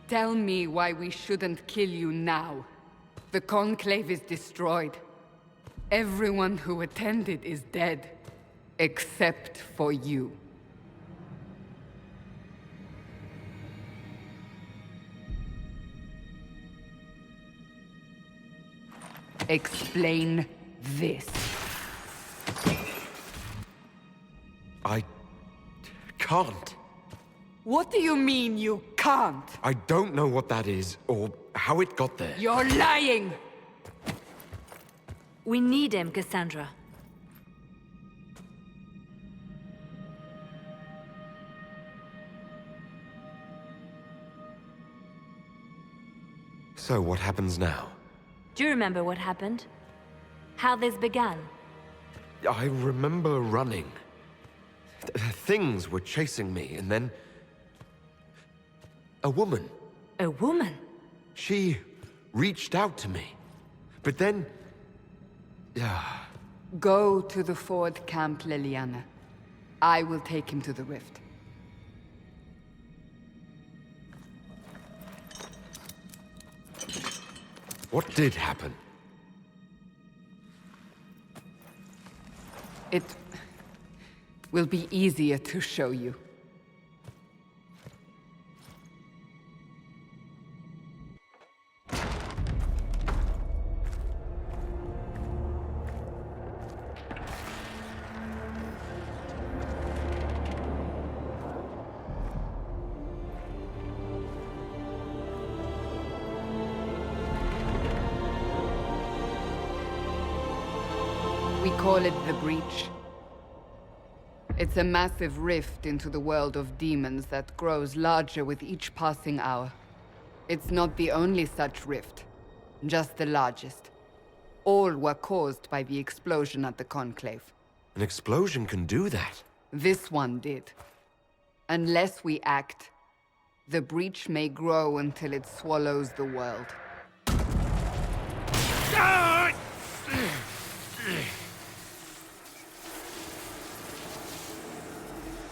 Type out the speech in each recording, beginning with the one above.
Tell me why we shouldn't kill you now. The Conclave is destroyed. Everyone who attended is dead. Except for you. Explain this. I can't. What do you mean you can't? I don't know what that is, or how it got there. You're lying! We need him, Cassandra. So what happens now? Do you remember what happened? How this began? I remember running. Things were chasing me, and then... a woman. A woman? She reached out to me. But then... Go to the Ford Camp, Liliana. I will take him to the rift. What did happen? It will be easier to show you. We call it the Breach. It's a massive rift into the world of demons that grows larger with each passing hour. It's not the only such rift, just the largest. All were caused by the explosion at the Conclave. An explosion can do that? This one did. Unless we act, the Breach may grow until it swallows the world.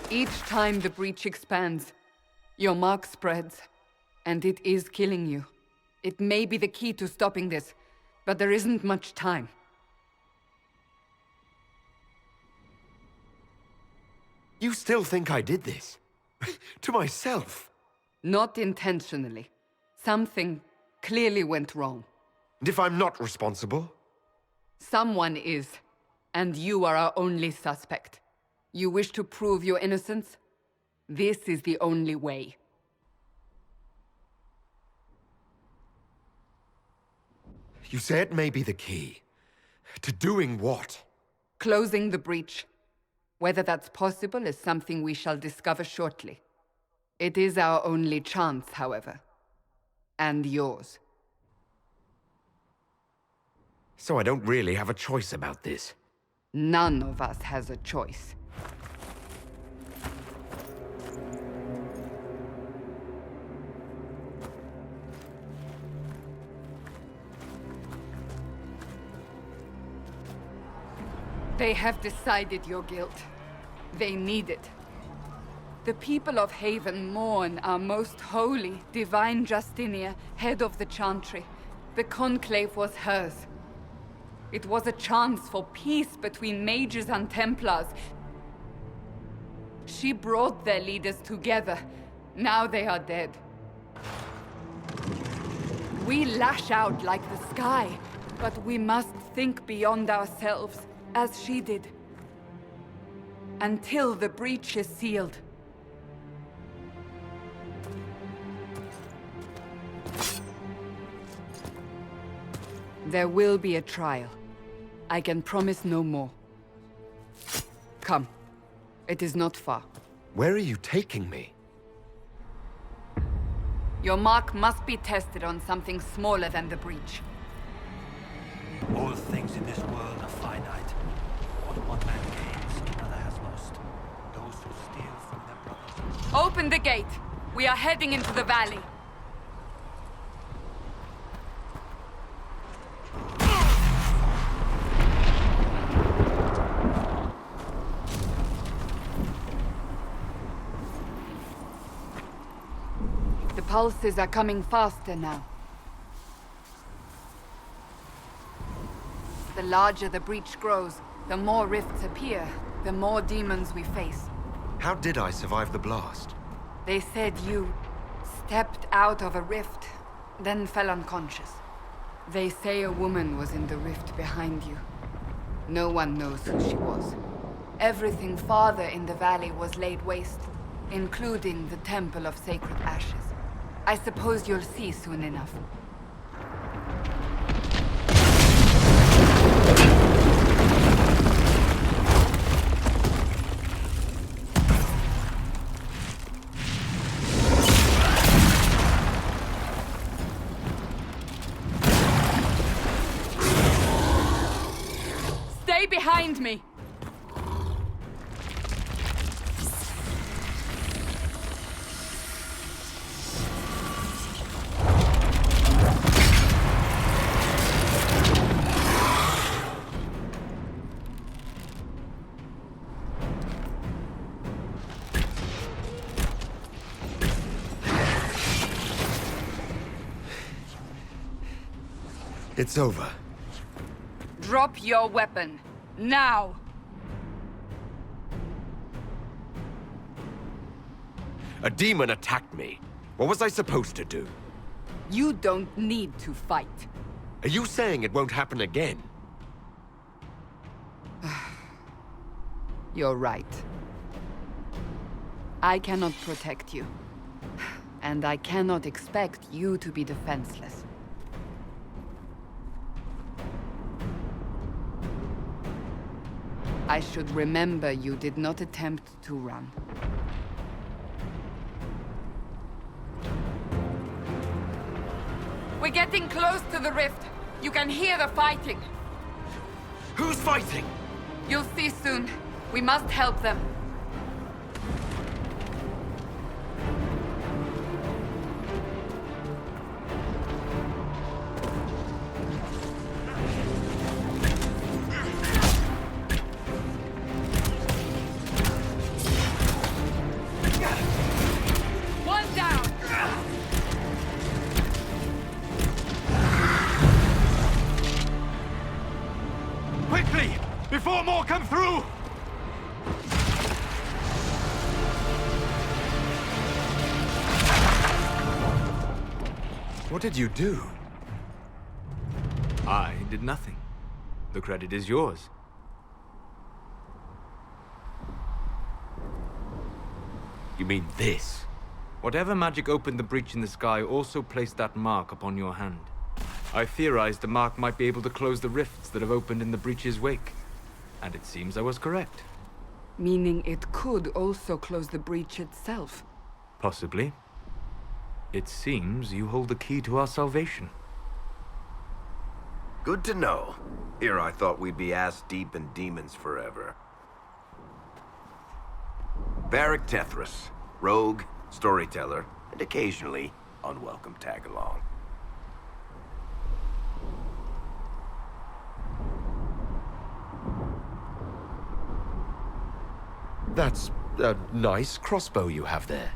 Each time the Breach expands, your mark spreads, and it is killing you. It may be the key to stopping this, but there isn't much time. You still think I did this? To myself? Not intentionally. Something clearly went wrong. And if I'm not responsible? Someone is, and you are our only suspect. You wish to prove your innocence? This is the only way. You say it may be the key. To doing what? Closing the breach. Whether that's possible is something we shall discover shortly. It is our only chance, however. And yours. So I don't really have a choice about this. None of us has a choice. They have decided your guilt. They need it. The people of Haven mourn our most holy, divine Justinia, head of the Chantry. The conclave was hers. It was a chance for peace between mages and Templars. She brought their leaders together. Now they are dead. We lash out like the sky, but we must think beyond ourselves, as she did. Until the breach is sealed. There will be a trial. I can promise no more. Come. It is not far. Where are you taking me? Your mark must be tested on something smaller than the breach. All things in this world are finite. What one man gains, another has lost. Those who steal from their brothers. Open the gate! We are heading into the valley. The pulses are coming faster now. The larger the breach grows, the more rifts appear, the more demons we face. How did I survive the blast? They said you stepped out of a rift, then fell unconscious. They say a woman was in the rift behind you. No one knows who she was. Everything farther in the valley was laid waste, including the Temple of Sacred Ashes. I suppose you'll see soon enough. Stay behind me! It's over. Drop your weapon. Now! A demon attacked me. What was I supposed to do? You don't need to fight. Are you saying it won't happen again? You're right. I cannot protect you. And I cannot expect you to be defenseless. I should remember you did not attempt to run. We're getting close to the rift. You can hear the fighting. Who's fighting? You'll see soon. We must help them. One down! Quickly! Before more come through! What did you do? I did nothing. the credit is yours. You mean this? Whatever magic opened the breach in the sky also placed that mark upon your hand. I theorized the mark might be able to close the rifts that have opened in the breach's wake. And it seems I was correct. Meaning it could also close the breach itself. Possibly. It seems you hold the key to our salvation. Good to know. Here I thought we'd be ass-deep in demons forever. Varric Tethras, rogue, storyteller, and occasionally unwelcome tag-along. That's a nice crossbow you have there.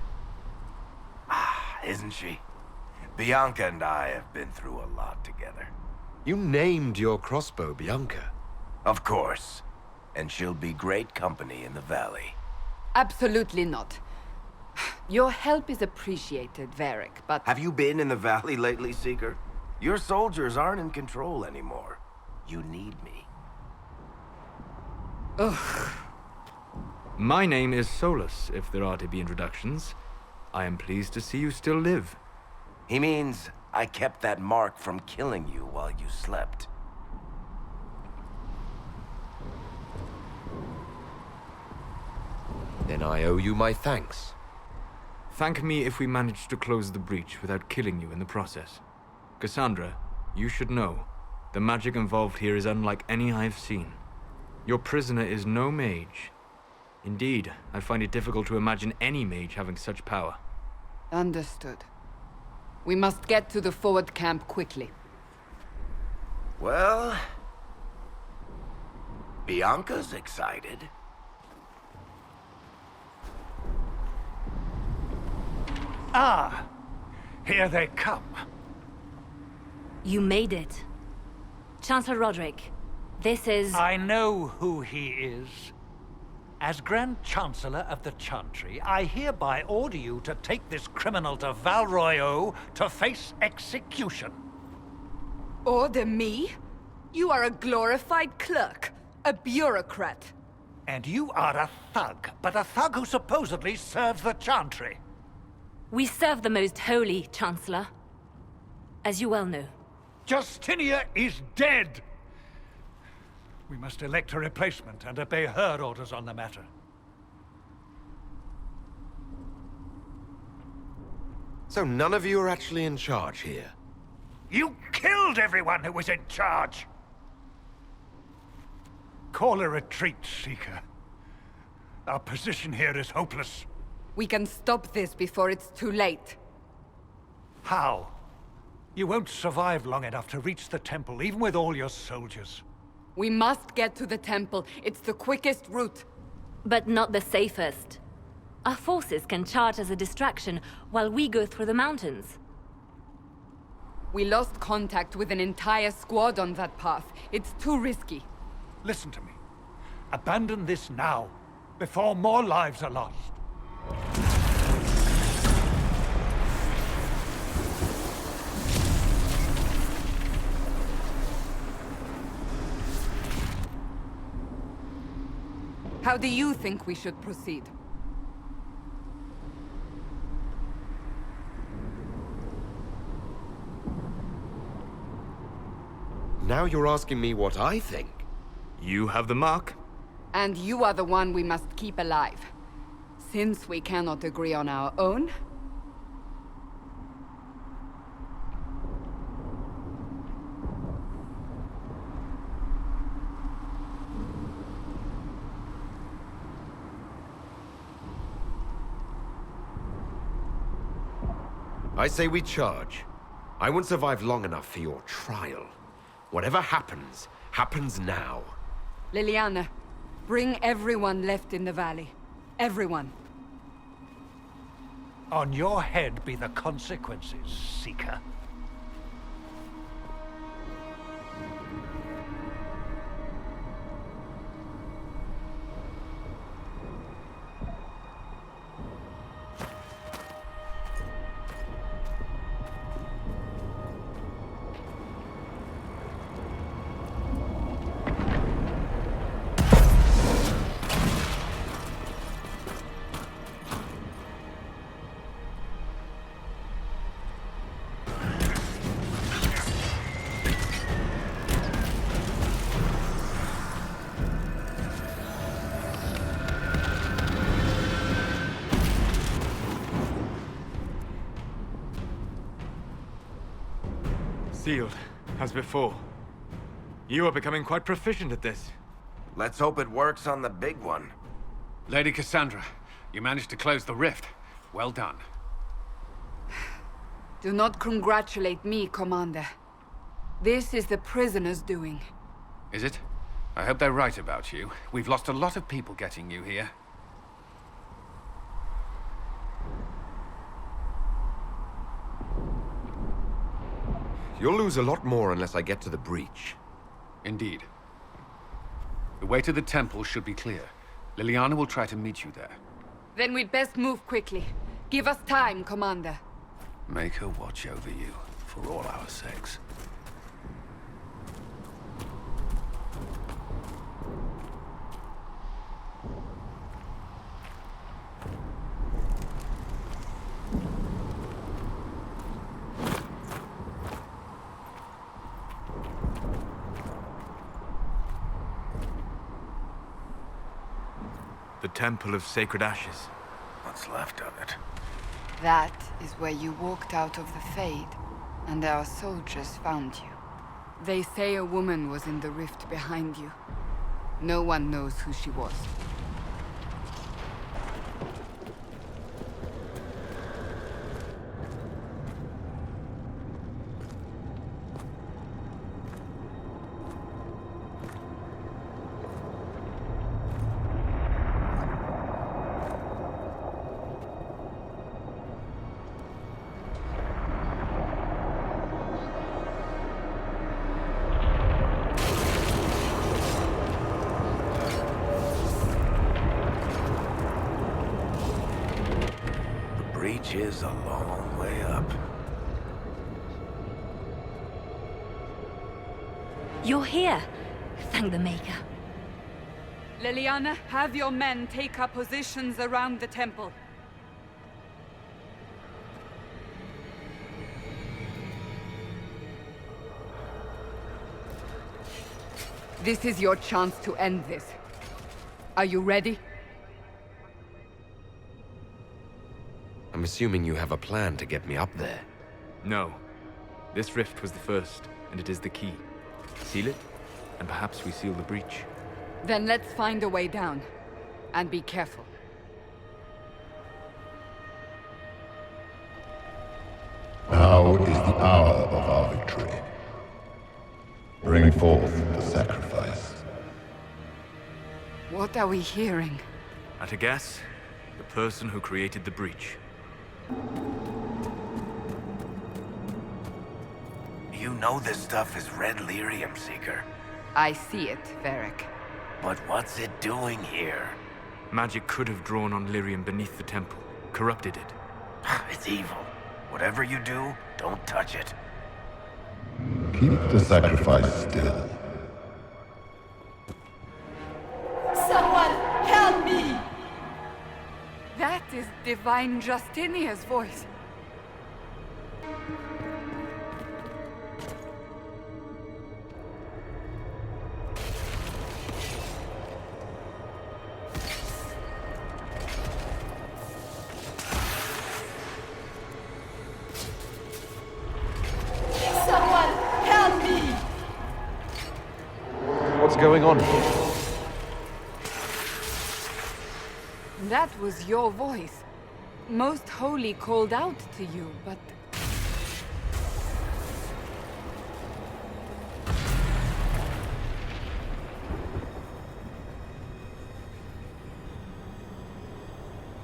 Isn't she? Bianca and I have been through a lot together. You named your crossbow Bianca. Of course. And she'll be great company in the valley. Absolutely not. Your help is appreciated, Varric, but... Have you been in the valley lately, Seeker? Your soldiers aren't in control anymore. You need me. Ugh. My name is Solus, if there are to be introductions. I am pleased to see you still live. He means I kept that mark from killing you while you slept. Then I owe you my thanks. Thank me if we manage to close the breach without killing you in the process. Cassandra, you should know, the magic involved here is unlike any I have seen. Your prisoner is no mage. Indeed, I find it difficult to imagine any mage having such power. Understood. We must get to the forward camp quickly. Well... Bianca's excited. Ah! Here they come. You made it. Chancellor Roderick, this is... I know who he is. As Grand Chancellor of the Chantry, I hereby order you to take this criminal to Royeaux to face execution. Order me? You are a glorified clerk, a bureaucrat. And you are a thug, but a thug who supposedly serves the Chantry. We serve the most holy, Chancellor. As you well know. Justinia is dead! We must elect a replacement and obey her orders on the matter. So none of you are actually in charge here? You killed everyone who was in charge! Call a retreat, Seeker. Our position here is hopeless. We can stop this before it's too late. How? You won't survive long enough to reach the temple, even with all your soldiers. We must get to the temple. It's the quickest route. But not the safest. Our forces can charge as a distraction while we go through the mountains. We lost contact with an entire squad on that path. It's too risky. Listen to me. Abandon this now, before more lives are lost. How do you think we should proceed? Now you're asking me what I think. You have the mark. And you are the one we must keep alive. Since we cannot agree on our own... I say we charge. I won't survive long enough for your trial. Whatever happens, happens now. Liliana, bring everyone left in the valley. Everyone. On your head be the consequences, Seeker. Sealed, as before. You are becoming quite proficient at this. Let's hope it works on the big one. Lady Cassandra, you managed to close the rift. Well done. Do not congratulate me, Commander. This is the prisoner's doing. Is it? I hope they're right about you. We've lost a lot of people getting you here. You'll lose a lot more unless I get to the breach. Indeed. The way to the temple should be clear. Liliana will try to meet you there. Then we'd best move quickly. Give us time, Commander. Make her watch over you, for all our sakes. The Temple of Sacred Ashes. What's left of it? That is where you walked out of the Fade, and our soldiers found you. They say a woman was in the rift behind you. No one knows who she was. Breach is a long way up. You're here. Thank the Maker. Liliana, have your men take up positions around the temple. This is your chance to end this. Are you ready? I'm assuming you have a plan to get me up there. No. This rift was the first, and it is the key. Seal it, and perhaps we seal the breach. Then let's find a way down. And be careful. Now is the hour of our victory. Bring forth the sacrifice. What are we hearing? At a guess, the person who created the breach. You know this stuff is red lyrium, Seeker. I see it, Varric. But what's it doing here? Magic could have drawn on lyrium beneath the temple, corrupted it. It's evil. Whatever you do, don't touch it. Keep the sacrifice still. Someone help me! That is Divine Justinia's voice. Someone help me! What's going on here? That was your voice. Most Holy called out to you, but...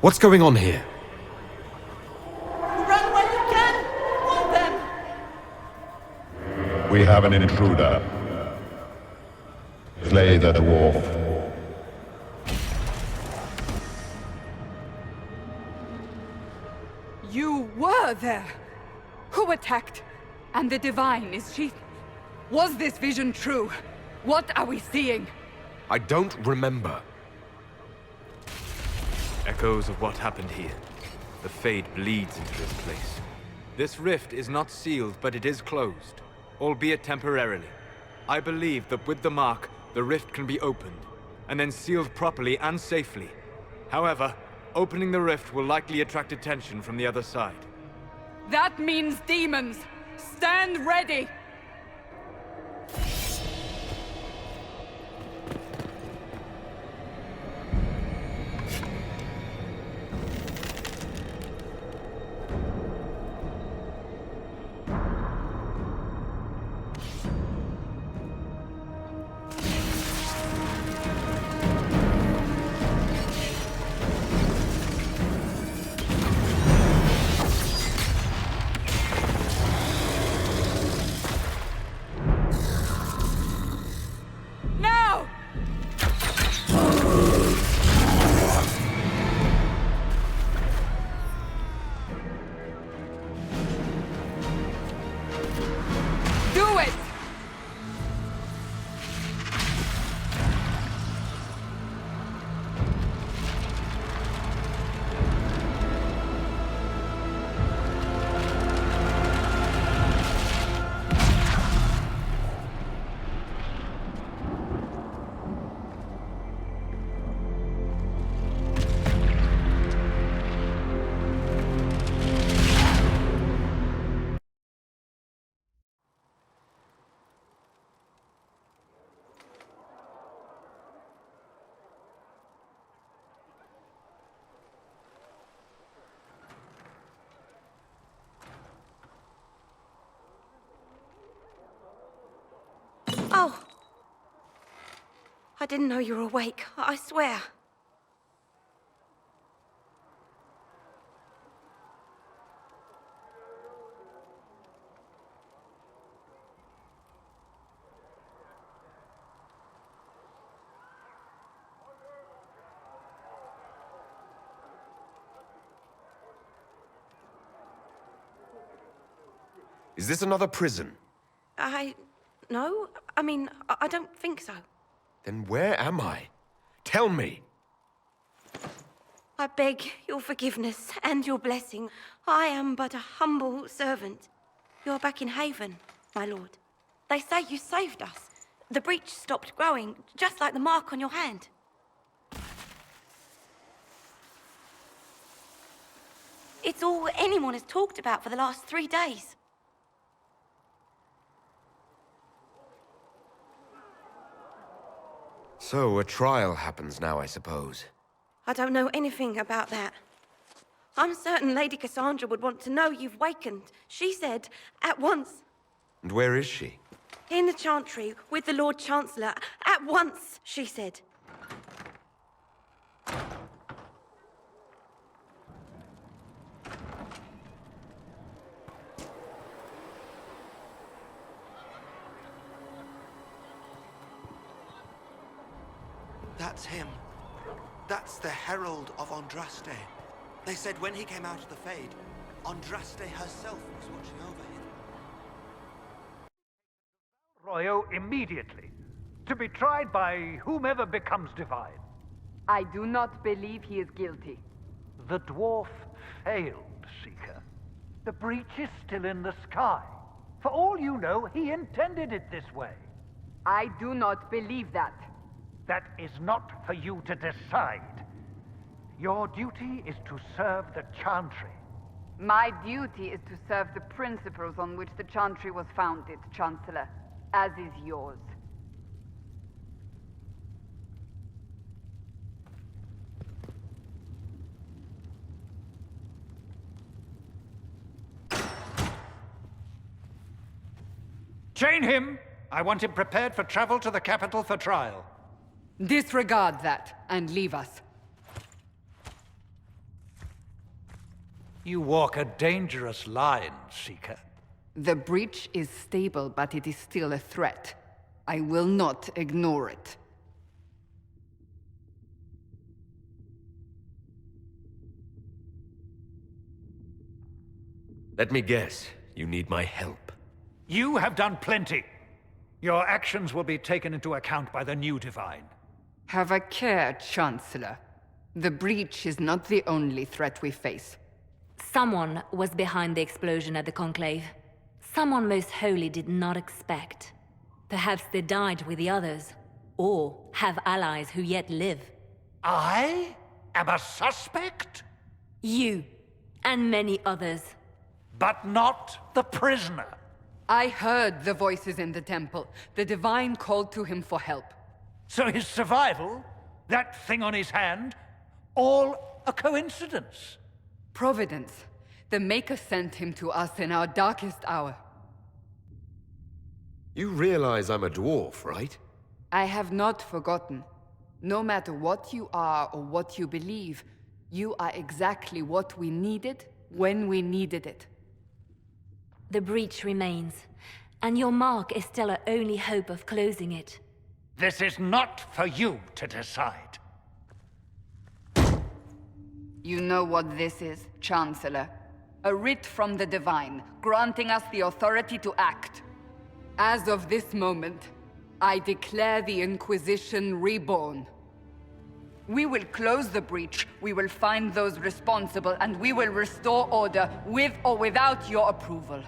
What's going on here? Run when you can! Hold them! We have an intruder. Slay the dwarf. You were there! Who attacked? And the Divine, is she... Was this vision true? What are we seeing? I don't remember. Echoes of what happened here. The Fade bleeds into this place. This rift is not sealed, but it is closed, albeit temporarily. I believe that with the mark, the rift can be opened, and then sealed properly and safely. However, opening the rift will likely attract attention from the other side. That means demons! Stand ready! I didn't know you were awake, I swear. Is this another prison? No. I mean, I don't think so. Then where am I? Tell me! I beg your forgiveness and your blessing. I am but a humble servant. You're back in Haven, my lord. They say you saved us. The breach stopped growing, just like the mark on your hand. It's all anyone has talked about for the last 3 days. So, a trial happens now, I suppose. I don't know anything about that. I'm certain Lady Cassandra would want to know you've wakened. She said, at once. And where is she? In the Chantry, with the Lord Chancellor. At once, she said. That's him. That's the Herald of Andraste. They said when he came out of the Fade, Andraste herself was watching over him. Royeaux immediately, to be tried by whomever becomes divine. I do not believe he is guilty. The dwarf failed, Seeker. The breach is still in the sky. For all you know, he intended it this way. I do not believe that. That is not for you to decide. Your duty is to serve the Chantry. My duty is to serve the principles on which the Chantry was founded, Chancellor, as is yours. Chain him! I want him prepared for travel to the capital for trial. Disregard that, and leave us. You walk a dangerous line, Seeker. The breach is stable, but it is still a threat. I will not ignore it. Let me guess. You need my help. You have done plenty. Your actions will be taken into account by the new Divine. Have a care, Chancellor. The breach is not the only threat we face. Someone was behind the explosion at the Conclave. Someone Most Holy did not expect. Perhaps they died with the others, or have allies who yet live. I am a suspect? You, and many others. But not the prisoner. I heard the voices in the temple. The Divine called to him for help. So his survival, that thing on his hand, all a coincidence? Providence. The Maker sent him to us in our darkest hour. You realize I'm a dwarf, right? I have not forgotten. No matter what you are or what you believe, you are exactly what we needed when we needed it. The breach remains, and your mark is still our only hope of closing it. This is not for you to decide. You know what this is, Chancellor. A writ from the Divine, granting us the authority to act. As of this moment, I declare the Inquisition reborn. We will close the breach, we will find those responsible, and we will restore order with or without your approval.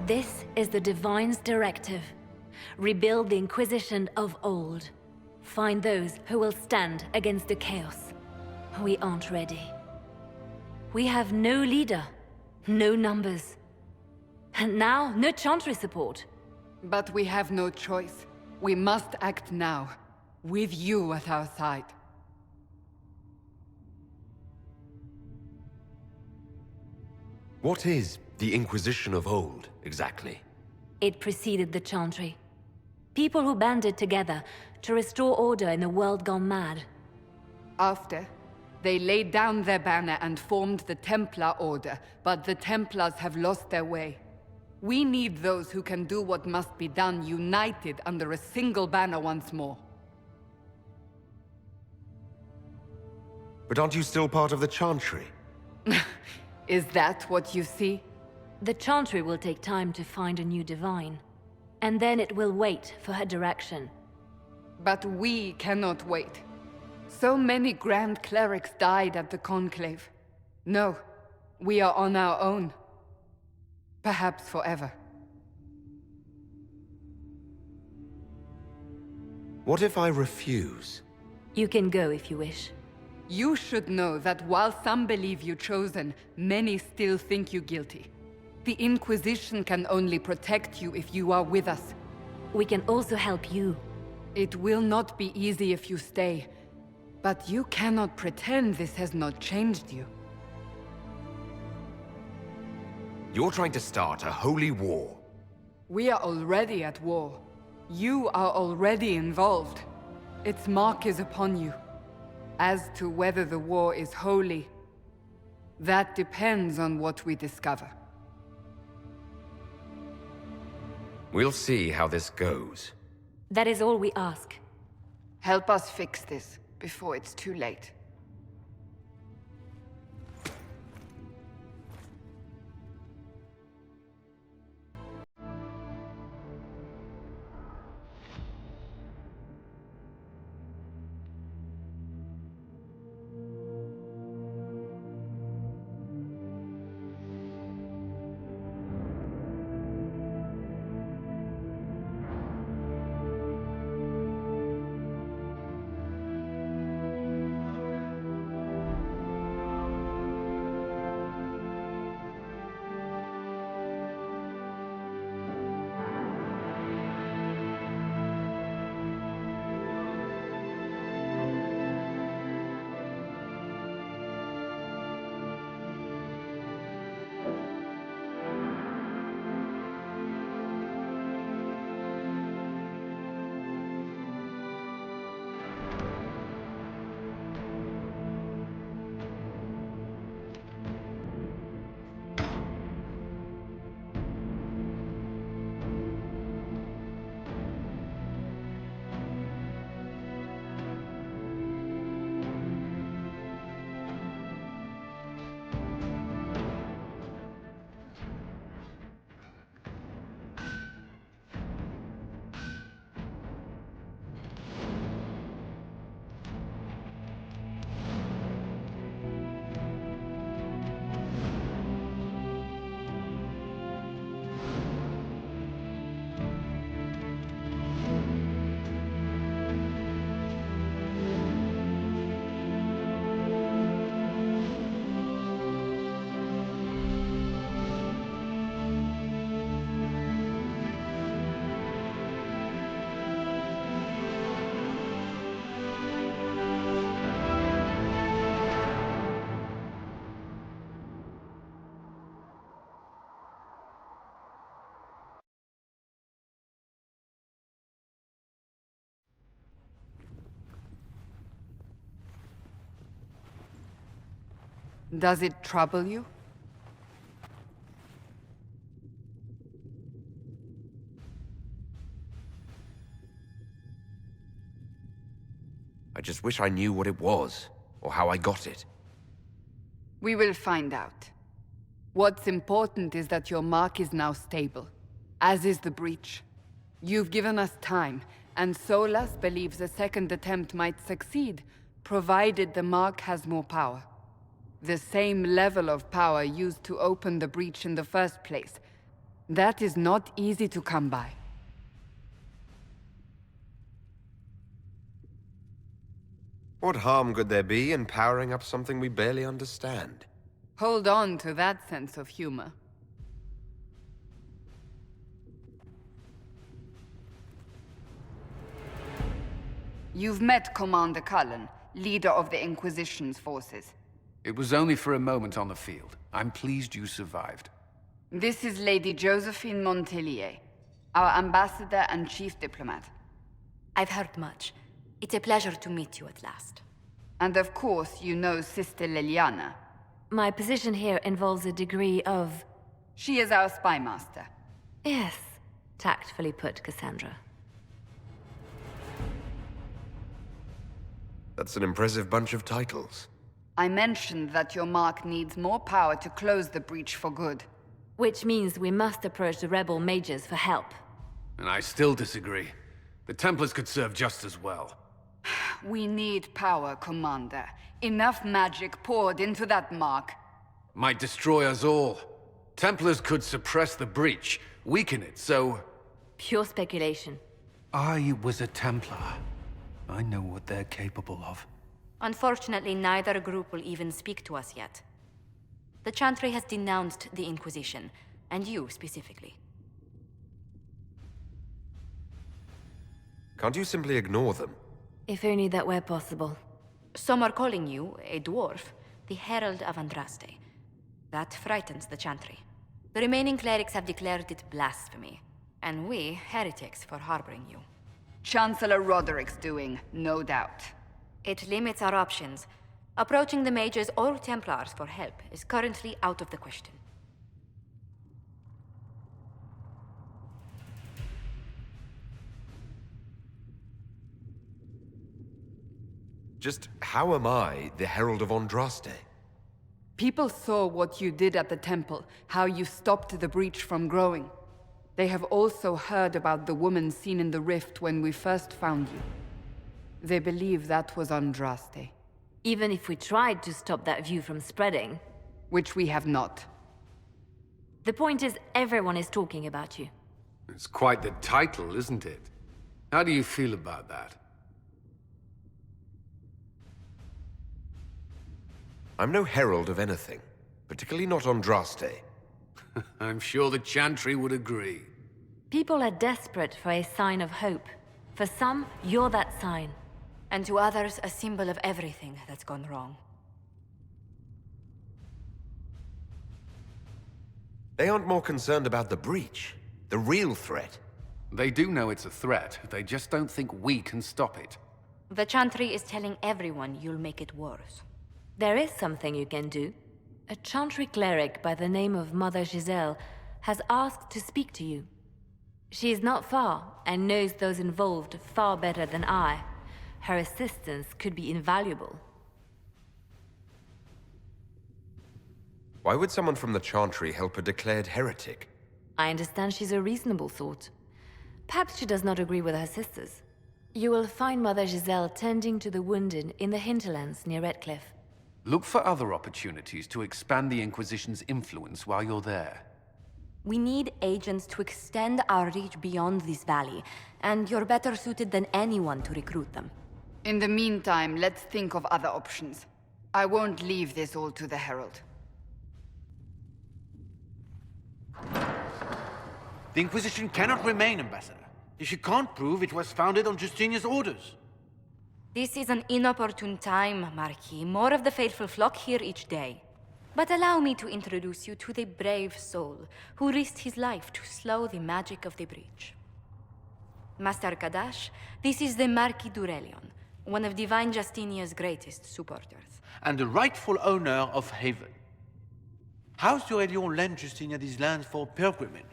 This is the Divine's directive. Rebuild the Inquisition of old. Find those who will stand against the chaos. We aren't ready. We have no leader, no numbers. And now, no Chantry support. But we have no choice. We must act now, with you at our side. What is the Inquisition of old, exactly? It preceded the Chantry. People who banded together to restore order in a world gone mad. After, they laid down their banner and formed the Templar Order, but the Templars have lost their way. We need those who can do what must be done, united under a single banner once more. But aren't you still part of the Chantry? Is that what you see? The Chantry will take time to find a new divine. And then it will wait for her direction. But we cannot wait. So many Grand Clerics died at the Conclave. No, we are on our own. Perhaps forever. What if I refuse? You can go if you wish. You should know that while some believe you chosen, many still think you guilty. The Inquisition can only protect you if you are with us. We can also help you. It will not be easy if you stay, but you cannot pretend this has not changed you. You're trying to start a holy war. We are already at war. You are already involved. Its mark is upon you. As to whether the war is holy, that depends on what we discover. We'll see how this goes. That is all we ask. Help us fix this before it's too late. Does it trouble you? I just wish I knew what it was, or how I got it. We will find out. What's important is that your mark is now stable, as is the breach. You've given us time, and Solas believes a second attempt might succeed, provided the mark has more power. The same level of power used to open the breach in the first place. That is not easy to come by. What harm could there be in powering up something we barely understand? Hold on to that sense of humor. You've met Commander Cullen, leader of the Inquisition's forces. It was only for a moment on the field. I'm pleased you survived. This is Lady Josephine Montelier, our ambassador and chief diplomat. I've heard much. It's a pleasure to meet you at last. And of course, you know Sister Liliana. My position here involves a degree of... She is our spy master. Yes, tactfully put, Cassandra. That's an impressive bunch of titles. I mentioned that your mark needs more power to close the breach for good. Which means we must approach the rebel mages for help. And I still disagree. The Templars could serve just as well. We need power, Commander. Enough magic poured into that mark. Might destroy us all. Templars could suppress the breach, weaken it, so... Pure speculation. I was a Templar. I know what they're capable of. Unfortunately, neither group will even speak to us yet. The Chantry has denounced the Inquisition, and you specifically. Can't you simply ignore them? If only that were possible. Some are calling you, a dwarf, the Herald of Andraste. That frightens the Chantry. The remaining clerics have declared it blasphemy, and we, heretics, for harboring you. Chancellor Roderick's doing, no doubt. It limits our options. Approaching the mages or Templars for help is currently out of the question. Just how am I the Herald of Andraste? People saw what you did at the temple, how you stopped the breach from growing. They have also heard about the woman seen in the rift when we first found you. They believe that was Andraste. Even if we tried to stop that view from spreading... Which we have not. The point is, everyone is talking about you. It's quite the title, isn't it? How do you feel about that? I'm no herald of anything, particularly not Andraste. I'm sure the Chantry would agree. People are desperate for a sign of hope. For some, you're that sign. And to others, a symbol of everything that's gone wrong. They aren't more concerned about the breach, the real threat. They do know it's a threat, they just don't think we can stop it. The Chantry is telling everyone you'll make it worse. There is something you can do. A Chantry cleric by the name of Mother Giselle has asked to speak to you. She is not far, and knows those involved far better than I. Her assistance could be invaluable. Why would someone from the Chantry help a declared heretic? I understand she's a reasonable sort. Perhaps she does not agree with her sisters. You will find Mother Giselle tending to the wounded in the Hinterlands near Redcliffe. Look for other opportunities to expand the Inquisition's influence while you're there. We need agents to extend our reach beyond this valley, and you're better suited than anyone to recruit them. In the meantime, let's think of other options. I won't leave this all to the Herald. The Inquisition cannot remain, Ambassador, if you can't prove it was founded on Justinia's orders. This is an inopportune time, Marquis. More of the faithful flock here each day. But allow me to introduce you to the brave soul who risked his life to slow the magic of the breach. Master Kadash, this is the Marquis d'Aurelion, one of Divine Justinia's greatest supporters. And the rightful owner of Haven. House d'Aurelion lent Justinia these lands for pilgrimage.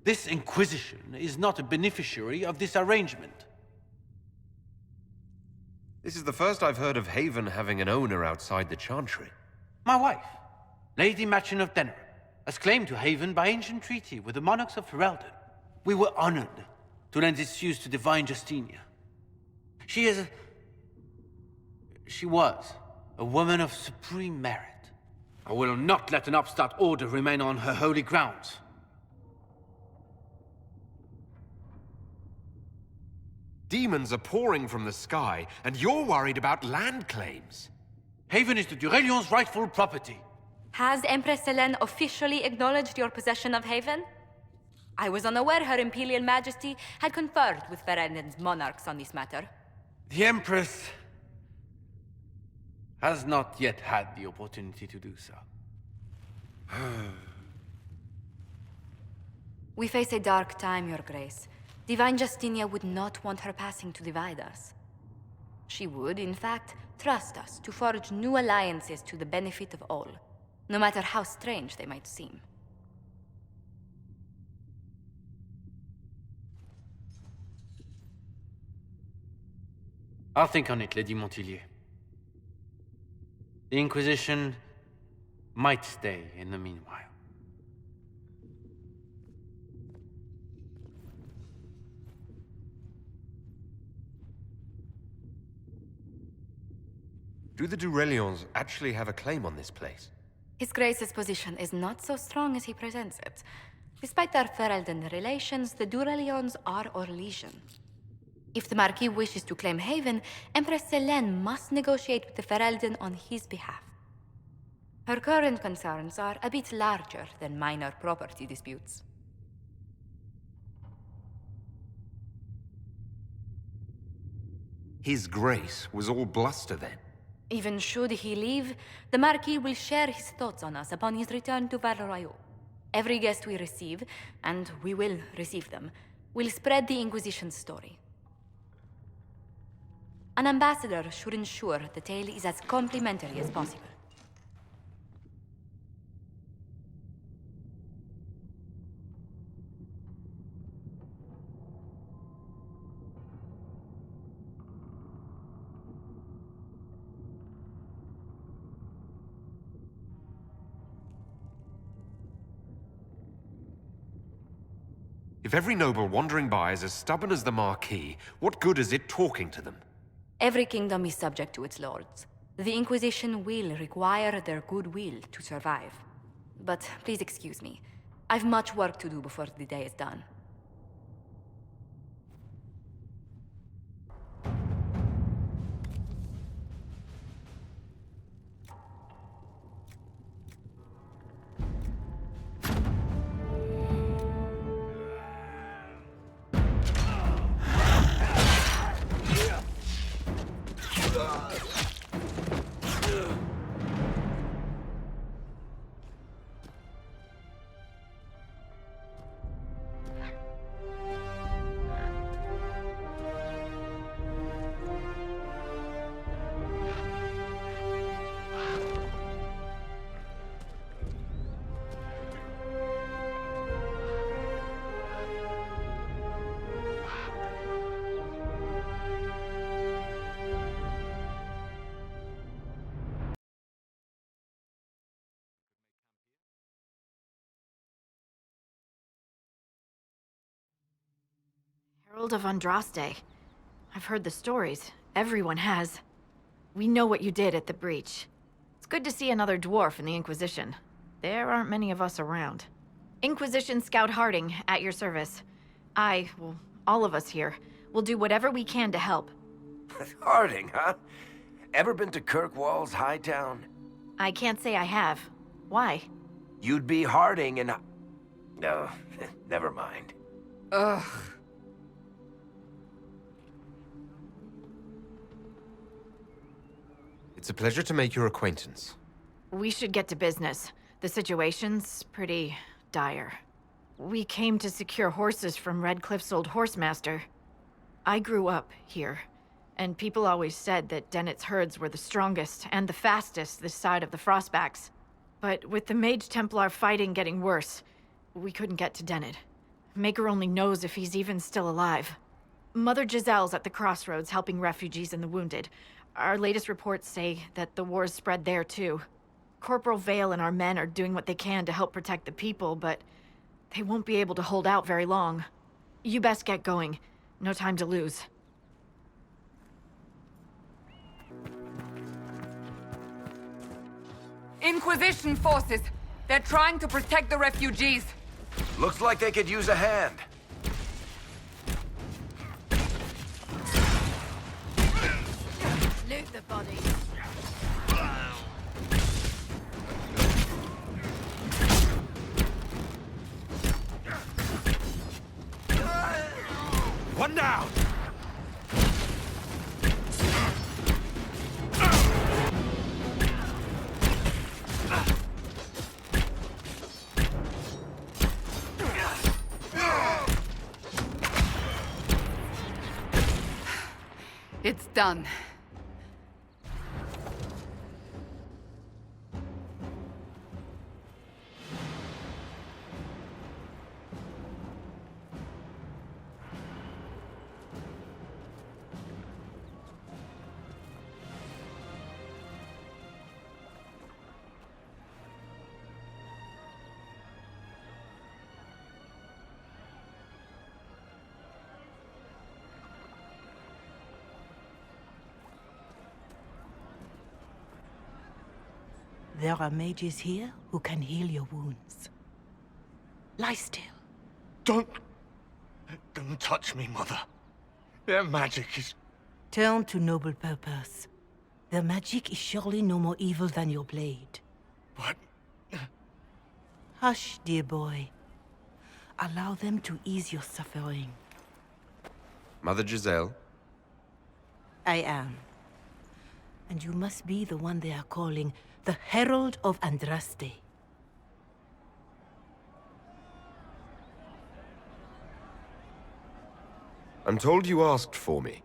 This Inquisition is not a beneficiary of this arrangement. This is the first I've heard of Haven having an owner outside the Chantry. My wife, Lady Machin of Denerim, has claimed to Haven by ancient treaty with the monarchs of Ferelden. We were honored to lend its use to Divine Justinia. She was a woman of supreme merit. I will not let an upstart order remain on her holy grounds. Demons are pouring from the sky, and you're worried about land claims. Haven is the d'Aurelion's rightful property. Has Empress Selene officially acknowledged your possession of Haven? I was unaware Her Imperial Majesty had conferred with Ferelden's monarchs on this matter. The Empress has not yet had the opportunity to do so. We face a dark time, Your Grace. Divine Justinia would not want her passing to divide us. She would, in fact, trust us to forge new alliances to the benefit of all, no matter how strange they might seem. I'll think on it, Lady Montilyet. The Inquisition might stay in the meanwhile. Do the Durelions actually have a claim on this place? His Grace's position is not so strong as he presents it. Despite their Ferelden relations, the Durelions are our legion. If the Marquis wishes to claim Haven, Empress Selene must negotiate with the Ferelden on his behalf. Her current concerns are a bit larger than minor property disputes. His Grace was all bluster then. Even should he leave, the Marquis will share his thoughts on us upon his return to Royeaux. Every guest we receive, and we will receive them, will spread the Inquisition's story. An ambassador should ensure the tale is as complimentary as possible. If every noble wandering by is as stubborn as the Marquis, what good is it talking to them? Every kingdom is subject to its lords. The Inquisition will require their goodwill to survive. But please excuse me. I've much work to do before the day is done. Herald of Andraste. I've heard the stories. Everyone has. We know what you did at the breach. It's good to see another dwarf in the Inquisition. There aren't many of us around. Inquisition Scout Harding, at your service. All of us here, will do whatever we can to help. Harding, huh? Ever been to Kirkwall's High Town? I can't say I have. Why? You'd be Harding and... No, never mind. Ugh. It's a pleasure to make your acquaintance. We should get to business. The situation's pretty dire. We came to secure horses from Redcliffe's old horsemaster. I grew up here, and people always said that Dennett's herds were the strongest and the fastest this side of the Frostbacks. But with the Mage Templar fighting getting worse, we couldn't get to Dennett. Maker only knows if he's even still alive. Mother Giselle's at the crossroads helping refugees and the wounded. Our latest reports say that the war's spread there too. Corporal Vale and our men are doing what they can to help protect the people, but they won't be able to hold out very long. You best get going. No time to lose. Inquisition forces! They're trying to protect the refugees! Looks like they could use a hand. Loot the bodies. One down! Done. There are mages here who can heal your wounds. Lie still. Don't touch me, Mother. Their magic is... Turn to noble purpose. Their magic is surely no more evil than your blade. But... Hush, dear boy. Allow them to ease your suffering. Mother Giselle? I am. And you must be the one they are calling the Herald of Andraste. I'm told you asked for me.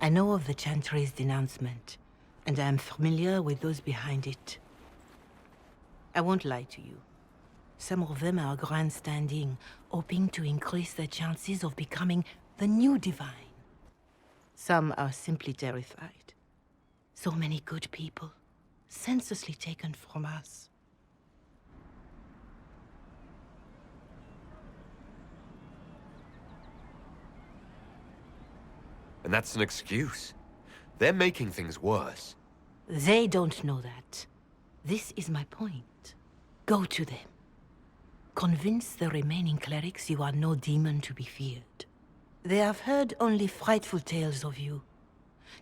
I know of the Chantry's denouncement, and I am familiar with those behind it. I won't lie to you. Some of them are grandstanding, hoping to increase their chances of becoming the new divine. Some are simply terrified. So many good people, senselessly taken from us. And that's an excuse. They're making things worse. They don't know that. This is my point. Go to them. Convince the remaining clerics you are no demon to be feared. They have heard only frightful tales of you.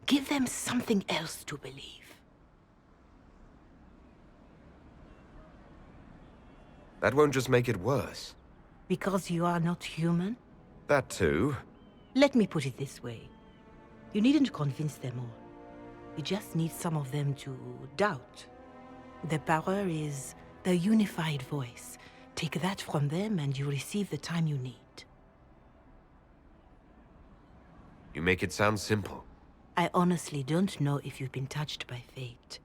Give them something else to believe. That won't just make it worse. Because you are not human? That too. Let me put it this way. You needn't convince them all. You just need some of them to doubt. Their power is their unified voice. Take that from them and you receive the time you need. You make it sound simple. I honestly don't know if you've been touched by fate,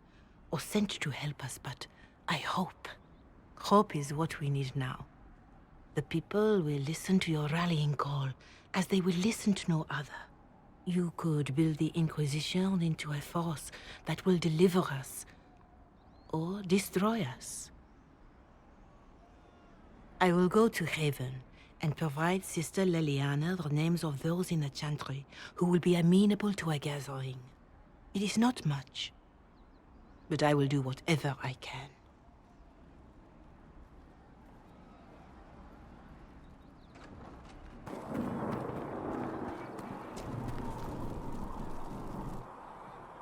or sent to help us, but I hope. Hope is what we need now. The people will listen to your rallying call, as they will listen to no other. You could build the Inquisition into a force that will deliver us, or destroy us. I will go to Haven, and provide Sister Leliana the names of those in the Chantry who will be amenable to a gathering. It is not much, but I will do whatever I can.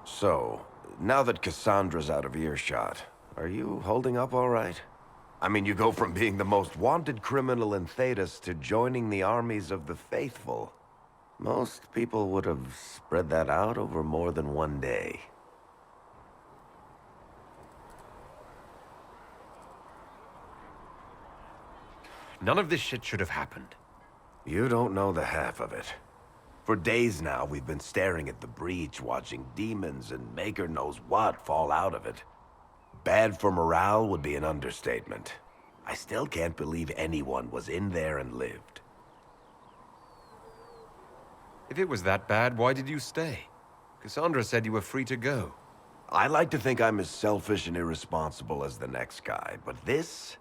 So, now that Cassandra's out of earshot, are you holding up all right? I mean, you go from being the most wanted criminal in Thedas to joining the armies of the faithful. Most people would have spread that out over more than one day. None of this shit should have happened. You don't know the half of it. For days now, we've been staring at the breach, watching demons and Maker knows what fall out of it. Bad for morale would be an understatement. I still can't believe anyone was in there and lived. If it was that bad, why did you stay? Cassandra said you were free to go. I like to think I'm as selfish and irresponsible as the next guy, but this...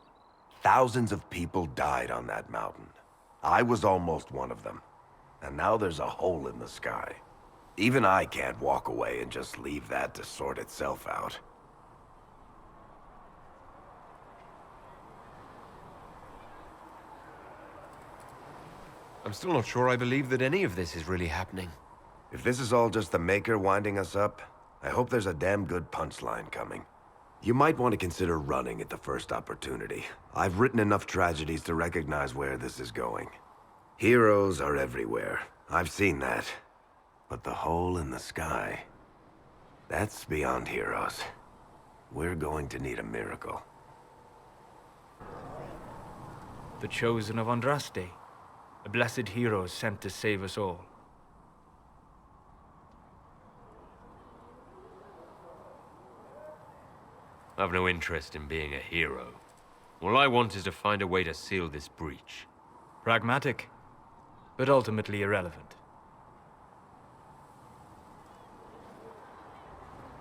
Thousands of people died on that mountain. I was almost one of them. And now there's a hole in the sky. Even I can't walk away and just leave that to sort itself out. I'm still not sure I believe that any of this is really happening. If this is all just the Maker winding us up, I hope there's a damn good punchline coming. You might want to consider running at the first opportunity. I've written enough tragedies to recognize where this is going. Heroes are everywhere. I've seen that. But the hole in the sky... that's beyond heroes. We're going to need a miracle. The chosen of Andraste. A blessed hero sent to save us all. I've no interest in being a hero. All I want is to find a way to seal this breach. Pragmatic, but ultimately irrelevant.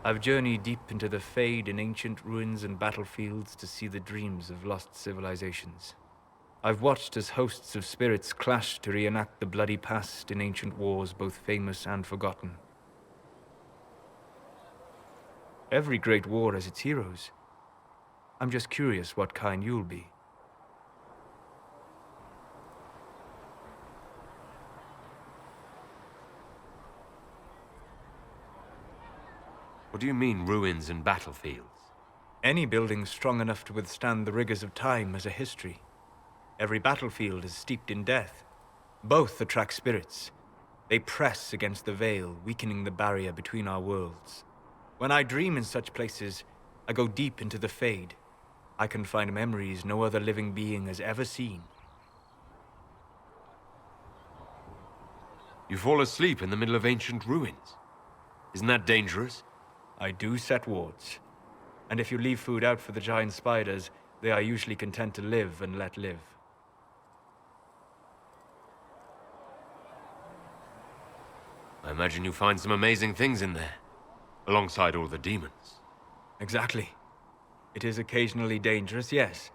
I've journeyed deep into the Fade in ancient ruins and battlefields to see the dreams of lost civilizations. I've watched as hosts of spirits clash to reenact the bloody past in ancient wars both famous and forgotten. Every great war has its heroes. I'm just curious what kind you'll be. What do you mean, ruins and battlefields? Any building strong enough to withstand the rigors of time has a history. Every battlefield is steeped in death. Both attract spirits. They press against the veil, weakening the barrier between our worlds. When I dream in such places, I go deep into the Fade. I can find memories no other living being has ever seen. You fall asleep in the middle of ancient ruins. Isn't that dangerous? I do set wards. And if you leave food out for the giant spiders, they are usually content to live and let live. I imagine you find some amazing things in there, alongside all the demons. Exactly. It is occasionally dangerous, yes,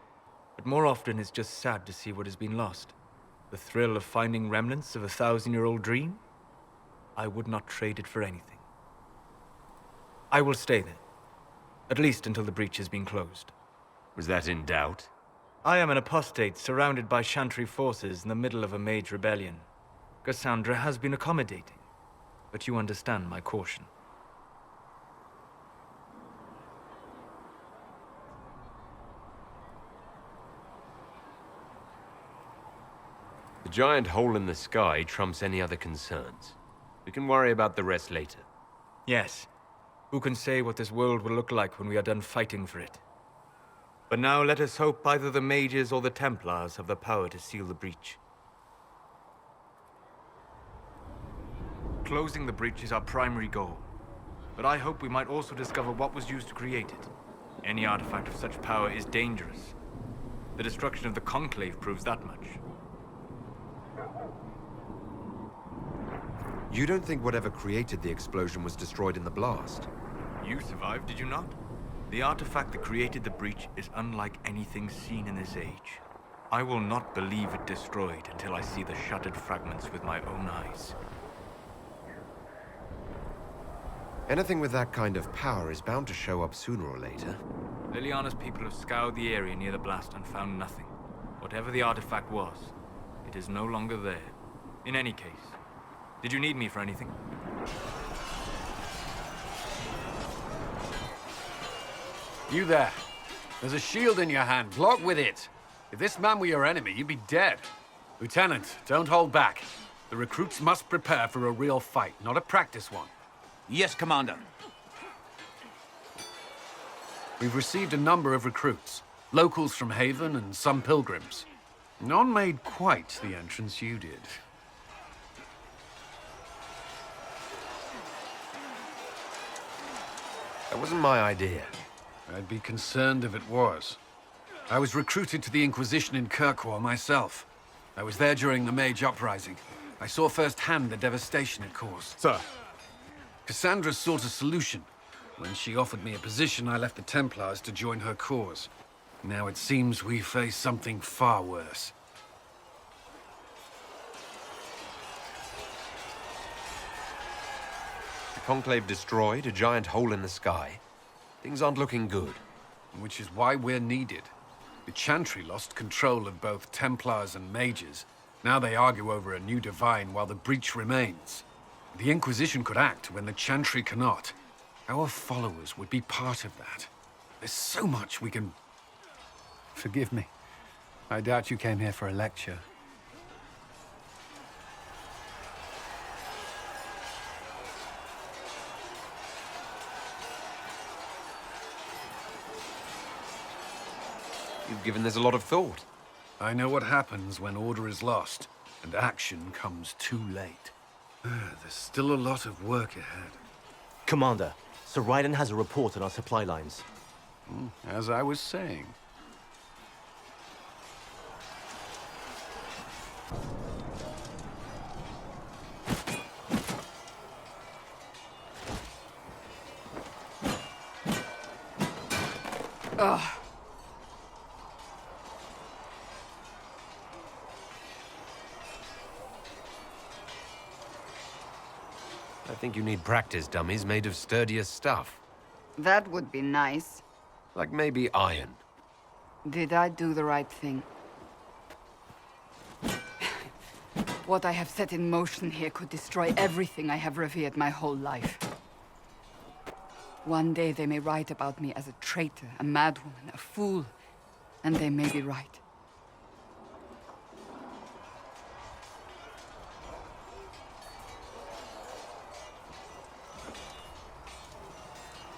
but more often it's just sad to see what has been lost. The thrill of finding remnants of a 1,000-year-old dream? I would not trade it for anything. I will stay there, at least until the breach has been closed. Was that in doubt? I am an apostate surrounded by Chantry forces in the middle of a mage rebellion. Cassandra has been accommodating, but you understand my caution. The giant hole in the sky trumps any other concerns. We can worry about the rest later. Yes. Who can say what this world will look like when we are done fighting for it? But now let us hope either the mages or the Templars have the power to seal the breach. Closing the breach is our primary goal. But I hope we might also discover what was used to create it. Any artifact of such power is dangerous. The destruction of the Conclave proves that much. You don't think whatever created the explosion was destroyed in the blast? You survived, did you not? The artifact that created the breach is unlike anything seen in this age. I will not believe it destroyed until I see the shattered fragments with my own eyes. Anything with that kind of power is bound to show up sooner or later. Liliana's people have scoured the area near the blast and found nothing. Whatever the artifact was, it is no longer there. In any case, did you need me for anything? You there. There's a shield in your hand. Block with it. If this man were your enemy, you'd be dead. Lieutenant, don't hold back. The recruits must prepare for a real fight, not a practice one. Yes, Commander. We've received a number of recruits. Locals from Haven and some pilgrims. None made quite the entrance you did. That wasn't my idea. I'd be concerned if it was. I was recruited to the Inquisition in Kirkwall myself. I was there during the Mage Uprising. I saw firsthand the devastation it caused. Sir. Cassandra sought a solution. When she offered me a position, I left the Templars to join her cause. Now it seems we face something far worse. The Conclave destroyed, a giant hole in the sky. Things aren't looking good. Which is why we're needed. The Chantry lost control of both Templars and Mages. Now they argue over a new divine while the breach remains. The Inquisition could act when the Chantry cannot. Our followers would be part of that. There's so much we can... Forgive me. I doubt you came here for a lecture. You've given this a lot of thought. I know what happens when order is lost, and action comes too late. There's still a lot of work ahead. Commander, Sir Ryden has a report on our supply lines. As I was saying. Ugh. I think you need practice dummies made of sturdier stuff. That would be nice. Like maybe iron. Did I do the right thing? What I have set in motion here could destroy everything I have revered my whole life. One day they may write about me as a traitor, a madwoman, a fool, and they may be right.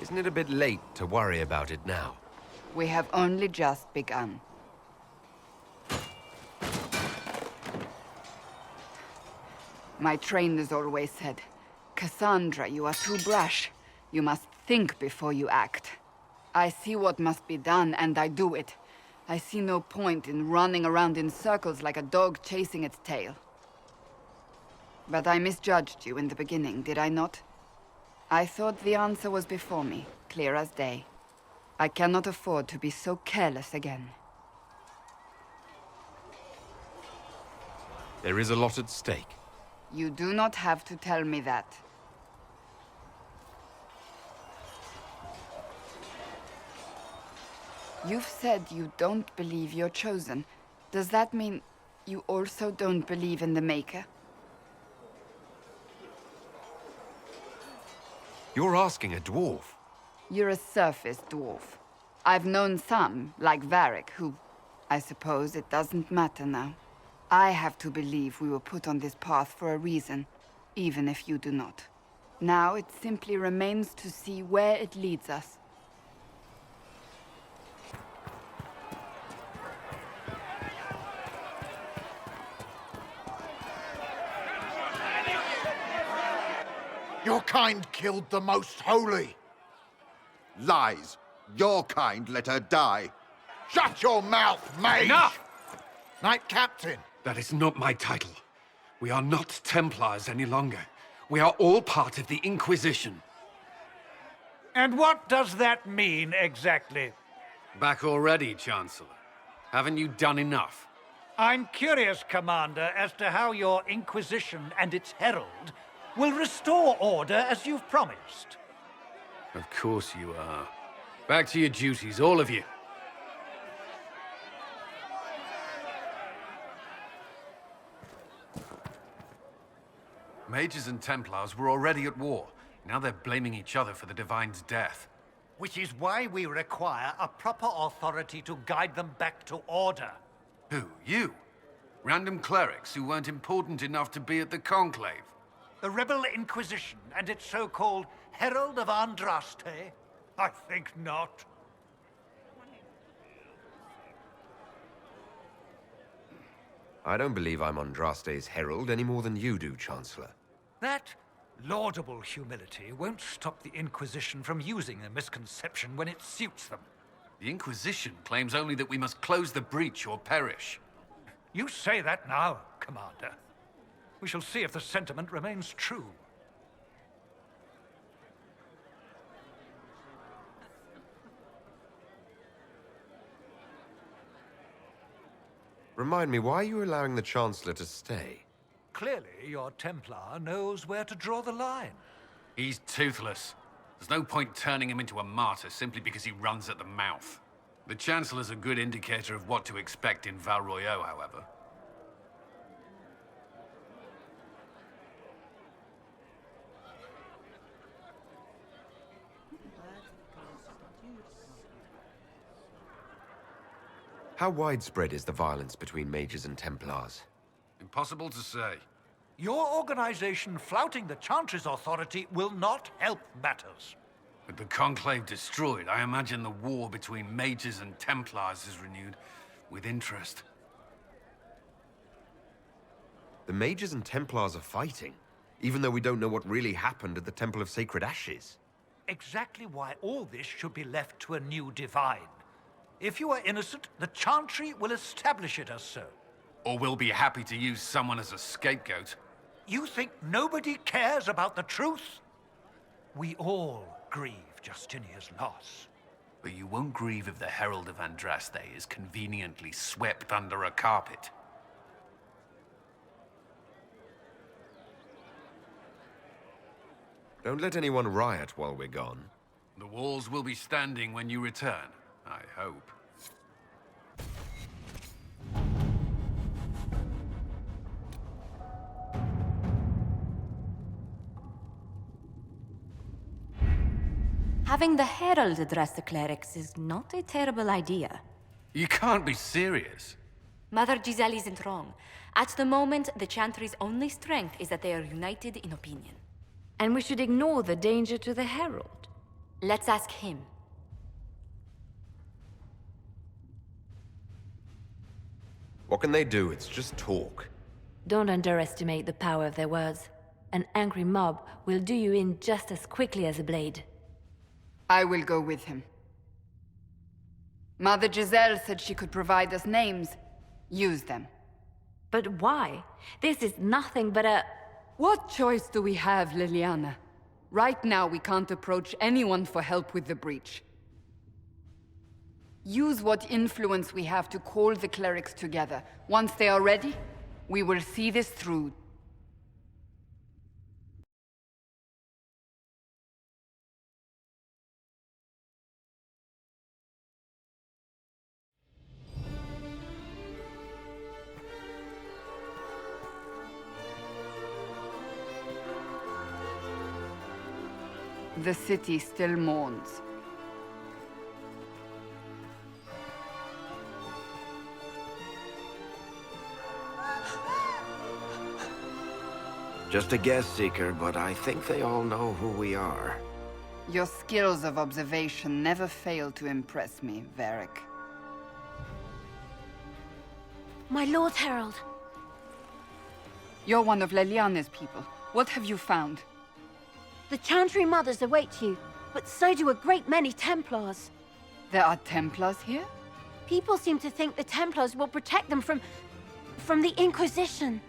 Isn't it a bit late to worry about it now? We have only just begun. My trainers always said, Cassandra, you are too brash. You must think before you act. I see what must be done, and I do it. I see no point in running around in circles like a dog chasing its tail. But I misjudged you in the beginning, did I not? I thought the answer was before me, clear as day. I cannot afford to be so careless again. There is a lot at stake. You do not have to tell me that. You've said you don't believe you're chosen. Does that mean you also don't believe in the Maker? You're asking a dwarf. You're a surface dwarf. I've known some, like Varric, who... I suppose it doesn't matter now. I have to believe we were put on this path for a reason, even if you do not. Now it simply remains to see where it leads us. Your kind killed the most holy. Lies. Your kind let her die. Shut your mouth, mage! Enough! Knight Captain. That is not my title. We are not Templars any longer. We are all part of the Inquisition. And what does that mean, exactly? Back already, Chancellor. Haven't you done enough? I'm curious, Commander, as to how your Inquisition and its herald will restore order as you've promised. Of course you are. Back to your duties, all of you. Mages and Templars were already at war. Now they're blaming each other for the Divine's death. Which is why we require a proper authority to guide them back to order. Who? You? Random clerics who weren't important enough to be at the Conclave? The Rebel Inquisition and its so-called Herald of Andraste? I think not. I don't believe I'm Andraste's herald any more than you do, Chancellor. That laudable humility won't stop the Inquisition from using a misconception when it suits them. The Inquisition claims only that we must close the breach or perish. You say that now, Commander. We shall see if the sentiment remains true. Remind me, why are you allowing the Chancellor to stay? Clearly, your Templar knows where to draw the line. He's toothless. There's no point turning him into a martyr simply because he runs at the mouth. The Chancellor's a good indicator of what to expect in Royeaux, however. How widespread is the violence between mages and Templars? Impossible to say. Your organization flouting the Chantry's authority will not help matters. With the Conclave destroyed, I imagine the war between mages and Templars is renewed with interest. The mages and Templars are fighting, even though we don't know what really happened at the Temple of Sacred Ashes. exactly why all this should be left to a new divine. If you are innocent, the Chantry will establish it as so. Or we'll be happy to use someone as a scapegoat. You think nobody cares about the truth? We all grieve Justinia's loss. But you won't grieve if the Herald of Andraste is conveniently swept under a carpet. Don't let anyone riot while we're gone. The walls will be standing when you return, I hope. Having the Herald address the clerics is not a terrible idea. You can't be serious. Mother Giselle isn't wrong. At the moment, the Chantry's only strength is that they are united in opinion. And we should ignore the danger to the Herald. Let's ask him. What can they do? It's just talk. Don't underestimate the power of their words. An angry mob will do you in just as quickly as a blade. I will go with him. Mother Giselle said she could provide us names. Use them. But why? This is nothing but a... What choice do we have, Liliana? Right now, we can't approach anyone for help with the breach. Use what influence we have to call the clerics together. Once they are ready, we will see this through. The city still mourns. Just a guess, Seeker, but I think they all know who we are. Your skills of observation never fail to impress me, Varric. My Lord Herald. You're one of Leliana's people. What have you found? The Chantry mothers await you, but so do a great many Templars. There are Templars here? People seem to think the Templars will protect them from the Inquisition.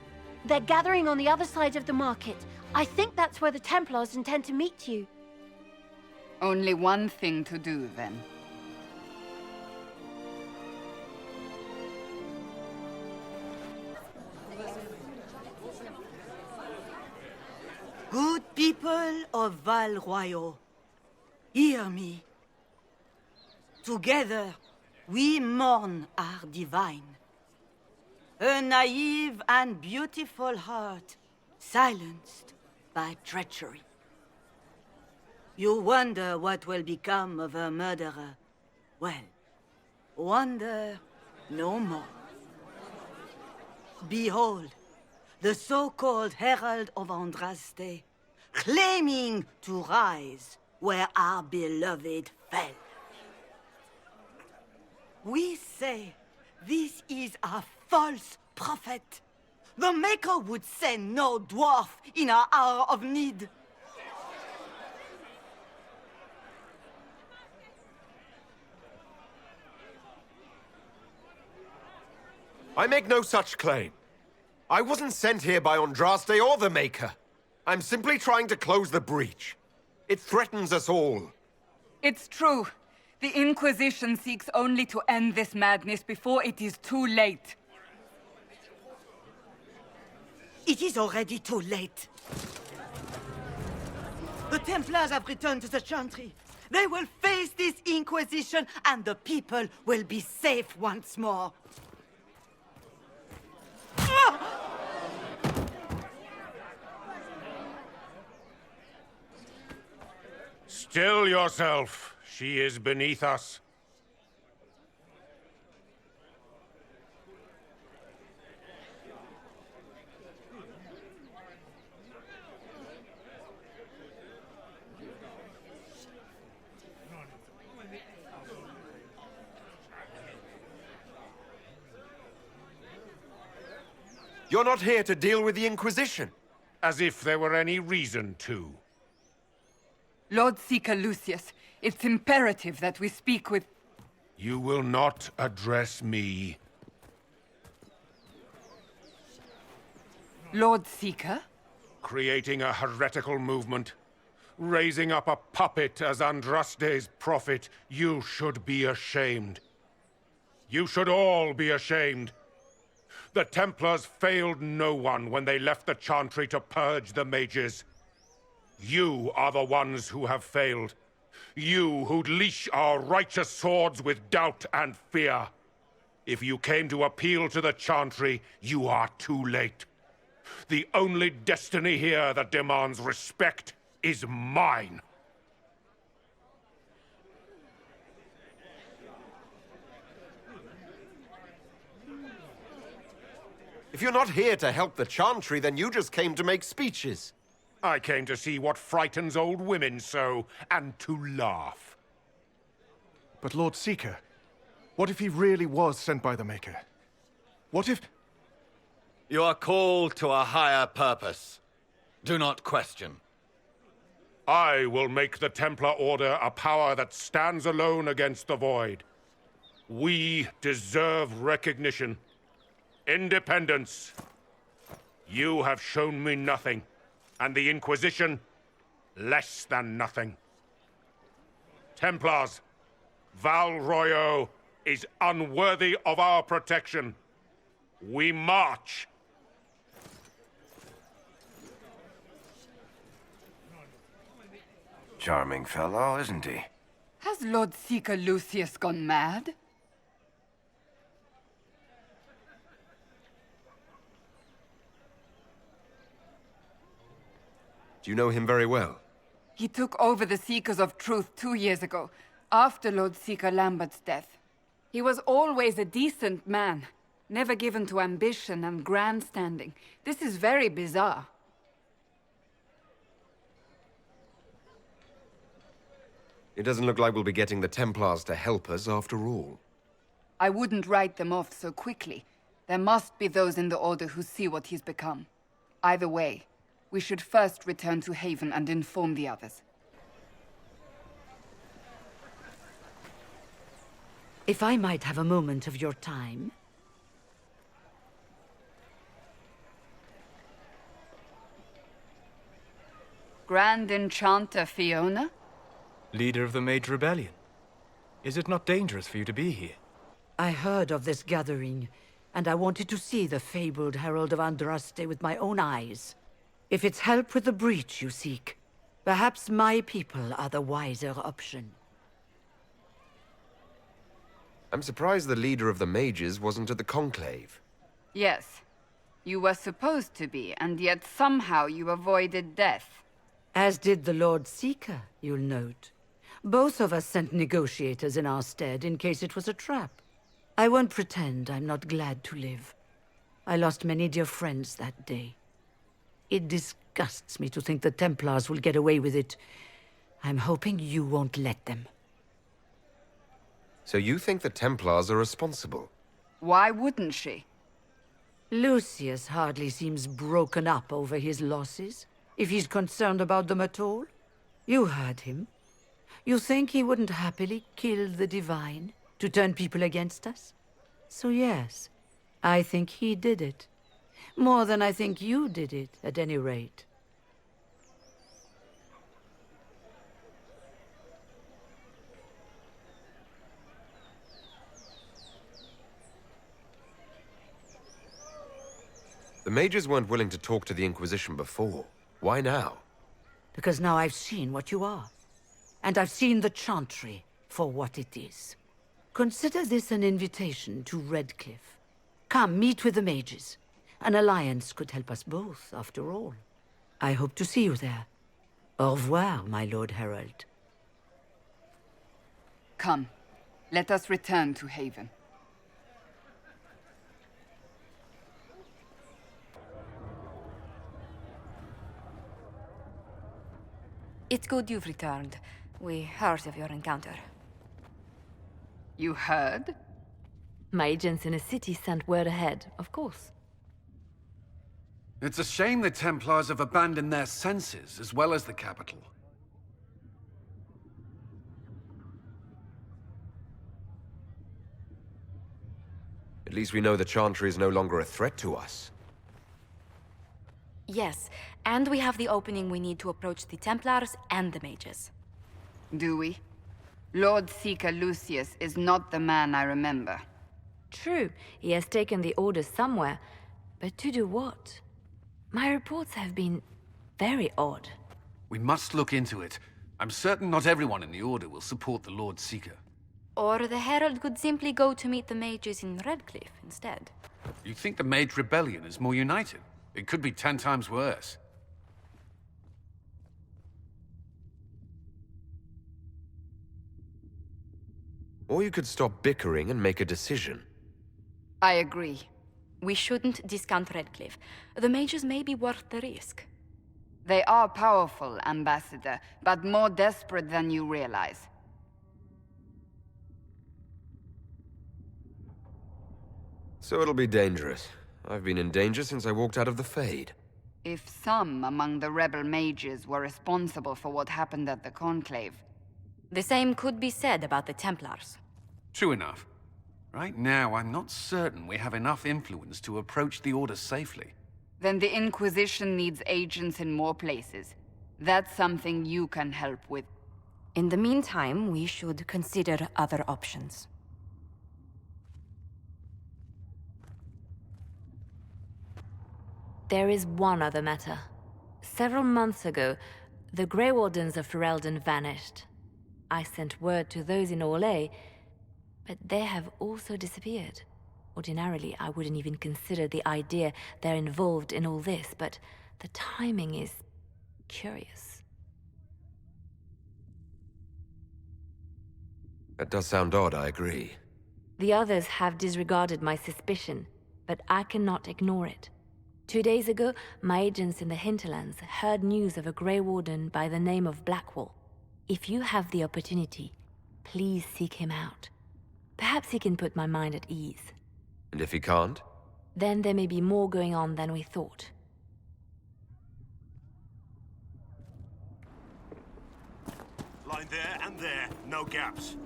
They're gathering on the other side of the market. I think that's where the Templars intend to meet you. Only one thing to do, then. Good people of Val Royeaux, hear me. Together, we mourn our divine. A naive and beautiful heart, silenced by treachery. You wonder what will become of a murderer. Well, wonder no more. Behold, the so-called Herald of Andraste, claiming to rise where our beloved fell. We say this is a false prophet. The Maker would send no dwarf in our hour of need. I make no such claim. I wasn't sent here by Andraste or the Maker. I'm simply trying to close the breach. It threatens us all. It's true. The Inquisition seeks only to end this madness before it is too late. It is already too late. The Templars have returned to the Chantry. They will face this Inquisition, and the people will be safe once more. Still yourself. She is beneath us. You're not here to deal with the Inquisition. As if there were any reason to. Lord Seeker Lucius, it's imperative that we speak with... You will not address me. Lord Seeker? Creating a heretical movement. Raising up a puppet as Andraste's prophet. You should be ashamed. You should all be ashamed. The Templars failed no one when they left the Chantry to purge the mages. You are the ones who have failed. You who'd leash our righteous swords with doubt and fear. If you came to appeal to the Chantry, you are too late. The only destiny here that demands respect is mine. If you're not here to help the Chantry, then you just came to make speeches. I came to see what frightens old women so, and to laugh. But Lord Seeker, what if he really was sent by the Maker? What if... You are called to a higher purpose. Do not question. I will make the Templar Order a power that stands alone against the Void. We deserve recognition. Independence. You have shown me nothing, and the Inquisition, less than nothing. Templars, Val Royeaux is unworthy of our protection. We march. Charming fellow, isn't he? Has Lord Seeker Lucius gone mad? Do you know him very well? He took over the Seekers of Truth 2 years ago, after Lord Seeker Lambert's death. He was always a decent man, never given to ambition and grandstanding. This is very bizarre. It doesn't look like we'll be getting the Templars to help us after all. I wouldn't write them off so quickly. There must be those in the Order who see what he's become. Either way, we should first return to Haven and inform the others. If I might have a moment of your time. Grand Enchanter Fiona? Leader of the Mage Rebellion. Is it not dangerous for you to be here? I heard of this gathering, and I wanted to see the fabled Herald of Andraste with my own eyes. If it's help with the breach you seek, perhaps my people are the wiser option. I'm surprised the leader of the mages wasn't at the Conclave. Yes. You were supposed to be, and yet somehow you avoided death. As did the Lord Seeker, you'll note. Both of us sent negotiators in our stead in case it was a trap. I won't pretend I'm not glad to live. I lost many dear friends that day. It disgusts me to think the Templars will get away with it. I'm hoping you won't let them. So you think the Templars are responsible? Why wouldn't she? Lucius hardly seems broken up over his losses, if he's concerned about them at all. You heard him. You think he wouldn't happily kill the Divine to turn people against us? So yes, I think he did it. More than I think you did it, at any rate. The mages weren't willing to talk to the Inquisition before. Why now? Because now I've seen what you are. And I've seen the Chantry for what it is. Consider this an invitation to Redcliffe. Come, meet with the mages. An alliance could help us both, after all. I hope to see you there. Au revoir, my Lord Herald. Come, let us return to Haven. It's good you've returned. We heard of your encounter. You heard? My agents in the city sent word ahead, of course. It's a shame the Templars have abandoned their senses, as well as the capital. At least we know the Chantry is no longer a threat to us. Yes, and we have the opening we need to approach the Templars and the mages. Do we? Lord Seeker Lucius is not the man I remember. True, he has taken the Order somewhere, but to do what? My reports have been very odd. We must look into it. I'm certain not everyone in the Order will support the Lord Seeker. Or the Herald could simply go to meet the mages in Redcliffe instead. You think the Mage Rebellion is more united? It could be 10 times worse. Or you could stop bickering and make a decision. I agree. We shouldn't discount Redcliffe. The mages may be worth the risk. They are powerful, Ambassador, but more desperate than you realize. So it'll be dangerous. I've been in danger since I walked out of the Fade. If some among the rebel mages were responsible for what happened at the Conclave... The same could be said about the Templars. True enough. Right now, I'm not certain we have enough influence to approach the Order safely. Then the Inquisition needs agents in more places. That's something you can help with. In the meantime, we should consider other options. There is one other matter. Several months ago, the Grey Wardens of Ferelden vanished. I sent word to those in Royeaux, but they have also disappeared. Ordinarily, I wouldn't even consider the idea they're involved in all this, but the timing is curious. That does sound odd, I agree. The others have disregarded my suspicion, but I cannot ignore it. 2 days ago, my agents in the Hinterlands heard news of a Grey Warden by the name of Blackwall. If you have the opportunity, please seek him out. Perhaps he can put my mind at ease. And if he can't? Then there may be more going on than we thought. Line there and there, no gaps.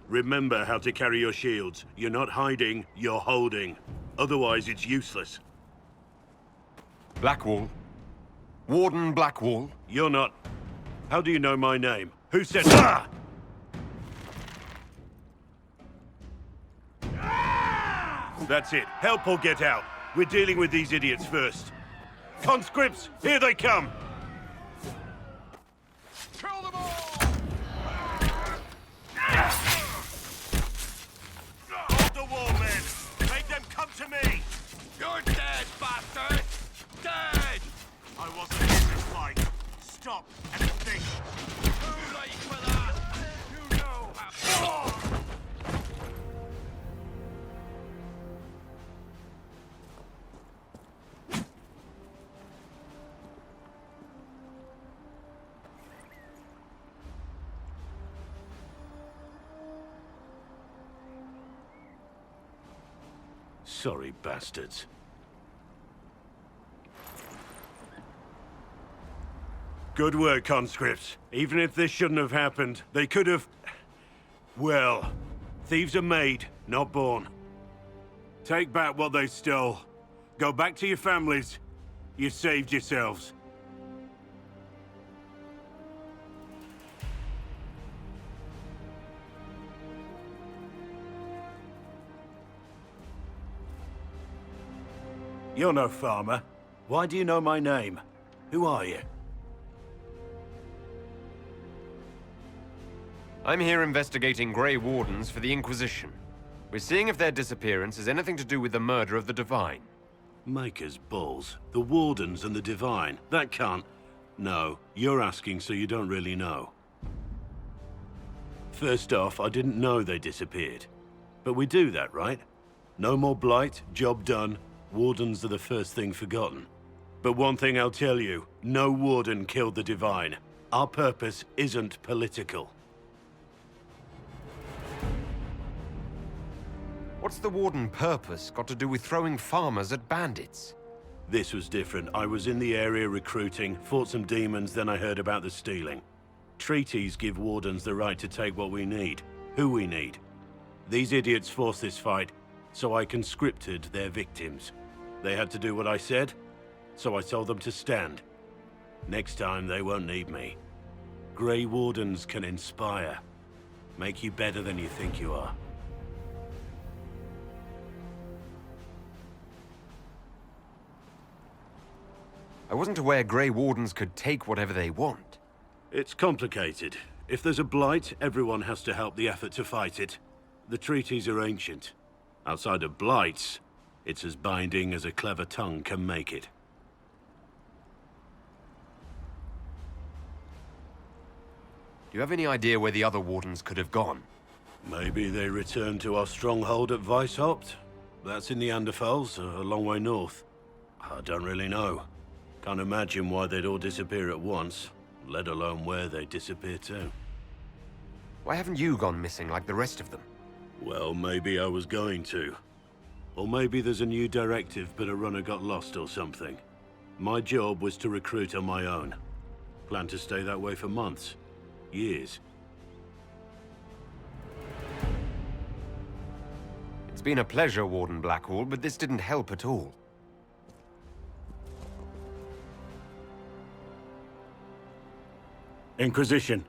Remember how to carry your shields. You're not hiding, you're holding. Otherwise, it's useless. Blackwall? Warden Blackwall? You're not. How do you know my name? Who said... Ah! That's it. Help or get out. We're dealing with these idiots first. Conscripts, here they come! Kill them all! Hold the wall, men! Make them come to me! You're dead, bastard! Dead! I wasn't in this fight. Stop and think. Too late for that! You know how... Sorry, bastards. Good work, conscripts. Even if this shouldn't have happened, they could have... Well, thieves are made, not born. Take back what they stole. Go back to your families. You saved yourselves. You're no farmer. Why do you know my name? Who are you? I'm here investigating Grey Wardens for the Inquisition. We're seeing if their disappearance has anything to do with the murder of the Divine. Maker's balls. The Wardens and the Divine. That can't... No, you're asking so you don't really know. First off, I didn't know they disappeared. But we do that, right? No more blight, job done. Wardens are the first thing forgotten. But one thing I'll tell you, no Warden killed the Divine. Our purpose isn't political. What's the Warden purpose got to do with throwing farmers at bandits? This was different. I was in the area recruiting, fought some demons, then I heard about the stealing. Treaties give Wardens the right to take what we need, who we need. These idiots forced this fight, so I conscripted their victims. They had to do what I said, so I told them to stand. Next time, they won't need me. Grey Wardens can inspire. Make you better than you think you are. I wasn't aware Grey Wardens could take whatever they want. It's complicated. If there's a blight, everyone has to help the effort to fight it. The treaties are ancient. Outside of blights, it's as binding as a clever tongue can make it. Do you have any idea where the other Wardens could have gone? Maybe they returned to our stronghold at Weishaupt. That's in the Anderfels, a long way north. I don't really know. Can't imagine why they'd all disappear at once, let alone where they'd disappear to. Why haven't you gone missing like the rest of them? Well, maybe I was going to. Or maybe there's a new directive, but a runner got lost or something. My job was to recruit on my own. Plan to stay that way for months. Years. It's been a pleasure, Warden Blackwall, but this didn't help at all. Inquisition.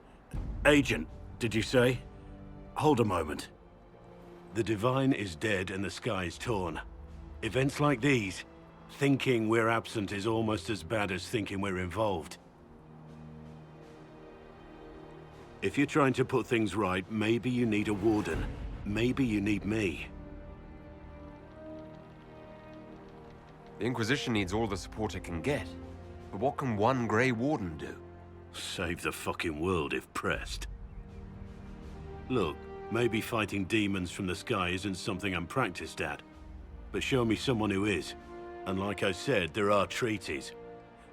Agent, did you say? Hold a moment. The Divine is dead and the sky is torn. Events like these, thinking we're absent is almost as bad as thinking we're involved. If you're trying to put things right, maybe you need a warden. Maybe you need me. The Inquisition needs all the support it can get. But what can one Grey Warden do? Save the fucking world if pressed. Look, maybe fighting demons from the sky isn't something I'm practiced at. But show me someone who is. And like I said, there are treaties.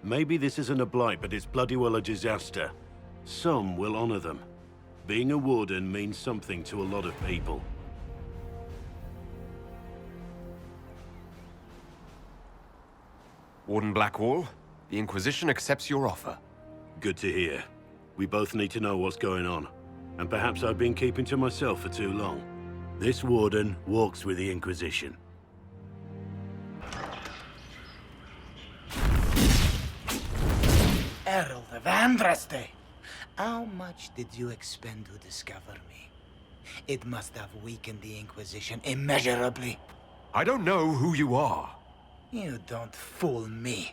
Maybe this isn't a blight, but it's bloody well a disaster. Some will honor them. Being a warden means something to a lot of people. Warden Blackwall, the Inquisition accepts your offer. Good to hear. We both need to know what's going on. And perhaps I've been keeping to myself for too long. This warden walks with the Inquisition. Herald of Andraste! How much did you expend to discover me? It must have weakened the Inquisition immeasurably. I don't know who you are. You don't fool me.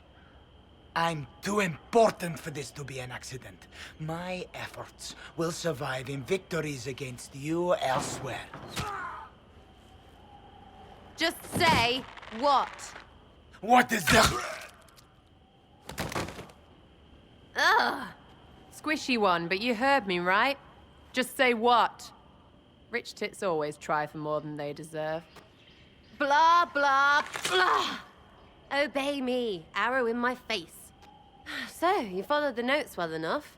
I'm too important for this to be an accident. My efforts will survive in victories against you elsewhere. Just say what? What is the... Ugh! Squishy one, but you heard me, right? Just say what? Rich tits always try for more than they deserve. Blah, blah, blah! Obey me. Arrow in my face. So, you followed the notes well enough.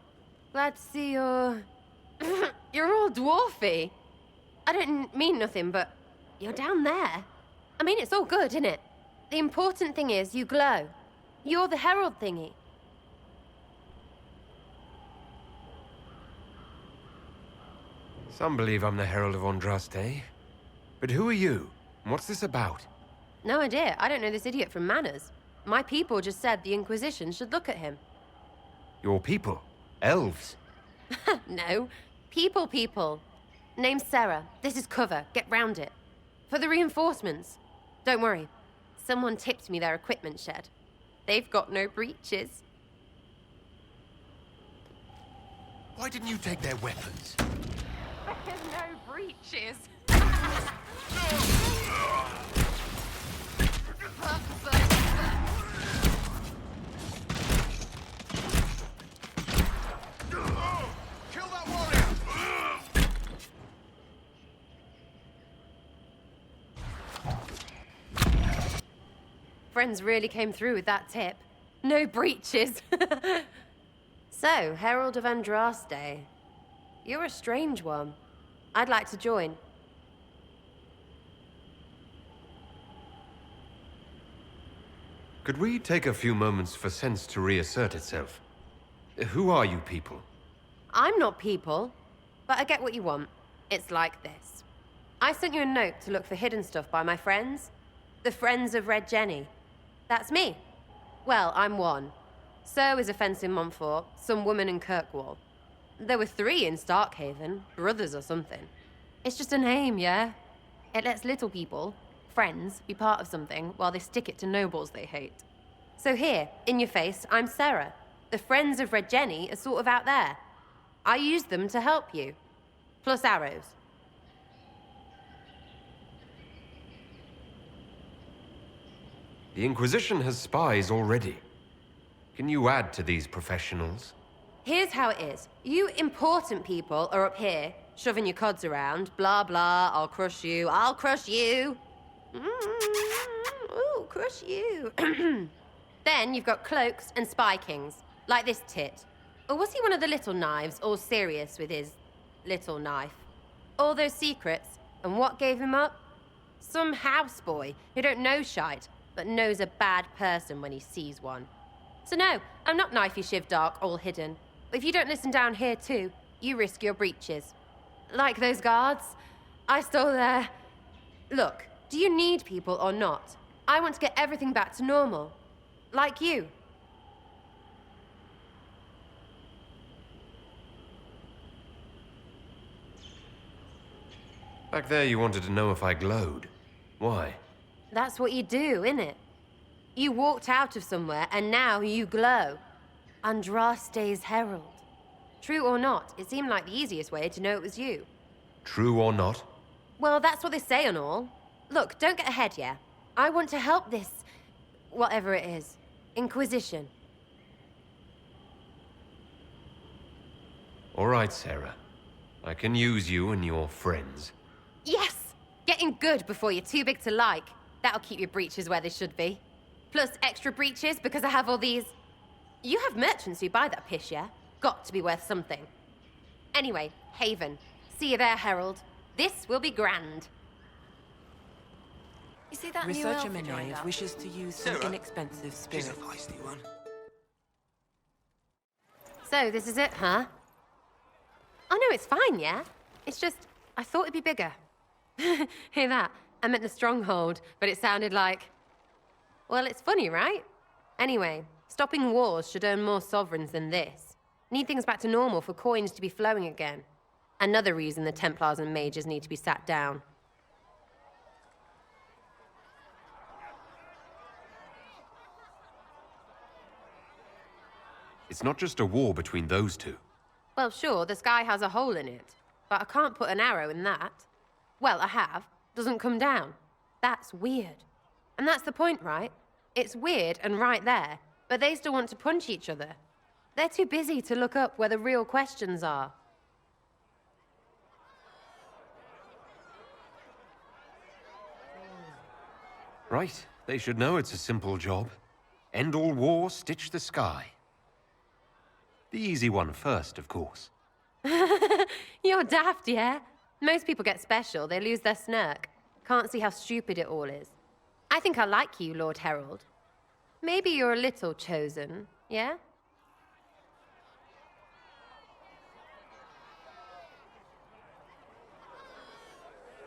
Glad to see you're... you're all dwarfy. I don't mean nothing, but you're down there. I mean, it's all good, isn't it? The important thing is you glow. You're the herald thingy. Some believe I'm the Herald of Andraste. But who are you? And what's this about? No idea. I don't know this idiot from Manners. My people just said the Inquisition should look at him. Your people? Elves? No. People. Name's Sarah. This is cover. Get round it. For the reinforcements. Don't worry. Someone tipped me their equipment shed. They've got no breaches. Why didn't you take their weapons? There's no breaches. Kill that warrior! Friends really came through with that tip. No breaches. So, Herald of Andraste. You're a strange one. I'd like to join. Could we take a few moments for sense to reassert itself? Who are you people? I'm not people, but I get what you want. It's like this. I sent you a note to look for hidden stuff by my friends. The Friends of Red Jenny. That's me. Well, I'm one. So is a fence in Montfort, some woman in Kirkwall. There were 3 in Starkhaven, brothers or something. It's just a name, yeah? It lets little people, friends, be part of something while they stick it to nobles they hate. So here, in your face, I'm Sarah. The Friends of Red Jenny are sort of out there. I used them to help you. Plus arrows. The Inquisition has spies already. Can you add to these professionals? Here's how it is. You important people are up here, shoving your cods around. Blah, blah, I'll crush you, I'll crush you. Ooh, crush you. Then you've got cloaks and spy kings, like this tit. Or was he one of the little knives, all serious with his little knife? All those secrets, and what gave him up? Some houseboy who don't know shite, but knows a bad person when he sees one. So no, I'm not knifey shiv dark, all hidden. But if you don't listen down here too, you risk your breeches. Like those guards, I stole their... Look, do you need people or not? I want to get everything back to normal. Like you. Back there you wanted to know if I glowed. Why? That's what you do, innit? You walked out of somewhere, and now you glow. Andraste's herald. True or not, it seemed like the easiest way to know it was you. True or not? Well, that's what they say and all. Look, don't get ahead, yeah? I want to help this... whatever it is. Inquisition. All right, Sarah. I can use you and your friends. Yes! Getting good before you're too big to like. That'll keep your breeches where they should be. Plus extra breeches because I have all these... You have merchants who buy that pish, yeah? Got to be worth something. Anyway, Haven. See you there, Herald. This will be grand. You see that Researcher Menaive wishes to use some inexpensive spirits. She's a feisty one. So, this is it, huh? Oh no, it's fine, yeah? It's just, I thought it'd be bigger. Hear that? I meant the stronghold, but it sounded like... Well, it's funny, right? Anyway, stopping wars should earn more sovereigns than this. Need things back to normal for coins to be flowing again. Another reason the Templars and mages need to be sat down. It's not just a war between those two. Well, sure, the sky has a hole in it, but I can't put an arrow in that. Well, I have. Doesn't come down. That's weird. And that's the point, right? It's weird and right there, but they still want to punch each other. They're too busy to look up where the real questions are. Right. They should know it's a simple job. End all war, stitch the sky. The easy one first, of course. You're daft, yeah? Most people get special, they lose their snark. Can't see how stupid it all is. I think I like you, Lord Herald. Maybe you're a little chosen, yeah?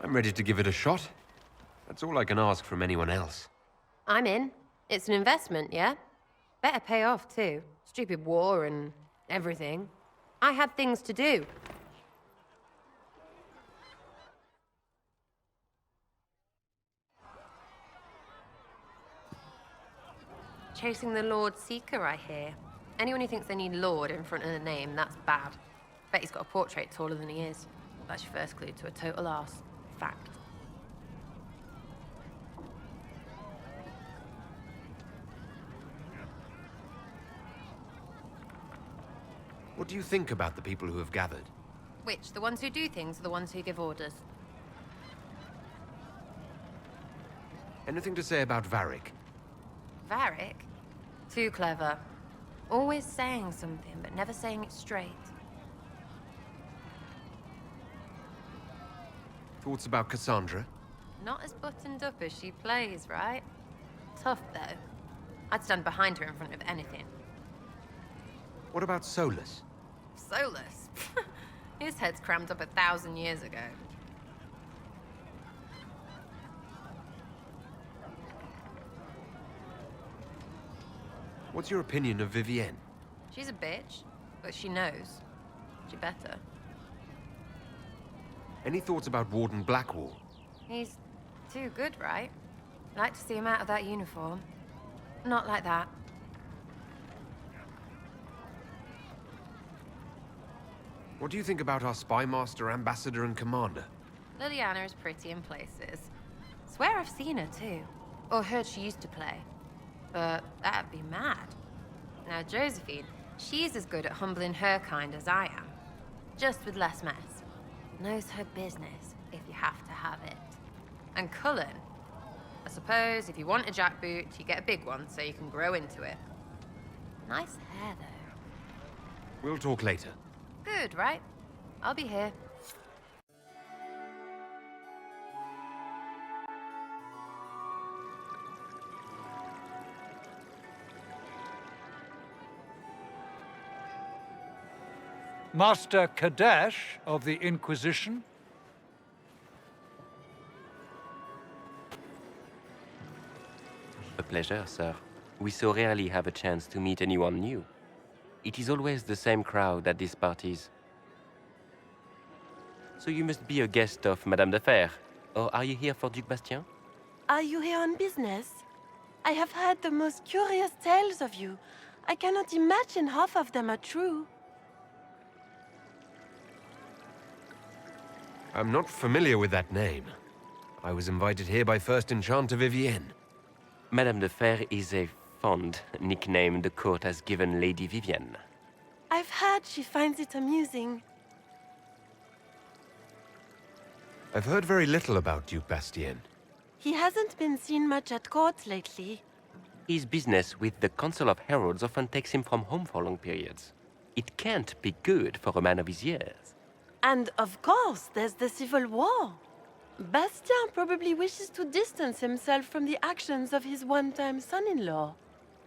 I'm ready to give it a shot. That's all I can ask from anyone else. I'm in. It's an investment, yeah? Better pay off, too. Stupid war and everything. I had things to do. Chasing the Lord Seeker, I hear. Anyone who thinks they need Lord in front of the name, that's bad. Bet he's got a portrait taller than he is. That's your first clue to a total arse. Fact. What do you think about the people who have gathered? Which? The ones who do things or the ones who give orders? Anything to say about Varric? Varric? Too clever. Always saying something, but never saying it straight. Thoughts about Cassandra? Not as buttoned up as she plays, right? Tough, though. I'd stand behind her in front of anything. What about Solus? Solus? His head's crammed up 1,000 years ago. What's your opinion of Vivienne? She's a bitch, but she knows. She better. Any thoughts about Warden Blackwall? He's too good, right? I'd like to see him out of that uniform. Not like that. What do you think about our spy master, ambassador, and commander? Liliana is pretty in places. Swear I've seen her too. Or heard she used to play. But that'd be mad. Now Josephine, she's as good at humbling her kind as I am. Just with less mess. Knows her business, if you have to have it. And Cullen, I suppose if you want a jackboot, you get a big one so you can grow into it. Nice hair though. We'll talk later. Good, right? I'll be here. Master Kadesh of the Inquisition? A pleasure, sir. We so rarely have a chance to meet anyone new. It is always the same crowd at these parties. So you must be a guest of Madame de Fer, or are you here for Duc Bastien? Are you here on business? I have heard the most curious tales of you. I cannot imagine half of them are true. I'm not familiar with that name. I was invited here by First Enchanter Vivienne. Madame de Fer is a fond nickname the court has given Lady Vivienne. I've heard she finds it amusing. I've heard very little about Duke Bastien. He hasn't been seen much at court lately. His business with the Council of Heralds often takes him from home for long periods. It can't be good for a man of his years. And of course, there's the Civil War. Bastien probably wishes to distance himself from the actions of his one-time son-in-law.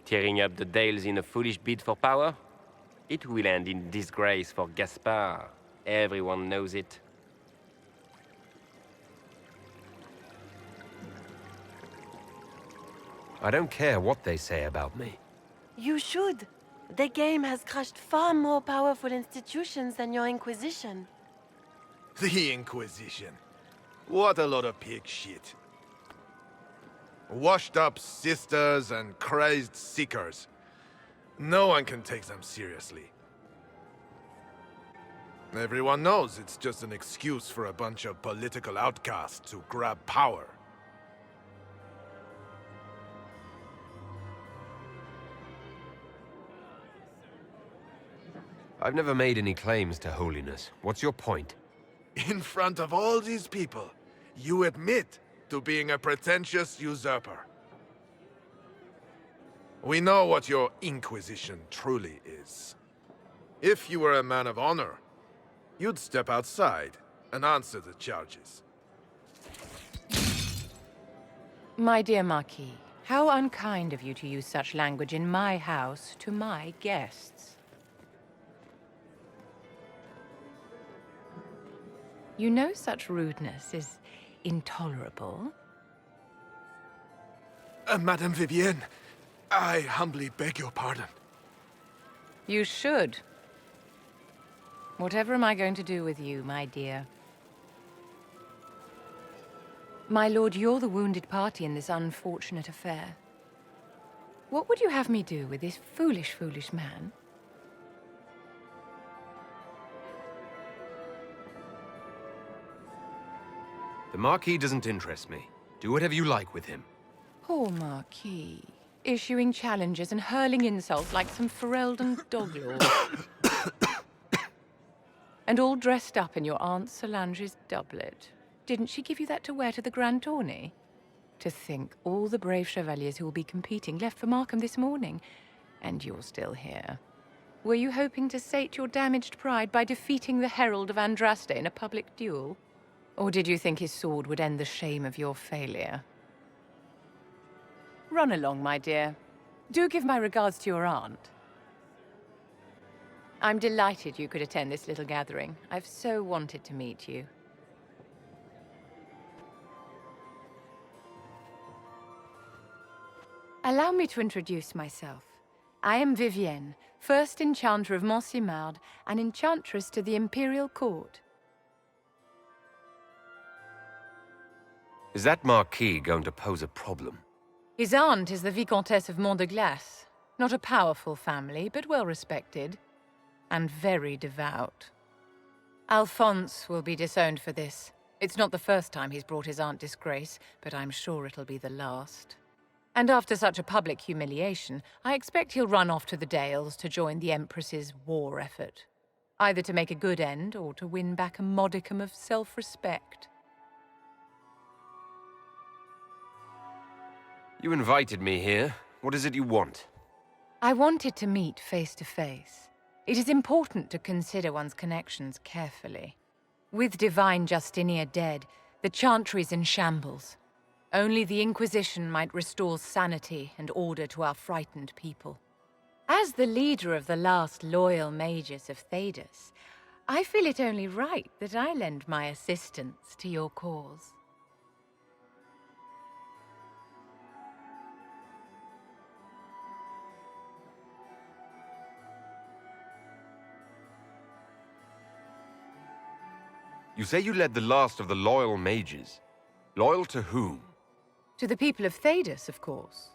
Tearing up the Dales in a foolish bid for power? It will end in disgrace for Gaspard. Everyone knows it. I don't care what they say about me. You should. The game has crushed far more powerful institutions than your Inquisition. The Inquisition. What a lot of pig shit. Washed up sisters and crazed seekers. No one can take them seriously. Everyone knows it's just an excuse for a bunch of political outcasts to grab power. I've never made any claims to holiness. What's your point? In front of all these people, you admit to being a pretentious usurper. We know what your Inquisition truly is. If you were a man of honor, you'd step outside and answer the charges. My dear Marquis, how unkind of you to use such language in my house to my guests. You know such rudeness is intolerable. Madame Vivienne, I humbly beg your pardon. You should. Whatever am I going to do with you, my dear? My lord, you're the wounded party in this unfortunate affair. What would you have me do with this foolish, foolish man? The Marquis doesn't interest me. Do whatever you like with him. Poor Marquis. Issuing challenges and hurling insults like some Ferelden doglord. And all dressed up in your Aunt Solange's doublet. Didn't she give you that to wear to the Grand Tourney? To think all the brave chevaliers who will be competing left for Markham this morning, and you're still here. Were you hoping to sate your damaged pride by defeating the Herald of Andraste in a public duel? Or did you think his sword would end the shame of your failure? Run along, my dear. Do give my regards to your aunt. I'm delighted you could attend this little gathering. I've so wanted to meet you. Allow me to introduce myself. I am Vivienne, first enchanter of Montsimard and enchantress to the Imperial Court. Is that Marquis going to pose a problem? His aunt is the Vicomtesse of Mont de Glace. Not a powerful family, but well respected. And very devout. Alphonse will be disowned for this. It's not the first time he's brought his aunt disgrace, but I'm sure it'll be the last. And after such a public humiliation, I expect he'll run off to the Dales to join the Empress's war effort. Either to make a good end, or to win back a modicum of self-respect. You invited me here. What is it you want? I wanted to meet face to face. It is important to consider one's connections carefully. With Divine Justinia dead, the Chantry's in shambles. Only the Inquisition might restore sanity and order to our frightened people. As the leader of the last loyal mages of Thedas, I feel it only right that I lend my assistance to your cause. You say you led the last of the loyal mages. Loyal to whom? To the people of Thedas, of course.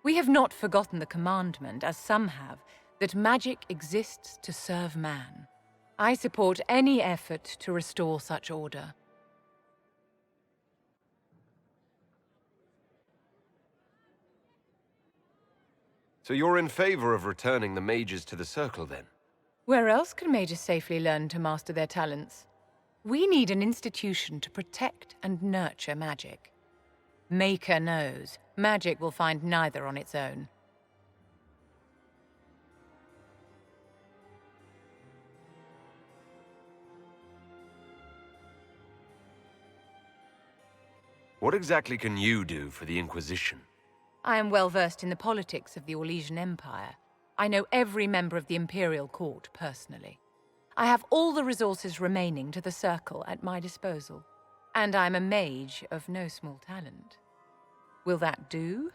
We have not forgotten the commandment, as some have, that magic exists to serve man. I support any effort to restore such order. So you're in favor of returning the mages to the Circle, then? Where else can mages safely learn to master their talents? We need an institution to protect and nurture magic. Maker knows, magic will find neither on its own. What exactly can you do for the Inquisition? I am well versed in the politics of the Orlesian Empire. I know every member of the Imperial Court personally. I have all the resources remaining to the Circle at my disposal. And I'm a mage of no small talent. Will that do?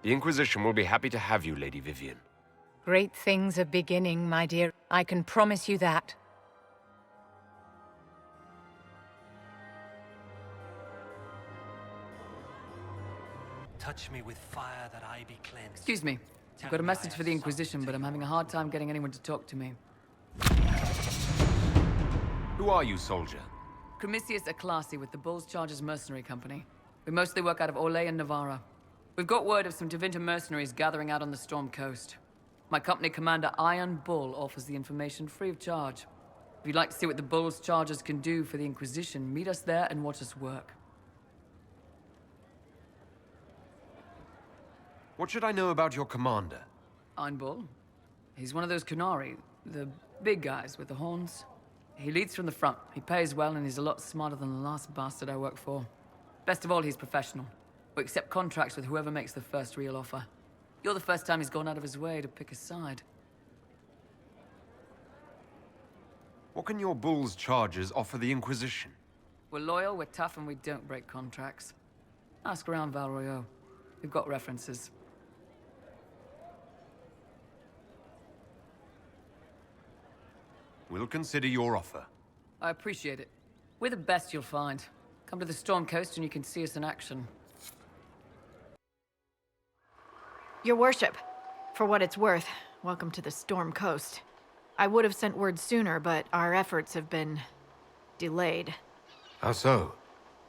The Inquisition will be happy to have you, Lady Vivienne. Great things are beginning, my dear. I can promise you that. Touch me with fire that I be cleansed. Excuse me. I've got a message for the Inquisition, but I'm having a hard time getting anyone to talk to me. Who are you, soldier? Cremisius Aclasi with the Bull's Chargers Mercenary Company. We mostly work out of Orlais and Navarra. We've got word of some Tevinter mercenaries gathering out on the Storm Coast. My company commander, Iron Bull, offers the information free of charge. If you'd like to see what the Bull's Chargers can do for the Inquisition, meet us there and watch us work. What should I know about your commander? Iron Bull? He's one of those Kunari, the big guys with the horns. He leads from the front. He pays well, and he's a lot smarter than the last bastard I worked for. Best of all, he's professional. We accept contracts with whoever makes the first real offer. You're the first time he's gone out of his way to pick a side. What can your Bull's Chargers offer the Inquisition? We're loyal, we're tough, and we don't break contracts. Ask around Royeaux. We've got references. We'll consider your offer. I appreciate it. We're the best you'll find. Come to the Storm Coast and you can see us in action. Your worship, for what it's worth, welcome to the Storm Coast. I would have sent word sooner, but our efforts have been delayed. How so?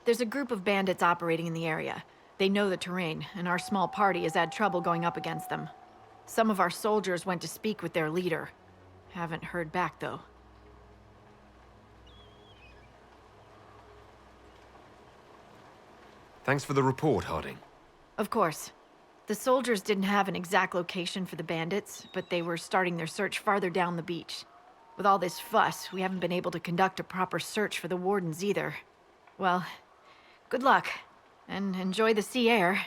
There's a group of bandits operating in the area. They know the terrain, and our small party has had trouble going up against them. Some of our soldiers went to speak with their leader. Haven't heard back, though. Thanks for the report, Harding. Of course. The soldiers didn't have an exact location for the bandits, but they were starting their search farther down the beach. With all this fuss, we haven't been able to conduct a proper search for the wardens either. Well, good luck, and enjoy the sea air.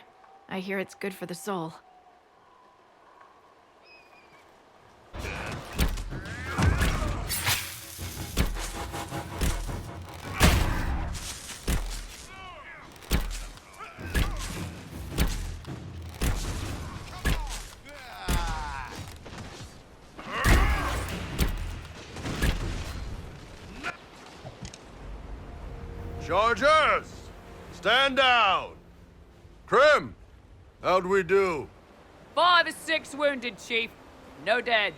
I hear it's good for the soul. Chargers! Stand down! Krim! How'd we do? 5 or 6 wounded, Chief. No dead.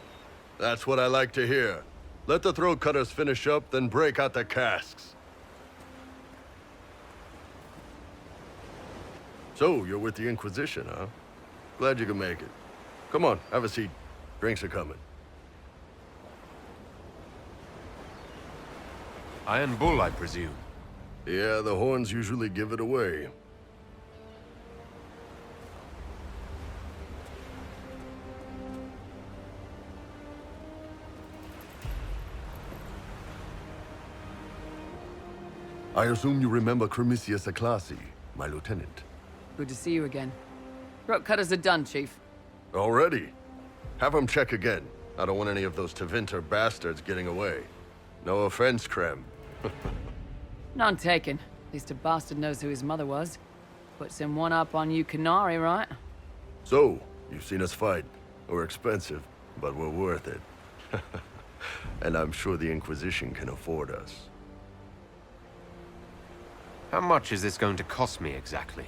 That's what I like to hear. Let the throat cutters finish up, then break out the casks. So, you're with the Inquisition, huh? Glad you could make it. Come on, have a seat. Drinks are coming. Iron Bull, I presume. Yeah, the horns usually give it away. I assume you remember Cremisius Aclassi, my lieutenant. Good to see you again. Throat cutters are done, Chief. Already? Have him check again. I don't want any of those Tevinter bastards getting away. No offense, Krem. None taken. At least a bastard knows who his mother was. Puts him one up on you Canary, right? So, you've seen us fight. We're expensive, but we're worth it. And I'm sure the Inquisition can afford us. How much is this going to cost me exactly?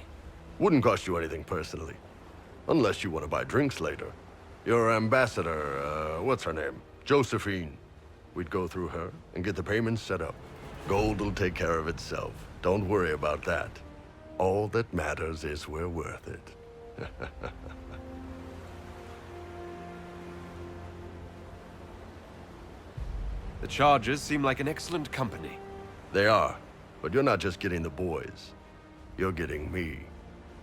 Wouldn't cost you anything personally. Unless you want to buy drinks later. Your ambassador, what's her name? Josephine. We'd go through her and get the payments set up. Gold will take care of itself. Don't worry about that. All that matters is we're worth it. The Chargers seem like an excellent company. They are, but you're not just getting the boys. You're getting me.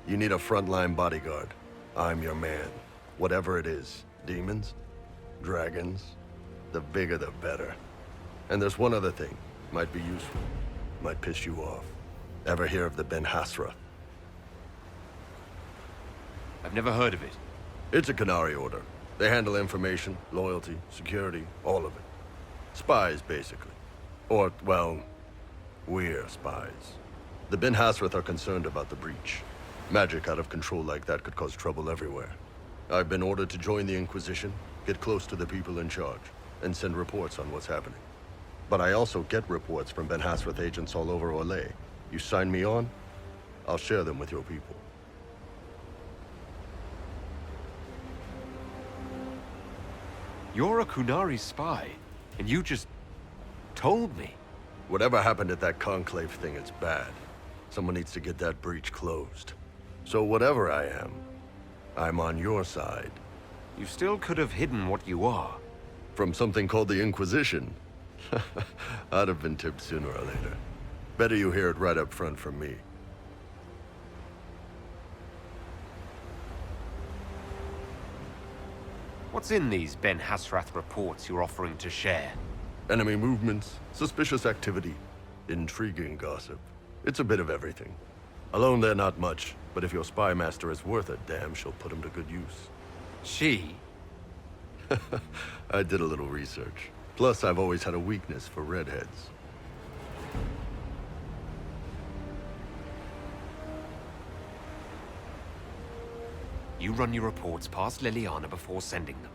You need a frontline bodyguard. I'm your man. Whatever it is. Demons? Dragons? The bigger the better. And there's one other thing. Might be useful. Might piss you off. Ever hear of the Ben Hasra? I've never heard of it. It's a Canary order. They handle information, loyalty, security, all of it. Spies, basically. Or, well, we're spies. The Ben Hasrath are concerned about the breach. Magic out of control like that could cause trouble everywhere. I've been ordered to join the Inquisition, get close to the people in charge, and send reports on what's happening. But I also get reports from Ben Hasrath agents all over Royeaux. You sign me on, I'll share them with your people. You're a Kunari spy, and you just told me. Whatever happened at that conclave thing, it's bad. Someone needs to get that breach closed. So whatever I am, I'm on your side. You still could have hidden what you are. From something called the Inquisition. I'd have been tipped sooner or later. Better you hear it right up front from me. What's in these Ben Hasrath reports you're offering to share? Enemy movements, suspicious activity, intriguing gossip. It's a bit of everything. Alone they're not much, but if your spy master is worth a damn, she'll put him to good use. She? I did a little research. Plus, I've always had a weakness for redheads. You run your reports past Liliana before sending them.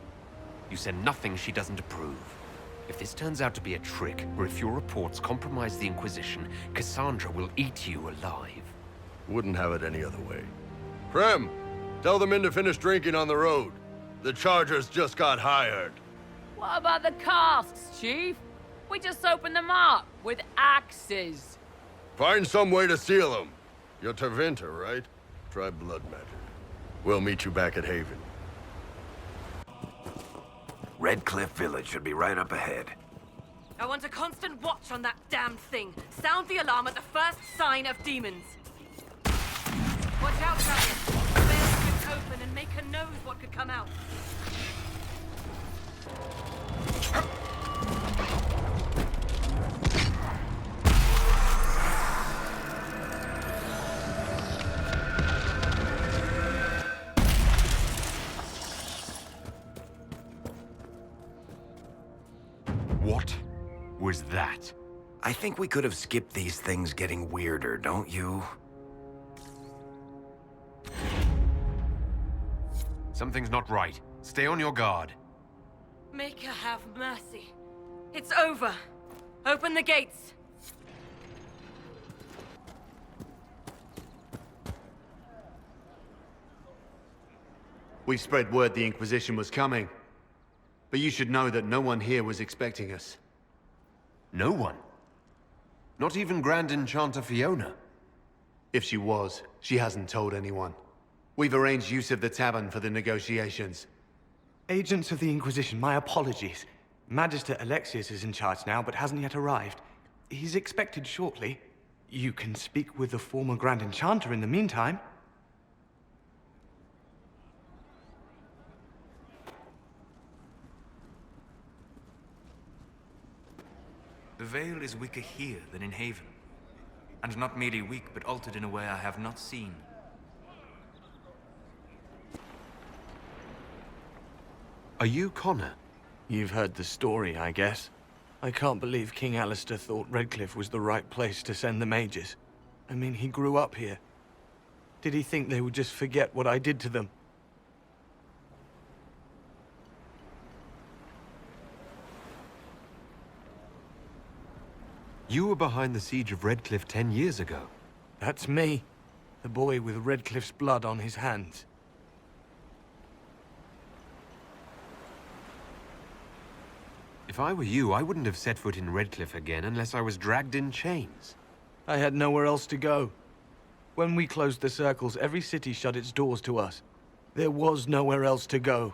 You send nothing she doesn't approve. If this turns out to be a trick, or if your reports compromise the Inquisition, Cassandra will eat you alive. Wouldn't have it any other way. Krem, tell the men to finish drinking on the road. The Chargers just got hired. What about the casks, Chief? We just opened them up with axes. Find some way to seal them. You're Tevinter, right? Try blood magic. We'll meet you back at Haven. Redcliffe Village should be right up ahead. I want a constant watch on that damned thing. Sound the alarm at the first sign of demons. Watch out, Chariot. The veil could open and Maker knows what could come out. What was that? I think we could have skipped these things getting weirder, don't you? Something's not right. Stay on your guard. Maker have mercy. It's over. Open the gates. We spread word the Inquisition was coming. But you should know that no one here was expecting us. No one? Not even Grand Enchanter Fiona? If she was, she hasn't told anyone. We've arranged use of the tavern for the negotiations. Agents of the Inquisition, my apologies. Magister Alexius is in charge now, but hasn't yet arrived. He's expected shortly. You can speak with the former Grand Enchanter in the meantime. The veil is weaker here than in Haven. And not merely weak, but altered in a way I have not seen. Are you Connor? You've heard the story, I guess. I can't believe King Alistair thought Redcliffe was the right place to send the mages. I mean, he grew up here. Did he think they would just forget what I did to them? You were behind the siege of Redcliffe 10 years ago. That's me. The boy with Redcliffe's blood on his hands. If I were you, I wouldn't have set foot in Redcliffe again unless I was dragged in chains. I had nowhere else to go. When we closed the circles, every city shut its doors to us. There was nowhere else to go.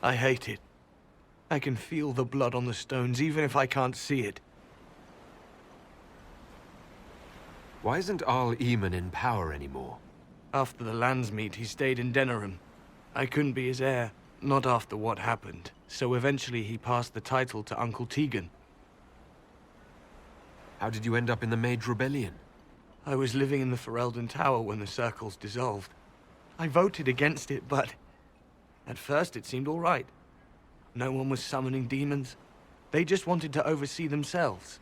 I hate it. I can feel the blood on the stones, even if I can't see it. Why isn't Arl Eamon in power anymore? After the lands meet, he stayed in Denerim. I couldn't be his heir, not after what happened. So eventually he passed the title to Uncle Tegan. How did you end up in the Mage Rebellion? I was living in the Ferelden Tower when the circles dissolved. I voted against it, but at first it seemed all right. No one was summoning demons. They just wanted to oversee themselves.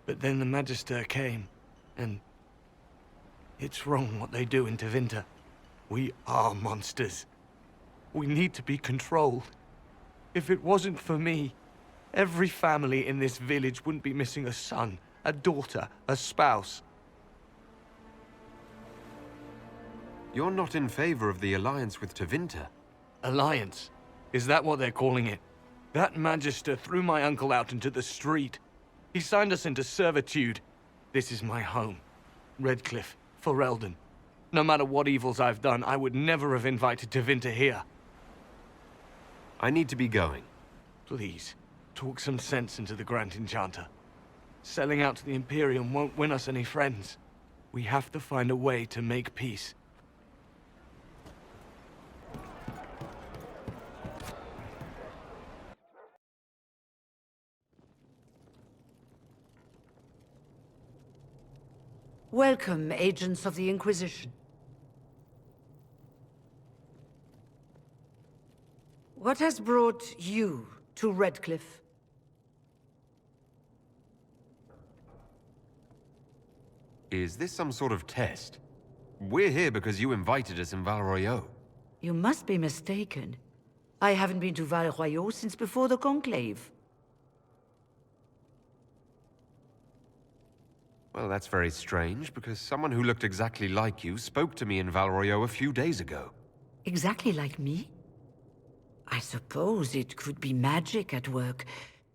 But then the Magister came, and it's wrong what they do in Tevinter. We are monsters. We need to be controlled. If it wasn't for me, every family in this village wouldn't be missing a son, a daughter, a spouse. You're not in favor of the alliance with Tevinter. Alliance? Is that what they're calling it? That Magister threw my uncle out into the street. He signed us into servitude. This is my home. Redcliffe, Ferelden. No matter what evils I've done, I would never have invited Tevinter here. I need to be going. Please, talk some sense into the Grand Enchanter. Selling out to the Imperium won't win us any friends. We have to find a way to make peace. Welcome, agents of the Inquisition. What has brought you to Redcliffe? Is this some sort of test? We're here because you invited us in Royeaux. You must be mistaken. I haven't been to Royeaux since before the Conclave. Well, that's very strange, because someone who looked exactly like you spoke to me in Royeaux a few days ago. Exactly like me? I suppose it could be magic at work,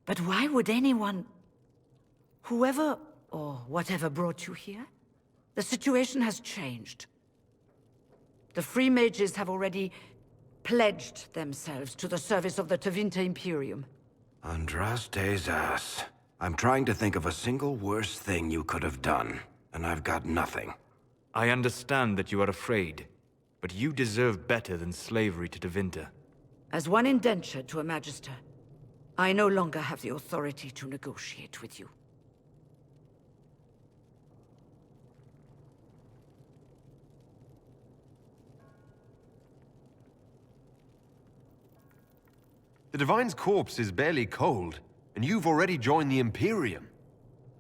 but why would anyone... Whoever or whatever brought you here? The situation has changed. The Free Mages have already pledged themselves to the service of the Tevinter Imperium. Andraste's ass. I'm trying to think of a single worse thing you could have done, and I've got nothing. I understand that you are afraid, but you deserve better than slavery to Tevinter. As one indentured to a Magister, I no longer have the authority to negotiate with you. The Divine's corpse is barely cold, and you've already joined the Imperium.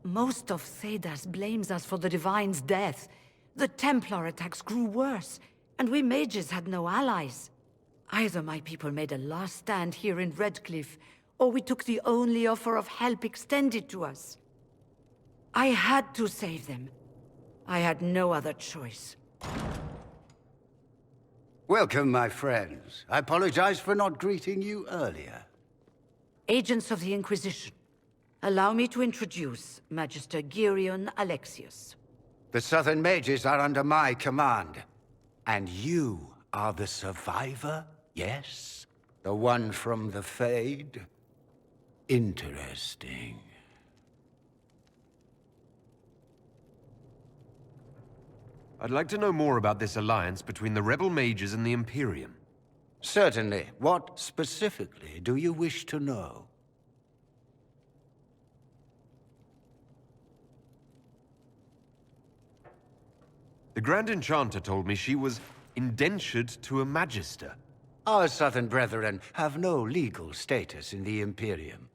Most of Thedas blames us for the Divine's death. The Templar attacks grew worse, and we mages had no allies. Either my people made a last stand here in Redcliffe, or we took the only offer of help extended to us. I had to save them. I had no other choice. Welcome, my friends. I apologize for not greeting you earlier. Agents of the Inquisition, allow me to introduce Magister Girion Alexius. The Southern Mages are under my command. And you are the survivor, yes? The one from the Fade? Interesting. I'd like to know more about this alliance between the rebel mages and the Imperium. Certainly. What specifically do you wish to know? The Grand Enchanter told me she was indentured to a Magister. Our Southern brethren have no legal status in the Imperium.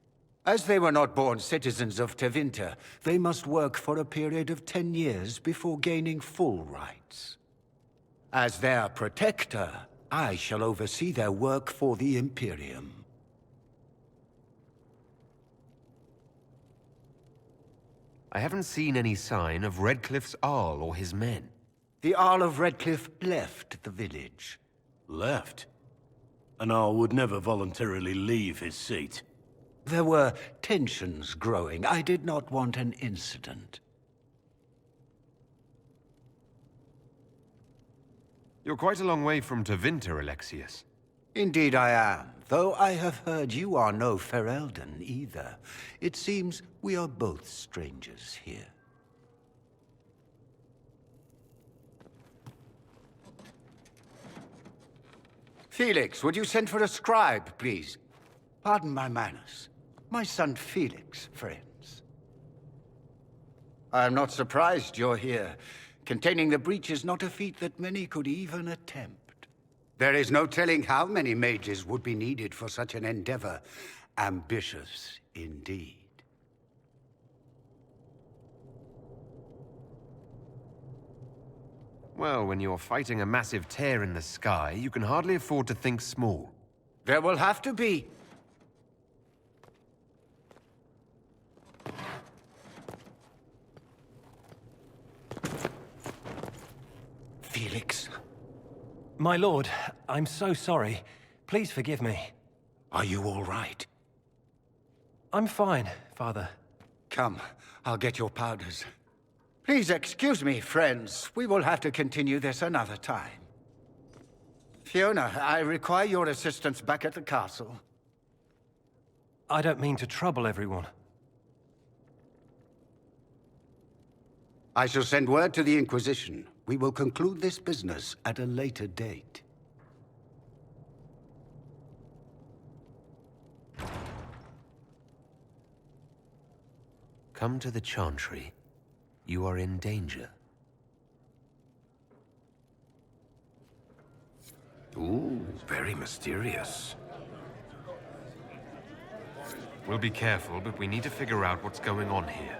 As they were not born citizens of Tevinter, they must work for a period of 10 years before gaining full rights. As their protector, I shall oversee their work for the Imperium. I haven't seen any sign of Redcliffe's Arl or his men. The Arl of Redcliffe left the village. Left? An Arl would never voluntarily leave his seat. There were tensions growing. I did not want an incident. You're quite a long way from Tevinter, Alexius. Indeed I am, though I have heard you are no Ferelden either. It seems we are both strangers here. Felix, would you send for a scribe, please? Pardon my manners. My son Felix, friends. I am not surprised you're here. Containing the breach is not a feat that many could even attempt. There is no telling how many mages would be needed for such an endeavor. Ambitious, indeed. Well, when you're fighting a massive tear in the sky, you can hardly afford to think small. There will have to be. Felix. My lord, I'm so sorry. Please forgive me. Are you all right? I'm fine, Father. Come, I'll get your powders. Please excuse me, friends. We will have to continue this another time. Fiona, I require your assistance back at the castle. I don't mean to trouble everyone. I shall send word to the Inquisition. We will conclude this business at a later date. Come to the Chantry. You are in danger. Ooh, very mysterious. We'll be careful, but we need to figure out what's going on here.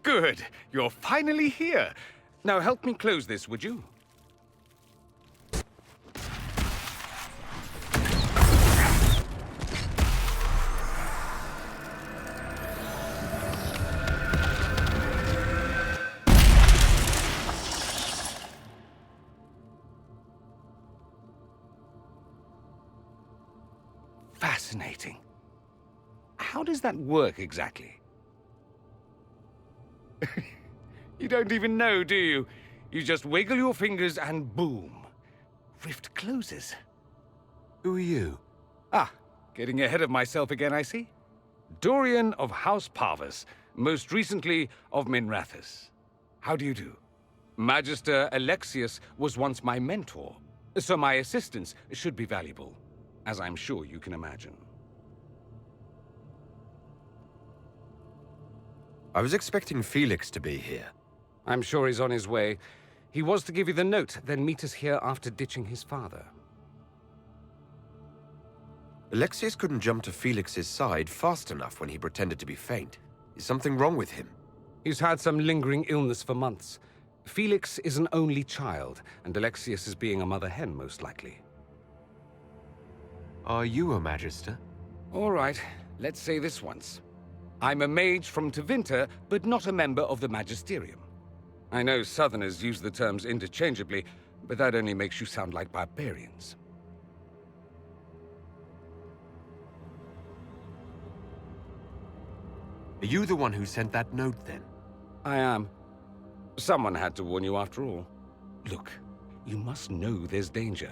Good. You're finally here. Now help me close this, would you? Fascinating. How does that work exactly? You don't even know, do you? You just wiggle your fingers and boom. Rift closes. Who are you? Ah, getting ahead of myself again, I see. Dorian of House Parvus, most recently of Minrathous. How do you do? Magister Alexius was once my mentor, so my assistance should be valuable, as I'm sure you can imagine. I was expecting Felix to be here. I'm sure he's on his way. He was to give you the note, then meet us here after ditching his father. Alexius couldn't jump to Felix's side fast enough when he pretended to be faint. Is something wrong with him? He's had some lingering illness for months. Felix is an only child, and Alexius is being a mother hen, most likely. Are you a Magister? All right, let's say this once. I'm a mage from Tevinter, but not a member of the Magisterium. I know Southerners use the terms interchangeably, but that only makes you sound like barbarians. Are you the one who sent that note, then? I am. Someone had to warn you after all. Look, you must know there's danger.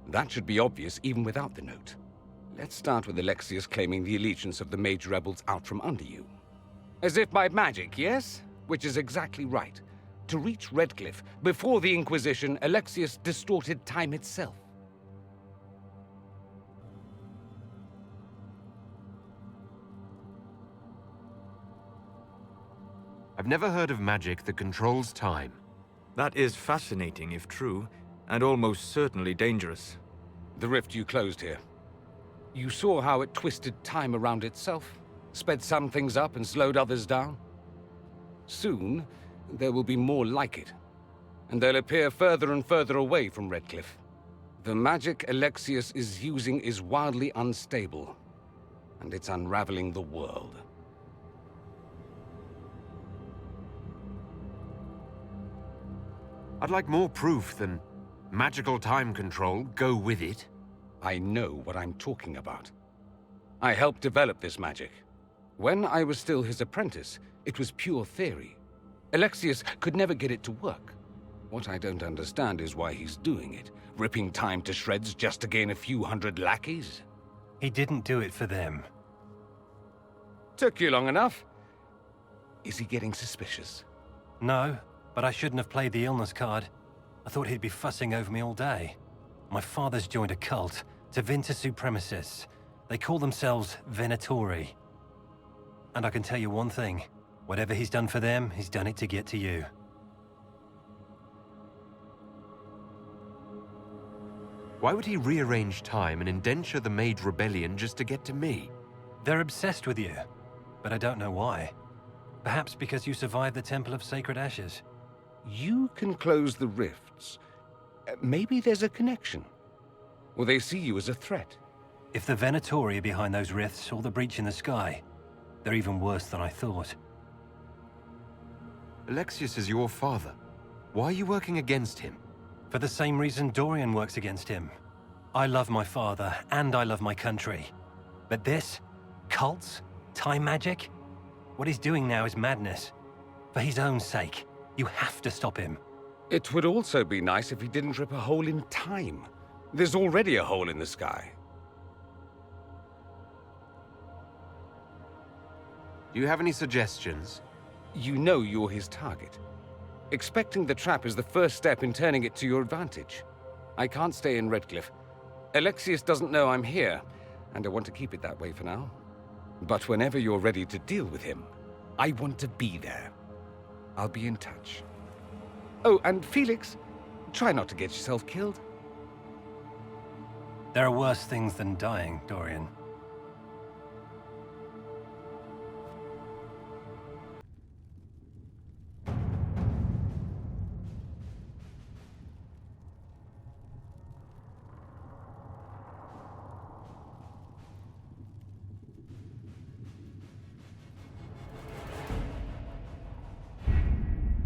That should be obvious even without the note. Let's start with Alexius claiming the allegiance of the mage rebels out from under you. As if by magic, yes? Which is exactly right. To reach Redcliffe, before the Inquisition, Alexius distorted time itself. I've never heard of magic that controls time. That is fascinating if true, and almost certainly dangerous. The rift you closed here. You saw how it twisted time around itself, sped some things up and slowed others down. Soon, there will be more like it, and they'll appear further and further away from Redcliffe. The magic Alexius is using is wildly unstable, and it's unraveling the world. I'd like more proof than magical time control. Go with it. I know what I'm talking about. I helped develop this magic. When I was still his apprentice, it was pure theory. Alexius could never get it to work. What I don't understand is why he's doing it, ripping time to shreds just to gain a few hundred lackeys. He didn't do it for them. Took you long enough. Is he getting suspicious? No, but I shouldn't have played the illness card. I thought he'd be fussing over me all day. My father's joined a cult, Tevinter supremacists. They call themselves Venatori. And I can tell you one thing. Whatever he's done for them, he's done it to get to you. Why would he rearrange time and indenture the Mage Rebellion just to get to me? They're obsessed with you, but I don't know why. Perhaps because you survived the Temple of Sacred Ashes. You can close the rifts. Maybe there's a connection. Or they see you as a threat. If the Venatori are behind those rifts or the breach in the sky, they're even worse than I thought. Alexius is your father. Why are you working against him? For the same reason Dorian works against him. I love my father, and I love my country. But this? Cults? Time magic? What he's doing now is madness. For his own sake, you have to stop him. It would also be nice if he didn't rip a hole in time. There's already a hole in the sky. Do you have any suggestions? You know you're his target. Expecting the trap is the first step in turning it to your advantage. I can't stay in Redcliffe. Alexius doesn't know I'm here, and I want to keep it that way for now. But whenever you're ready to deal with him, I want to be there. I'll be in touch. Oh, and Felix, try not to get yourself killed. There are worse things than dying, Dorian.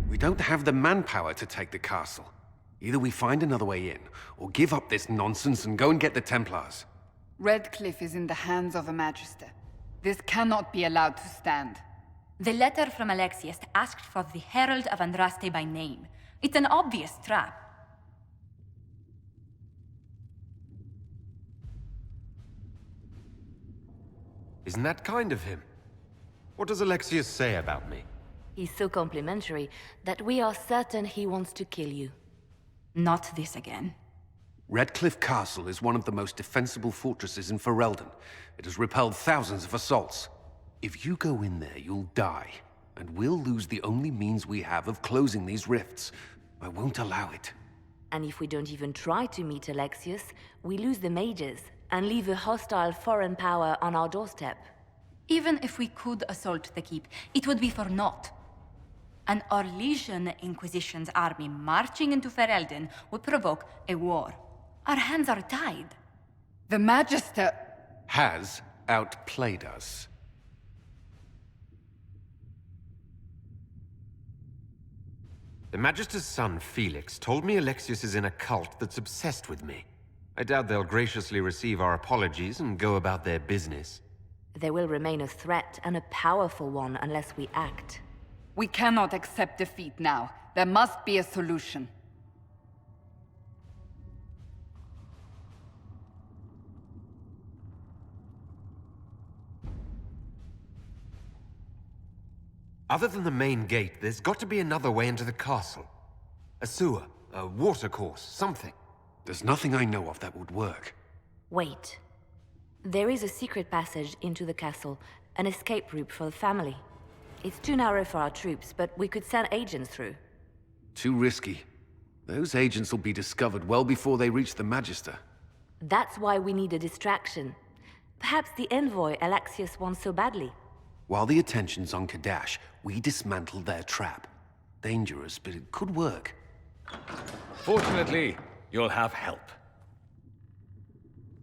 We don't have the manpower to take the castle. Either we find another way in, or give up this nonsense and go and get the Templars. Redcliffe is in the hands of a Magister. This cannot be allowed to stand. The letter from Alexius asked for the Herald of Andraste by name. It's an obvious trap. Isn't that kind of him? What does Alexius say about me? He's so complimentary that we are certain he wants to kill you. Not this again. Redcliffe Castle is one of the most defensible fortresses in Ferelden. It has repelled thousands of assaults. If you go in there, you'll die, and we'll lose the only means we have of closing these rifts. I won't allow it. And if we don't even try to meet Alexius, we lose the mages and leave a hostile foreign power on our doorstep. Even if we could assault the keep, it would be for naught. An Orlesian Inquisition's army marching into Ferelden would provoke a war. Our hands are tied. The Magister has outplayed us. The Magister's son, Felix, told me Alexius is in a cult that's obsessed with me. I doubt they'll graciously receive our apologies and go about their business. They will remain a threat, and a powerful one, unless we act. We cannot accept defeat now. There must be a solution. Other than the main gate, there's got to be another way into the castle. A sewer, a watercourse, something. There's nothing I know of that would work. Wait. There is a secret passage into the castle, an escape route for the family. It's too narrow for our troops, but we could send agents through. Too risky. Those agents will be discovered well before they reach the Magister. That's why we need a distraction. Perhaps the envoy Alexius wants so badly. While the attention's on Kadash, we dismantle their trap. Dangerous, but it could work. Fortunately, you'll have help.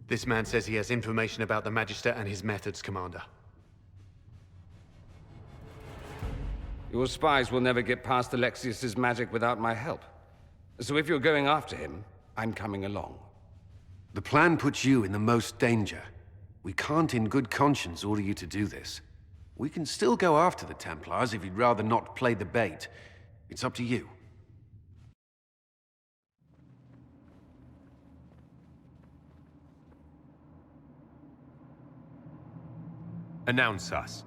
This man says he has information about the Magister and his methods, Commander. Your spies will never get past Alexius's magic without my help. So if you're going after him, I'm coming along. The plan puts you in the most danger. We can't in good conscience order you to do this. We can still go after the Templars if you'd rather not play the bait. It's up to you. Announce us.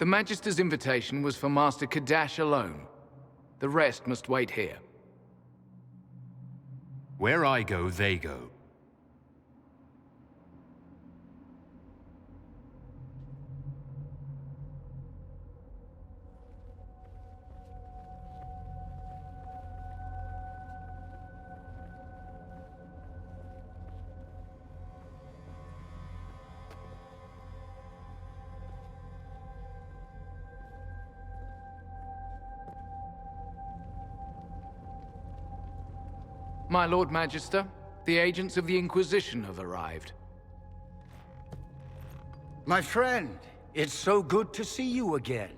The Magister's invitation was for Master Kadash alone. The rest must wait here. Where I go, they go. My Lord Magister, the agents of the Inquisition have arrived. My friend, it's so good to see you again.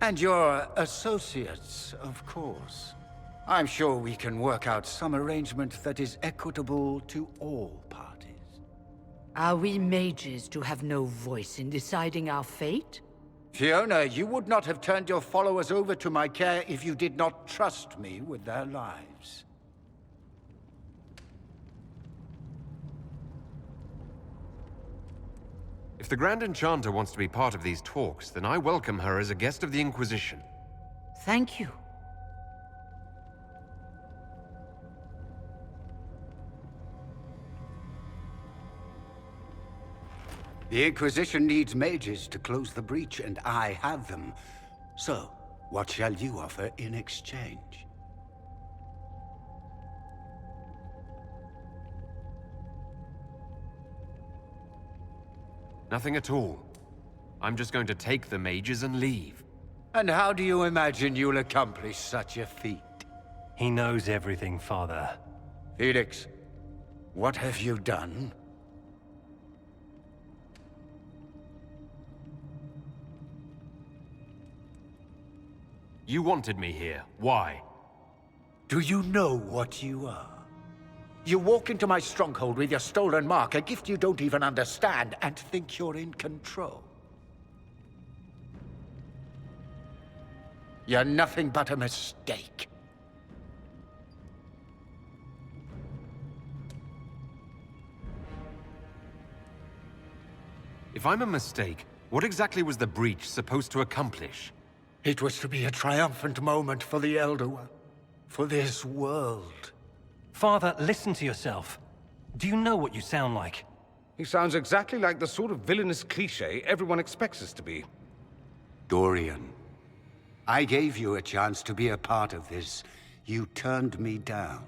And your associates, of course. I'm sure we can work out some arrangement that is equitable to all parties. Are we mages to have no voice in deciding our fate? Fiona, you would not have turned your followers over to my care if you did not trust me with their lives. If the Grand Enchanter wants to be part of these talks, then I welcome her as a guest of the Inquisition. Thank you. The Inquisition needs mages to close the breach, and I have them. So, what shall you offer in exchange? Nothing at all. I'm just going to take the mages and leave. And how do you imagine you'll accomplish such a feat? He knows everything, Father. Felix, what have you done? You wanted me here. Why? Do you know what you are? You walk into my stronghold with your stolen mark, a gift you don't even understand, and think you're in control. You're nothing but a mistake. If I'm a mistake, what exactly was the breach supposed to accomplish? It was to be a triumphant moment for the Elder One, for this world. Father, listen to yourself. Do you know what you sound like? He sounds exactly like the sort of villainous cliché everyone expects us to be. Dorian, I gave you a chance to be a part of this. You turned me down.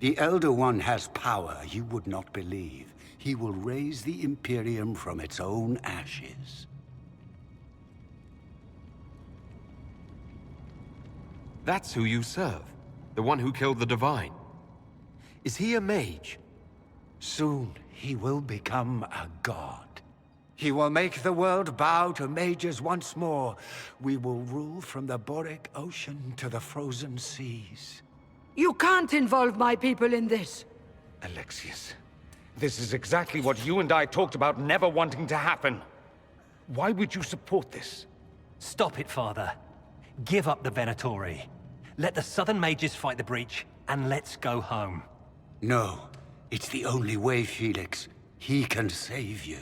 The Elder One has power you would not believe. He will raise the Imperium from its own ashes. That's who you serve. The one who killed the Divine. Is he a mage? Soon he will become a god. He will make the world bow to mages once more. We will rule from the Boric Ocean to the frozen seas. You can't involve my people in this. Alexius, this is exactly what you and I talked about never wanting to happen. Why would you support this? Stop it, Father. Give up the Venatori. Let the Southern Mages fight the breach, and let's go home. No, it's the only way, Felix. He can save you.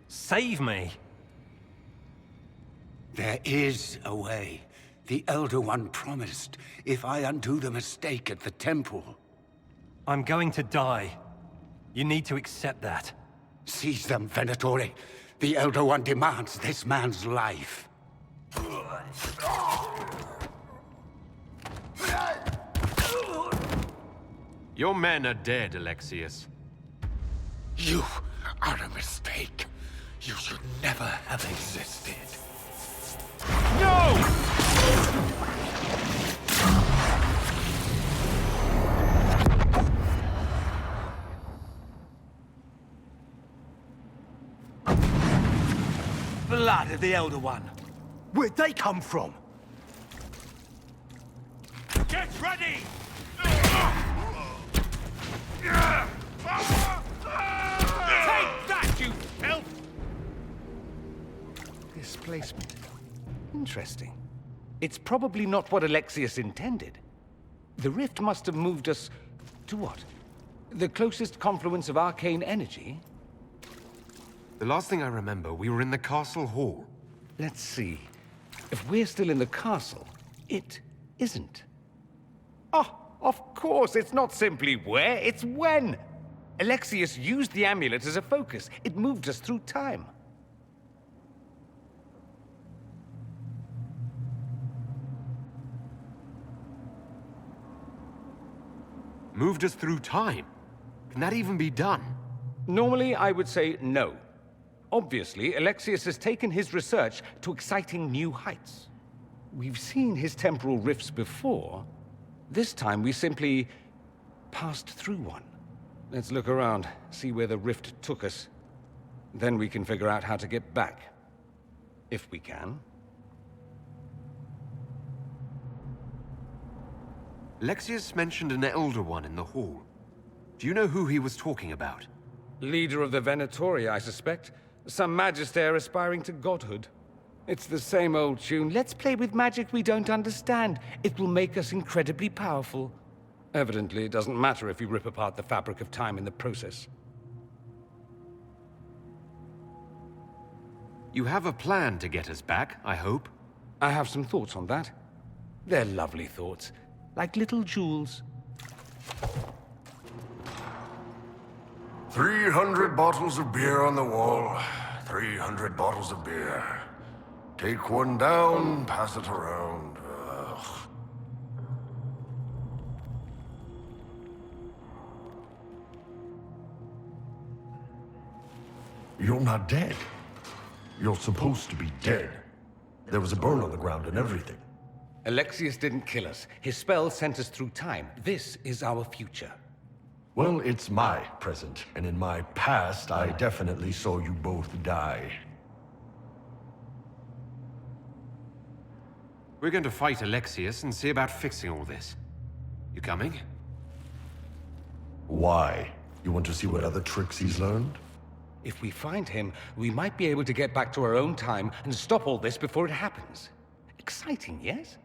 Save me? There is a way. The Elder One promised, if I undo the mistake at the temple. I'm going to die. You need to accept that. Seize them, Venatori. The Elder One demands this man's life. Your men are dead, Alexius. You are a mistake. You should never have existed. No! Blood of the Elder One. Where'd they come from? Get ready! Take that, you elf! Displacement. Interesting. It's probably not what Alexius intended. The rift must have moved us to what? The closest confluence of arcane energy? The last thing I remember, we were in the castle hall. Let's see. If we're still in the castle, it isn't. Oh, of course, it's not simply where, it's when. Alexius used the amulet as a focus. It moved us through time. Moved us through time? Can that even be done? Normally, I would say no. Obviously, Alexius has taken his research to exciting new heights. We've seen his temporal rifts before. This time, we simply passed through one. Let's look around, see where the rift took us. Then we can figure out how to get back. If we can. Alexius mentioned an Elder One in the hall. Do you know who he was talking about? Leader of the Venatori, I suspect. Some magister aspiring to godhood. It's the same old tune. Let's play with magic we don't understand. It will make us incredibly powerful. Evidently, it doesn't matter if you rip apart the fabric of time in the process. You have a plan to get us back, I hope? I have some thoughts on that. They're lovely thoughts, like little jewels. 300 bottles of beer on the wall. 300 bottles of beer. Take one down, pass it around. Ugh. You're not dead. You're supposed to be dead. There was a burn on the ground and everything. Alexius didn't kill us. His spell sent us through time. This is our future. Well, it's my present, and in my past, I definitely saw you both die. We're going to fight Alexius and see about fixing all this. You coming? Why? You want to see what other tricks he's learned? If we find him, we might be able to get back to our own time and stop all this before it happens. Exciting, yes?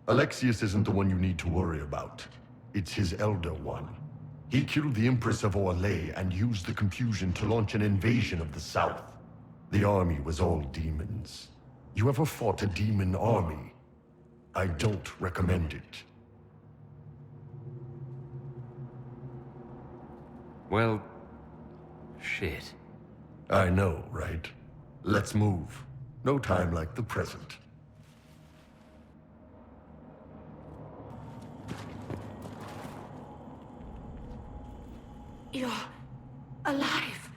Alexius isn't the one you need to worry about. It's his Elder One. He killed the Empress of Royeaux and used the confusion to launch an invasion of the South. The army was all demons. You ever fought a demon army? I don't recommend it. Well, shit. I know, right? Let's move. No time like the present. You're alive.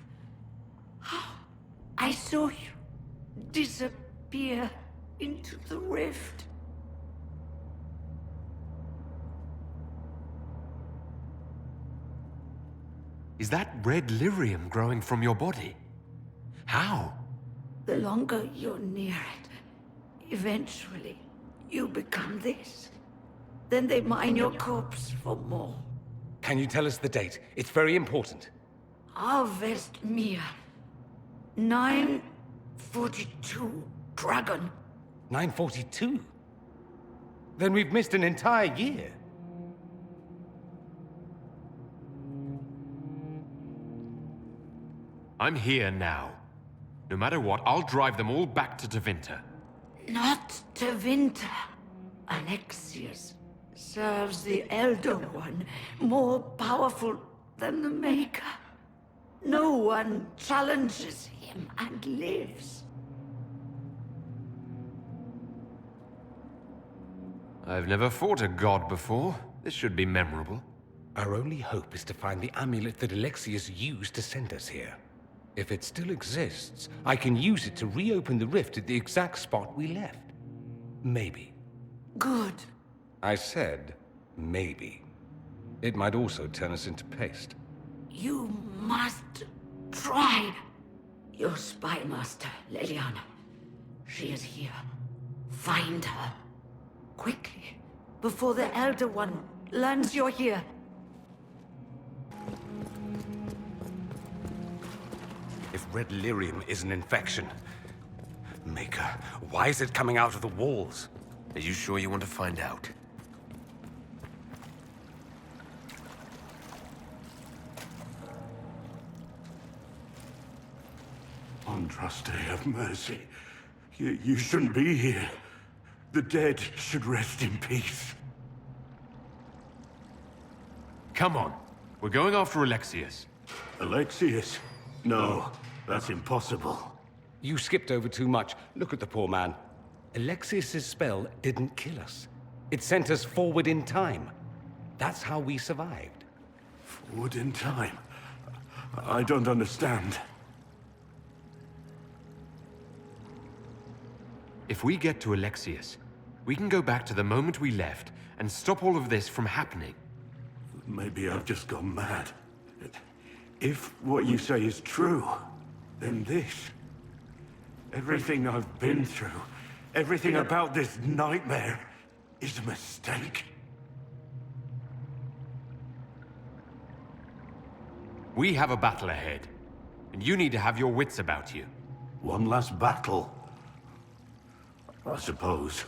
I saw you disappear into the rift. Is that red lyrium growing from your body? How? The longer you're near it, eventually you become this. Then they mine your corpse for more. Can you tell us the date? It's very important. Harvest Mir. 942 Dragon. 942? Then we've missed an entire year. I'm here now. No matter what, I'll drive them all back to Tevinter. Not Tevinter. Alexius serves the Elder One, more powerful than the Maker. No one challenges him and lives. I've never fought a god before. This should be memorable. Our only hope is to find the amulet that Alexius used to send us here. If it still exists, I can use it to reopen the rift at the exact spot we left. Maybe. Good. I said, maybe. It might also turn us into paste. You must try. Your spy master, Leliana. She is here. Find her. Quickly, before the Elder One learns you're here. If red lyrium is an infection... Maker, why is it coming out of the walls? Are you sure you want to find out? Andraste, have mercy. You shouldn't be here. The dead should rest in peace. Come on. We're going after Alexius. Alexius? No, that's impossible. You skipped over too much. Look at the poor man. Alexius's spell didn't kill us. It sent us forward in time. That's how we survived. Forward in time? I don't understand. If we get to Alexius, we can go back to the moment we left and stop all of this from happening. Maybe I've just gone mad. If what you say is true, then this... everything I've been through, everything about this nightmare, is a mistake. We have a battle ahead, and you need to have your wits about you. One last battle? I suppose.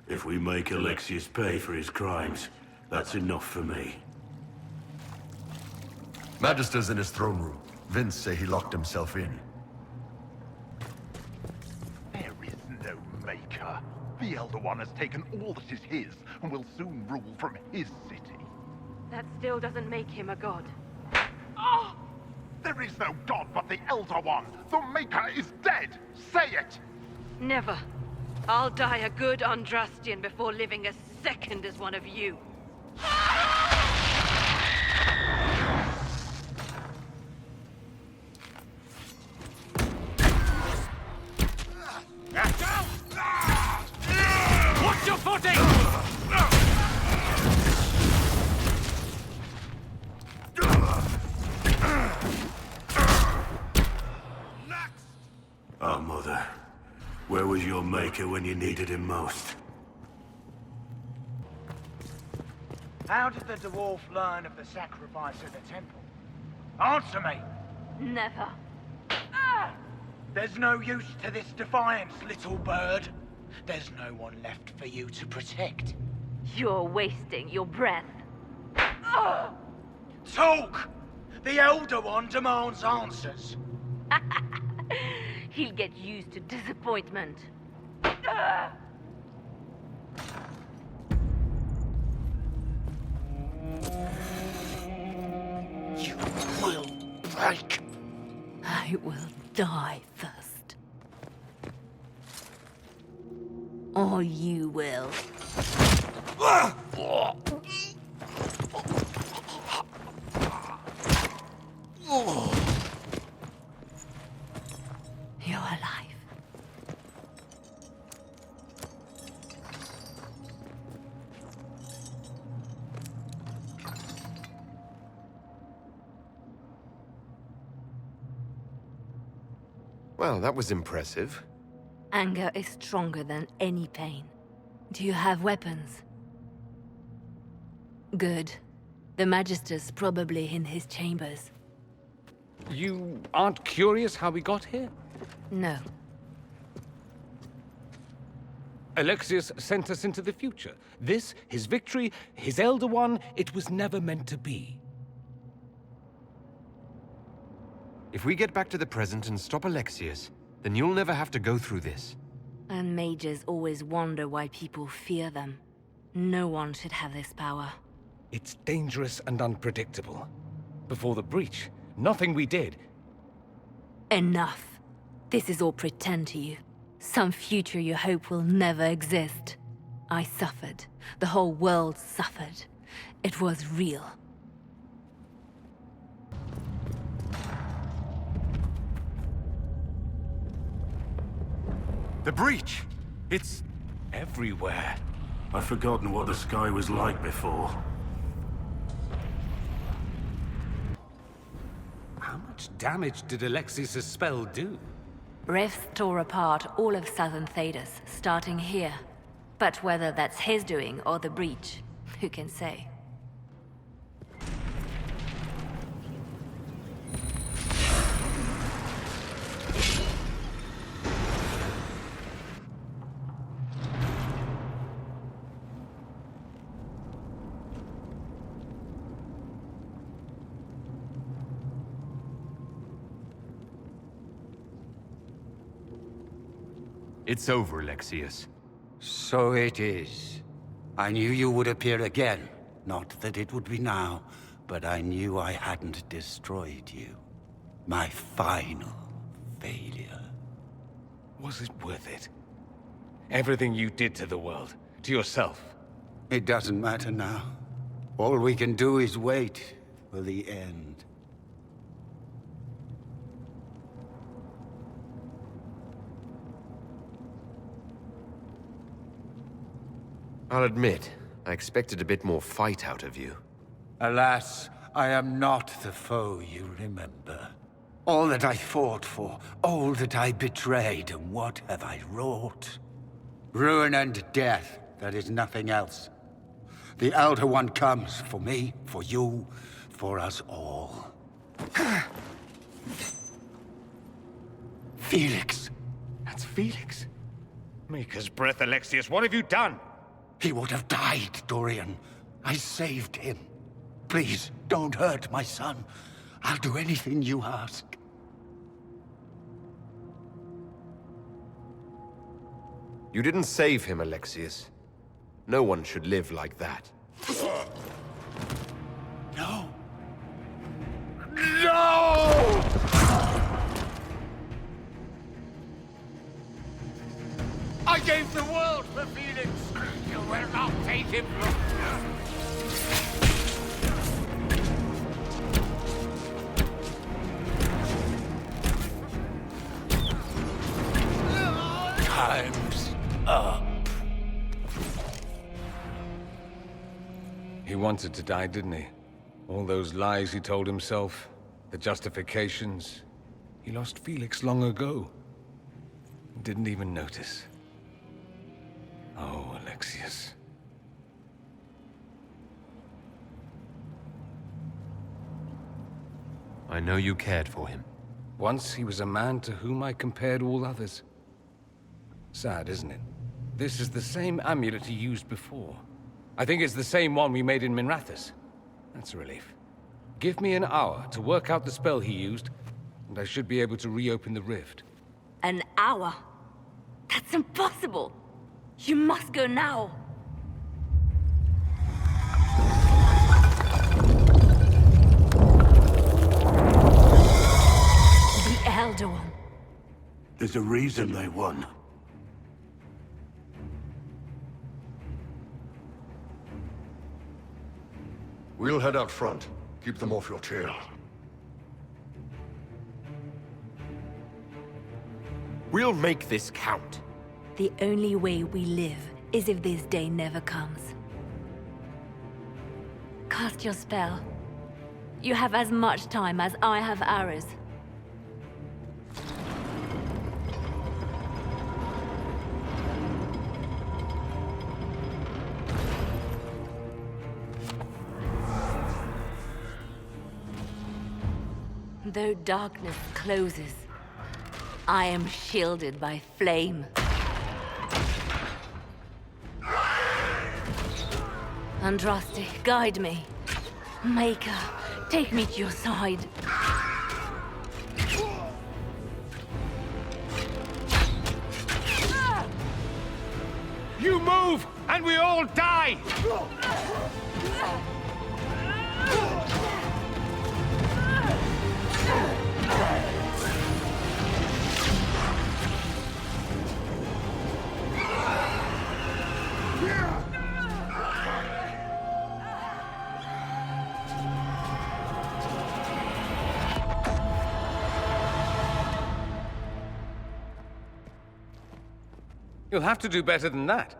If we make Alexius pay for his crimes, that's enough for me. Magister's in his throne room. Vince say he locked himself in. There is no Maker. The Elder One has taken all that is his, and will soon rule from his city. That still doesn't make him a god. Ah! There is no god but the Elder One! The Maker is dead! Say it! Never. I'll die a good Andrastian before living a second as one of you. Watch your footing! Our mother. Where was your Maker when you needed him most? How did the dwarf learn of the sacrifice at the temple? Answer me! Never. There's no use to this defiance, little bird. There's no one left for you to protect. You're wasting your breath. Talk! The Elder One demands answers. He'll get used to disappointment. You will break. I will die first. Or you will. You're alive. Well, that was impressive. Anger is stronger than any pain. Do you have weapons? Good. The Magister's probably in his chambers. You aren't curious how we got here? No. Alexius sent us into the future. This, his victory, his Elder One, it was never meant to be. If we get back to the present and stop Alexius, then you'll never have to go through this. And mages always wonder why people fear them. No one should have this power. It's dangerous and unpredictable. Before the breach, nothing we did. Enough. This is all pretend to you. Some future you hope will never exist. I suffered. The whole world suffered. It was real. The breach! It's everywhere. I've forgotten what the sky was like before. How much damage did Alexius' spell do? Rifts tore apart all of southern Thedas, starting here. But whether that's his doing or the breach, who can say? It's over, Alexius. So it is. I knew you would appear again. Not that it would be now, but I knew I hadn't destroyed you. My final failure. Was it worth it? Everything you did to the world, to yourself. It doesn't matter now. All we can do is wait for the end. I'll admit, I expected a bit more fight out of you. Alas, I am not the foe you remember. All that I fought for, all that I betrayed, and what have I wrought? Ruin and death, there is nothing else. The Elder One comes for me, for you, for us all. Felix! That's Felix? Maker's breath, Alexius, what have you done? He would have died, Dorian. I saved him. Please, don't hurt my son. I'll do anything you ask. You didn't save him, Alexius. No one should live like that. No. No! I gave the world for Felix. You will not take him from me. Time's up. He wanted to die, didn't he? All those lies he told himself, the justifications. He lost Felix long ago. Didn't even notice. Oh, Alexius. I know you cared for him. Once he was a man to whom I compared all others. Sad, isn't it? This is the same amulet he used before. I think it's the same one we made in Minrathous. That's a relief. Give me an hour to work out the spell he used, and I should be able to reopen the rift. An hour? That's impossible! You must go now! The Elder One. There's a reason they won. We'll head out front. Keep them off your tail. We'll make this count. The only way we live is if this day never comes. Cast your spell. You have as much time as I have hours. though darkness closes, I am shielded by flame. Andraste, guide me. Maker, take me to your side. You move, and we all die! You'll have to do better than that.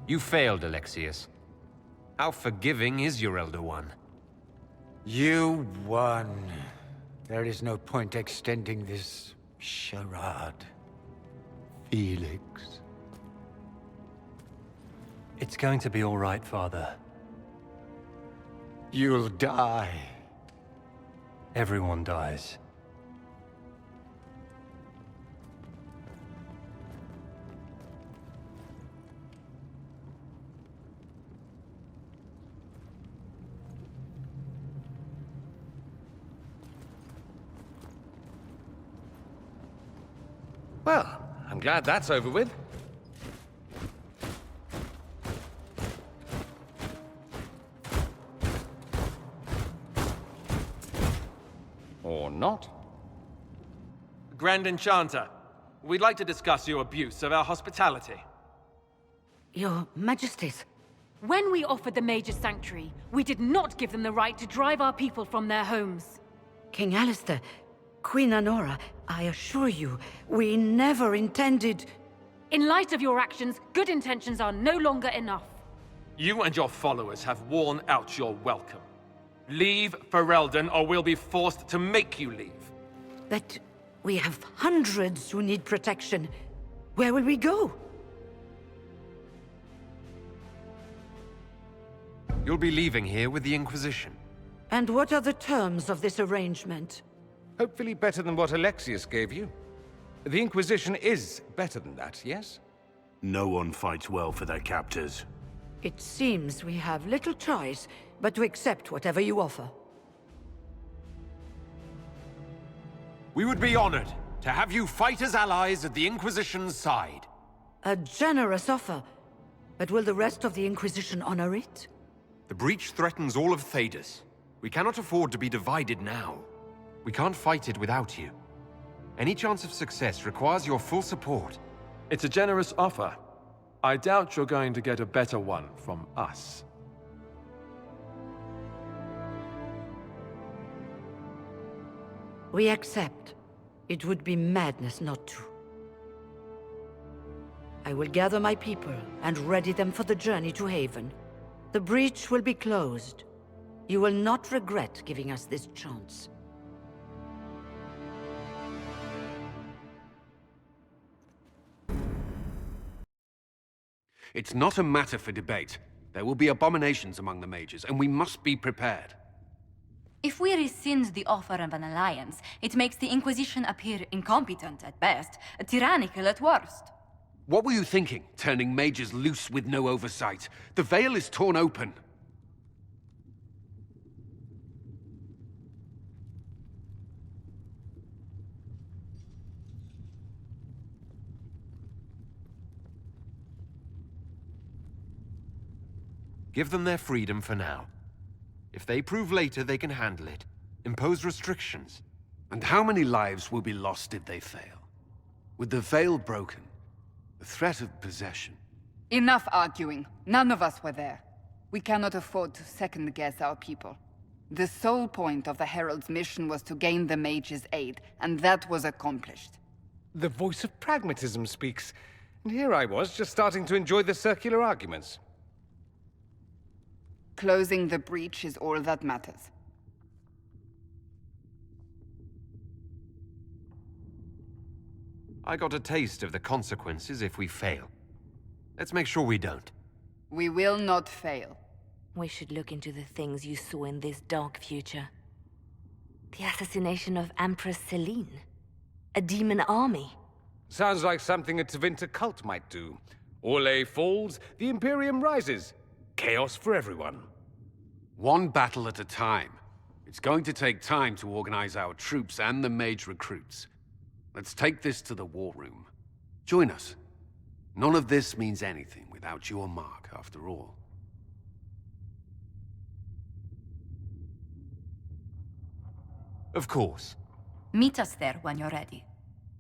You failed, Alexius. How forgiving is your Elder One? You won. There is no point extending this charade. Felix. It's going to be all right, Father. You'll die. Everyone dies. Well, I'm glad that's over with. Or not. Grand Enchanter, we'd like to discuss your abuse of our hospitality. Your Majesties. When we offered the Mage's Sanctuary, we did not give them the right to drive our people from their homes. King Alistair, Queen Honora, I assure you, we never intended... In light of your actions, good intentions are no longer enough. You and your followers have worn out your welcome. Leave Ferelden, or we'll be forced to make you leave. But we have hundreds who need protection. Where will we go? You'll be leaving here with the Inquisition. And what are the terms of this arrangement? Hopefully better than what Alexius gave you. The Inquisition is better than that, yes? No one fights well for their captors. It seems we have little choice but to accept whatever you offer. We would be honored to have you fight as allies at the Inquisition's side. A generous offer, but will the rest of the Inquisition honor it? The breach threatens all of Thedas. We cannot afford to be divided now. We can't fight it without you. Any chance of success requires your full support. It's a generous offer. I doubt you're going to get a better one from us. We accept. It would be madness not to. I will gather my people and ready them for the journey to Haven. The breach will be closed. You will not regret giving us this chance. It's not a matter for debate. There will be abominations among the mages, and we must be prepared. If we rescind the offer of an alliance, it makes the Inquisition appear incompetent at best, tyrannical at worst. What were you thinking, turning mages loose with no oversight? The veil is torn open. Give them their freedom for now. If they prove later they can handle it, impose restrictions. And how many lives will be lost if they fail? With the veil broken, the threat of possession. Enough arguing. None of us were there. We cannot afford to second-guess our people. The sole point of the Herald's mission was to gain the mage's aid, and that was accomplished. The voice of pragmatism speaks. And here I was, just starting to enjoy the circular arguments. Closing the breach is all that matters. I got a taste of the consequences if we fail. Let's make sure we don't. We will not fail. We should look into the things you saw in this dark future. The assassination of Empress Celine. A demon army. Sounds like something a Tevinter cult might do. Orlais falls, the Imperium rises. Chaos for everyone. One battle at a time. It's going to take time to organize our troops and the mage recruits. Let's take this to the war room. Join us. None of this means anything without your mark, after all. Of course. Meet us there when you're ready.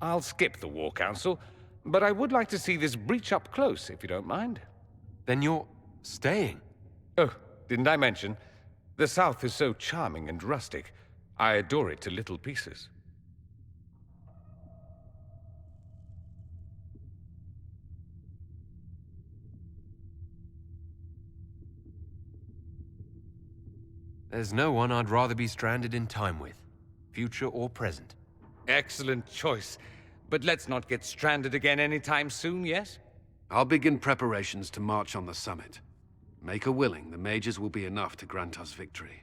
I'll skip the War Council, but I would like to see this breach up close, if you don't mind. Then you're staying? Oh, didn't I mention? The South is so charming and rustic. I adore it to little pieces. There's no one I'd rather be stranded in time with, future or present. Excellent choice. But let's not get stranded again anytime soon, yes? I'll begin preparations to march on the summit. Make a willing, the mages will be enough to grant us victory.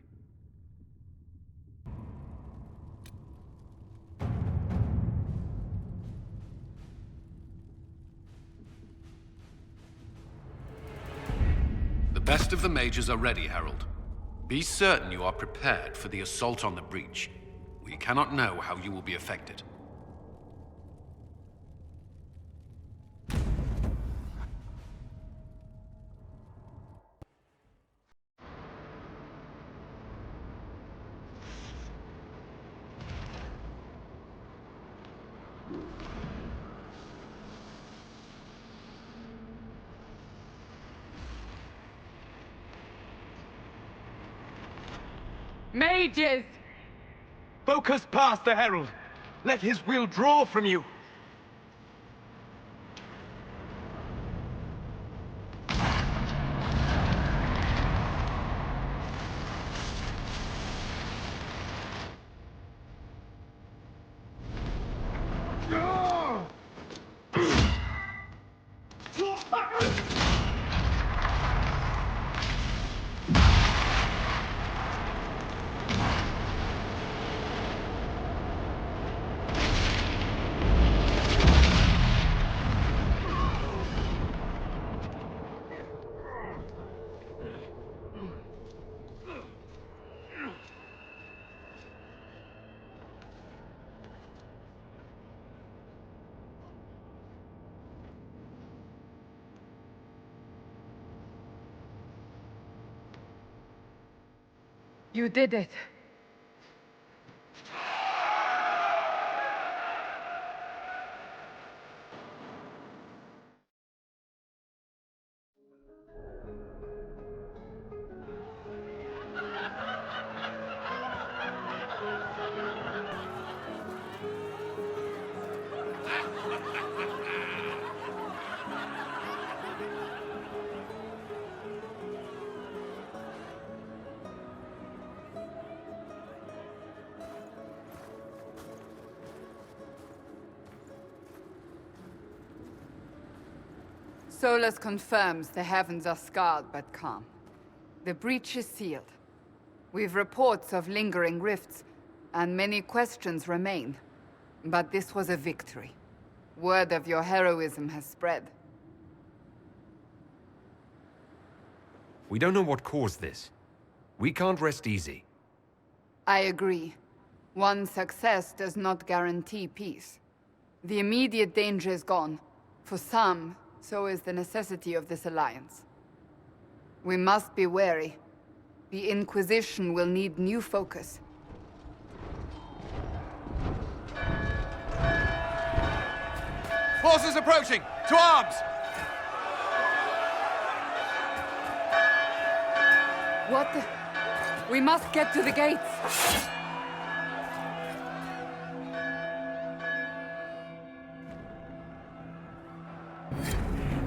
The best of the mages are ready, Herald. Be certain you are prepared for the assault on the breach. We cannot know how you will be affected. Mages! Focus past the Herald. Let his will draw from you. You did it. Solus confirms the heavens are scarred but calm. The breach is sealed. We've reports of lingering rifts, and many questions remain. But this was a victory. Word of your heroism has spread. We don't know what caused this. We can't rest easy. I agree. One success does not guarantee peace. The immediate danger is gone. For some, so is the necessity of this alliance. We must be wary. The Inquisition will need new focus. Forces approaching! To arms! What the... We must get to the gates!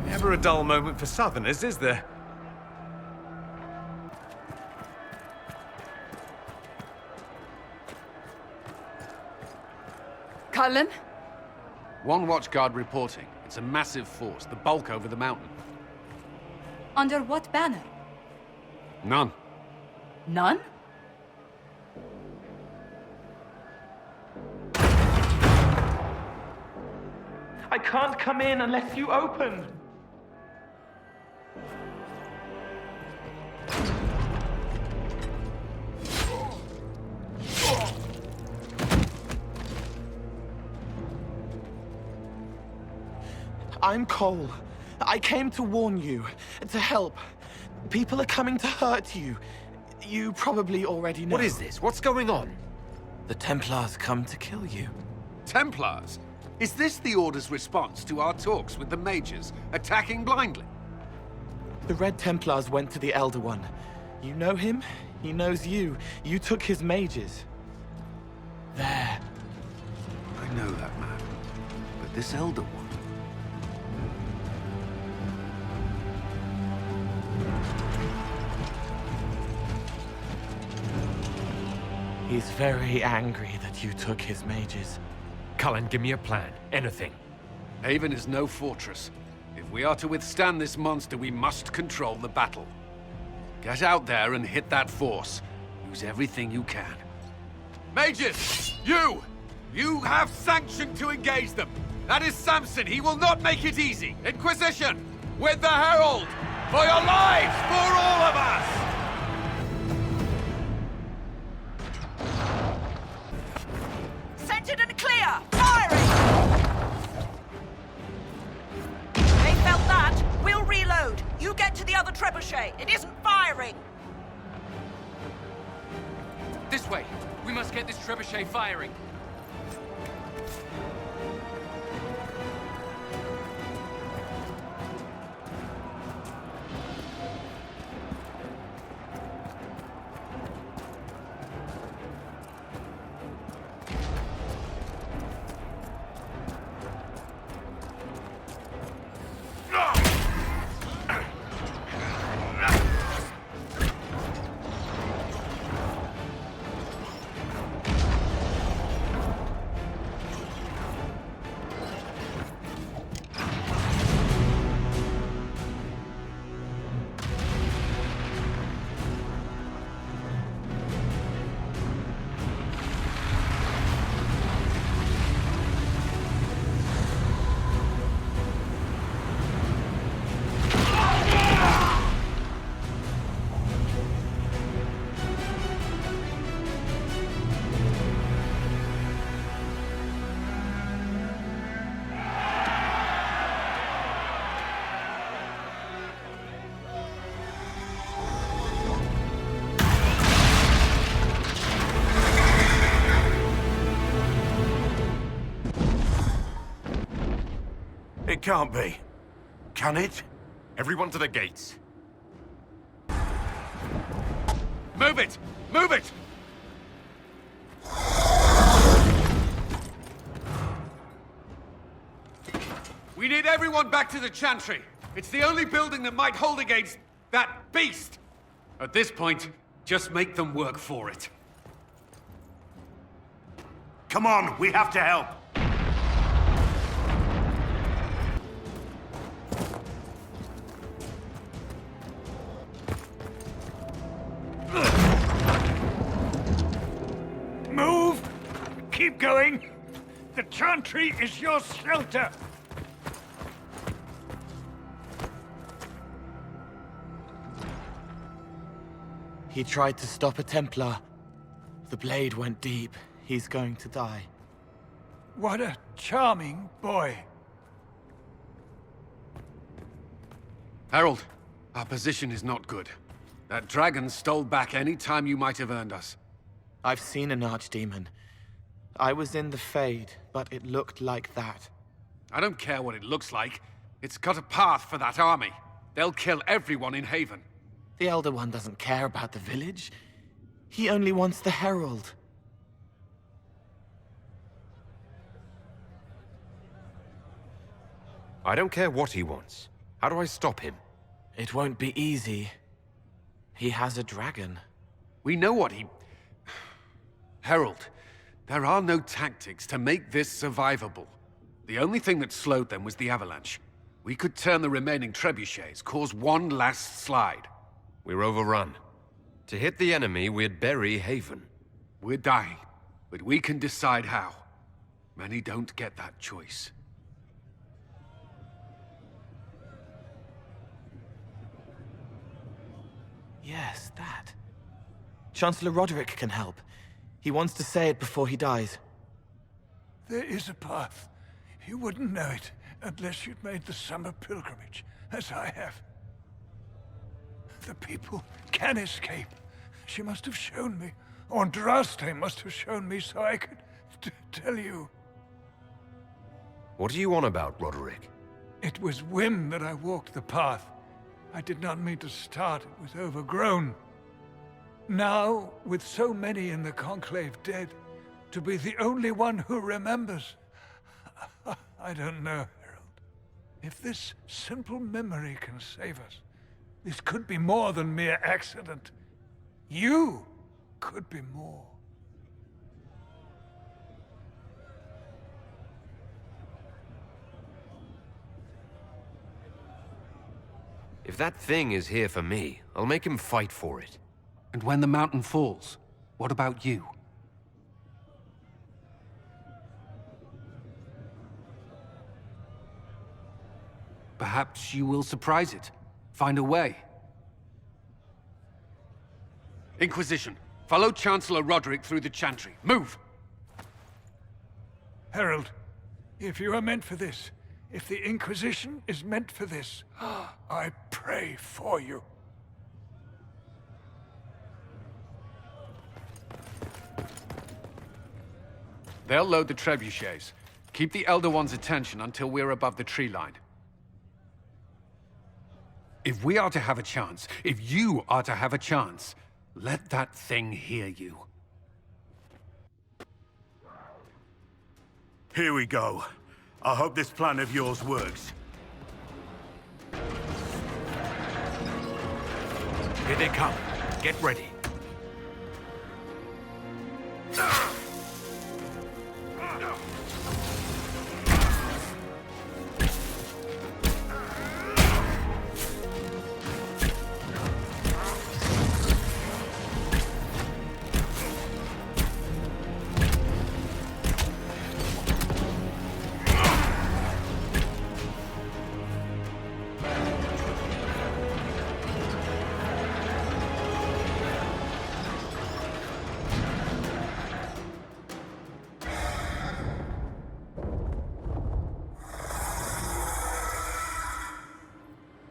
Never a dull moment for Southerners, is there? Cullen? One watchguard reporting. It's a massive force, the bulk over the mountain. Under what banner? None. None? I can't come in unless you open. I'm Cole. I came to warn you, to help. People are coming to hurt you. You probably already know. What is this? What's going on? The Templars come to kill you. Templars? Is this the Order's response to our talks with the mages, attacking blindly? The Red Templars went to the Elder One. You know him? He knows you. You took his mages. There. I know that man. But this Elder One... He's very angry that you took his mages. Cullen, give me a plan. Anything. Haven is no fortress. If we are to withstand this monster, we must control the battle. Get out there and hit that force. Use everything you can. Mages! You! You have sanction to engage them! That is Samson! He will not make it easy! Inquisition! With the Herald! For your lives! For all of us! Centered and clear! Firing! They felt that. We'll reload. You get to the other trebuchet. It isn't firing. This way. We must get this trebuchet firing. It can't be. Can it? Everyone to the gates. Move it! Move it! We need everyone back to the Chantry. It's the only building that might hold against that beast. At this point, just make them work for it. Come on, we have to help. Move! Keep going! The Chantry is your shelter! He tried to stop a Templar. The blade went deep. He's going to die. What a charming boy. Harold, our position is not good. That dragon stole back any time you might have earned us. I've seen an archdemon. I was in the Fade, but it looked like that. I don't care what it looks like. It's got a path for that army. They'll kill everyone in Haven. The Elder One doesn't care about the village. He only wants the Herald. I don't care what he wants. How do I stop him? It won't be easy. He has a dragon. We know what he... Herald, there are no tactics to make this survivable. The only thing that slowed them was the avalanche. We could turn the remaining trebuchets, cause one last slide. We're overrun. To hit the enemy, we'd bury Haven. We're dying, but we can decide how. Many don't get that choice. Yes, that. Chancellor Roderick can help. He wants to say it before he dies. There is a path. You wouldn't know it unless you'd made the summer pilgrimage, as I have. The people can escape. She must have shown me. Andraste must have shown me so I could tell you. What are you on about, Roderick? It was whim that I walked the path. I did not mean to start. It was overgrown. Now, with so many in the Conclave dead, to be the only one who remembers... I don't know, Herald. If this simple memory can save us, this could be more than mere accident. You could be more. If that thing is here for me, I'll make him fight for it. And when the mountain falls, what about you? Perhaps you will surprise it. Find a way. Inquisition, follow Chancellor Roderick through the Chantry. Move! Herald, if you are meant for this, if the Inquisition is meant for this, I pray for you. They'll load the trebuchets. Keep the Elder One's attention until we're above the tree line. If we are to have a chance, if you are to have a chance, let that thing hear you. Here we go. I hope this plan of yours works. Here they come. Get ready.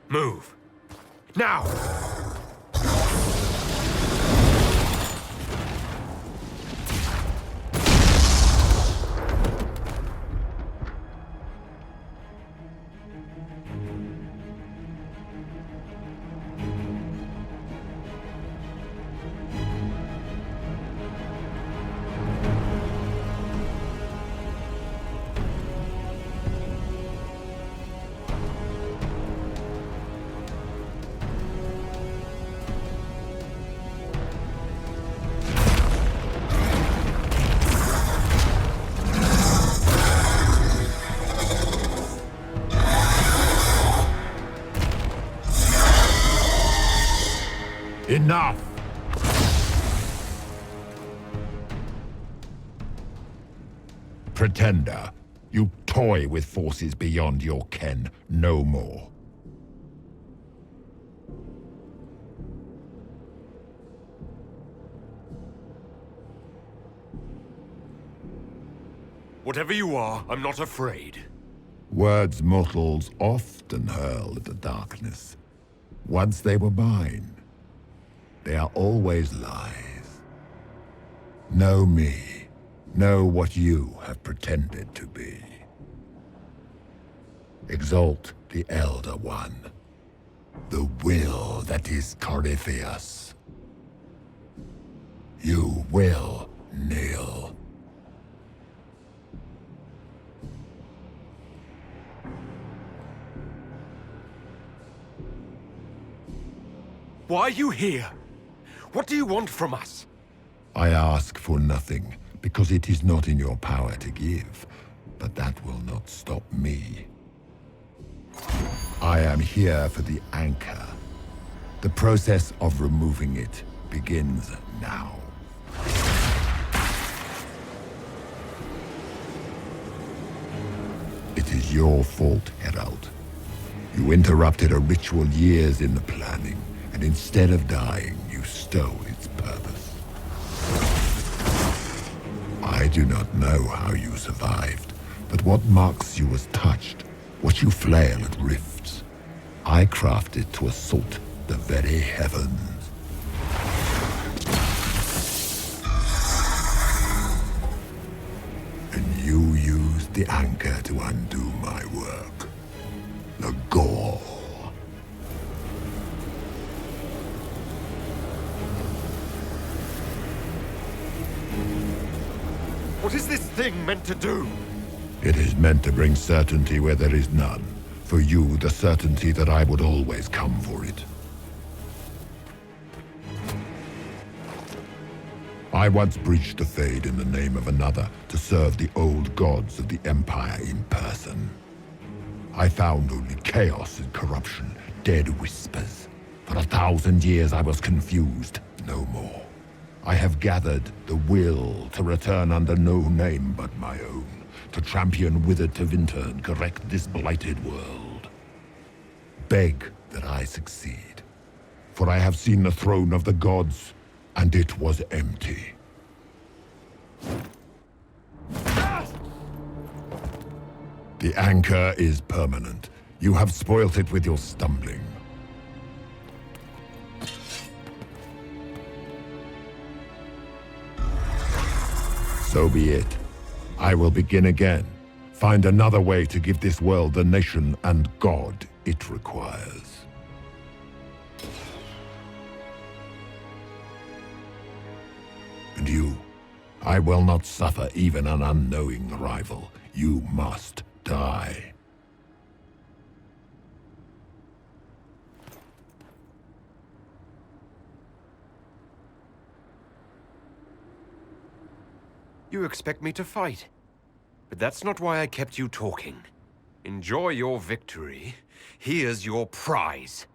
Move. Now! Enough! Pretender, you toy with forces beyond your ken no more. Whatever you are, I'm not afraid. Words mortals often hurl at the darkness. Once they were mine, they are always lies. Know me. Know what you have pretended to be. Exalt the Elder One. The will that is Corypherus. You will kneel. Why are you here? What do you want from us? I ask for nothing, because it is not in your power to give. but that will not stop me. I am here for the anchor. The process of removing it begins now. It is your fault, Herald. You interrupted a ritual years in the planning, and instead of dying, you stole its purpose. I do not know how you survived, but what marks you as touched, what you flail at rifts, I crafted to assault the very heavens. And you used the anchor to undo my work. The gall. What is this thing meant to do? It is meant to bring certainty where there is none. For you, the certainty that I would always come for it. I once breached the Fade in the name of another to serve the old gods of the Empire in person. I found only chaos and corruption, dead whispers. For 1,000 years I was confused, no more. I have gathered the will to return under no name but my own, to champion Withered to Winter and correct this blighted world. Beg that I succeed, for I have seen the throne of the gods, and it was empty. The anchor is permanent. You have spoilt it with your stumbling. So be it. I will begin again. Find another way to give this world the nation and God it requires. And you, I will not suffer even an unknowing rival. You must die. You expect me to fight. But that's not why I kept you talking. Enjoy your victory. Here's your prize.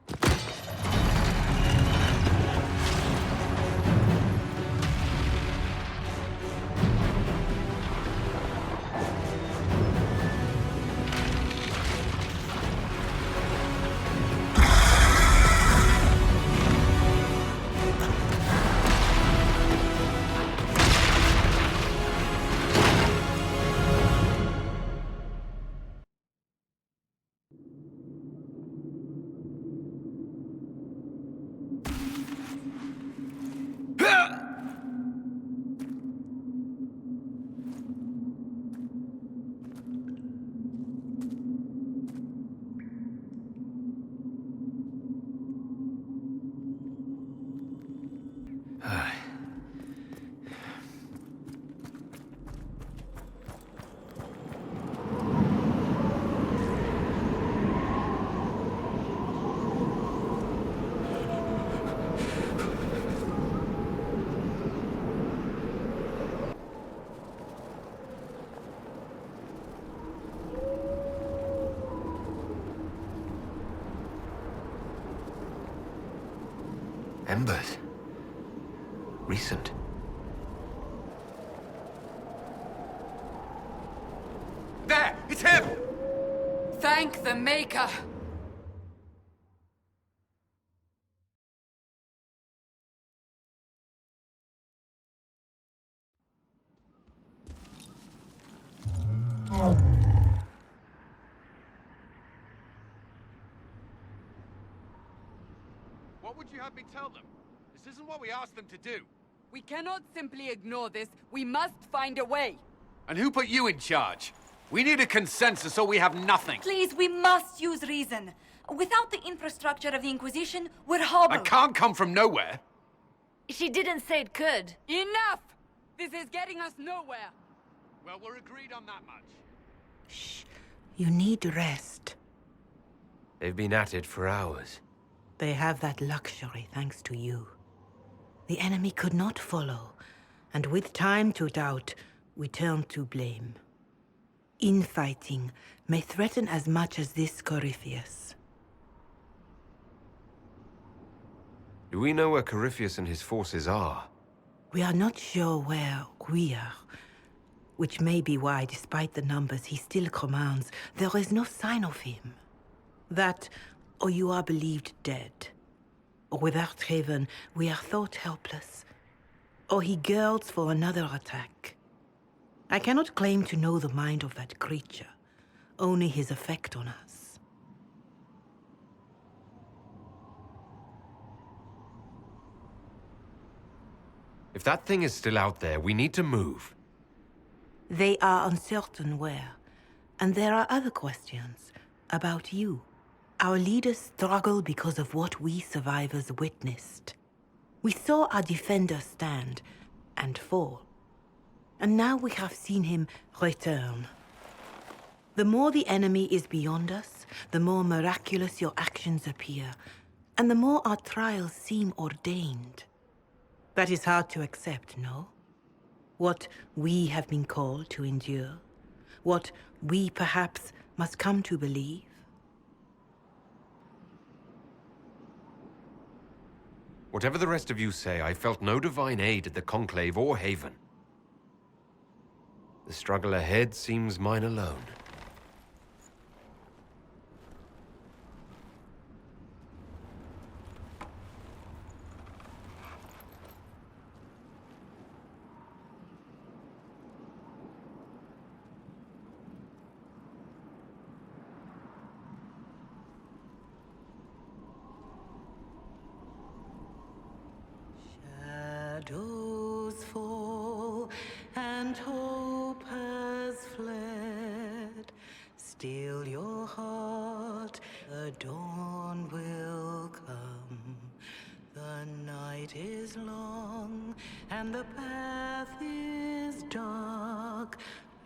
Embers. Recent. There! It's him! Thank the Maker! What would you have me tell them? This isn't what we asked them to do. We cannot simply ignore this. We must find a way. And who put you in charge? We need a consensus or we have nothing. Please, we must use reason. Without the infrastructure of the Inquisition, we're hobbled. I can't come from nowhere. She didn't say it could. Enough! This is getting us nowhere. Well, we're agreed on that much. Shh. You need rest. They've been at it for hours. They have that luxury thanks to you. The enemy could not follow, and with time to doubt, we turn to blame. Infighting may threaten as much as this Corypherus. Do we know where Corypherus and his forces are? We are not sure where we are, which may be why, despite the numbers he still commands, there is no sign of him. That, or you are believed dead. Or without Haven, we are thought helpless. Or he girds for another attack. I cannot claim to know the mind of that creature, only his effect on us. If that thing is still out there, we need to move. They are uncertain where. And there are other questions about you. Our leaders struggle because of what we survivors witnessed. We saw our defender stand and fall. And now we have seen him return. The more the enemy is beyond us, the more miraculous your actions appear, and the more our trials seem ordained. That is hard to accept, no? What we have been called to endure, what we perhaps must come to believe. Whatever the rest of you say, I felt no divine aid at the Conclave or Haven. The struggle ahead seems mine alone. Shadows fall and hope has fled. Still your heart, the dawn will come. The night is long and the path is dark.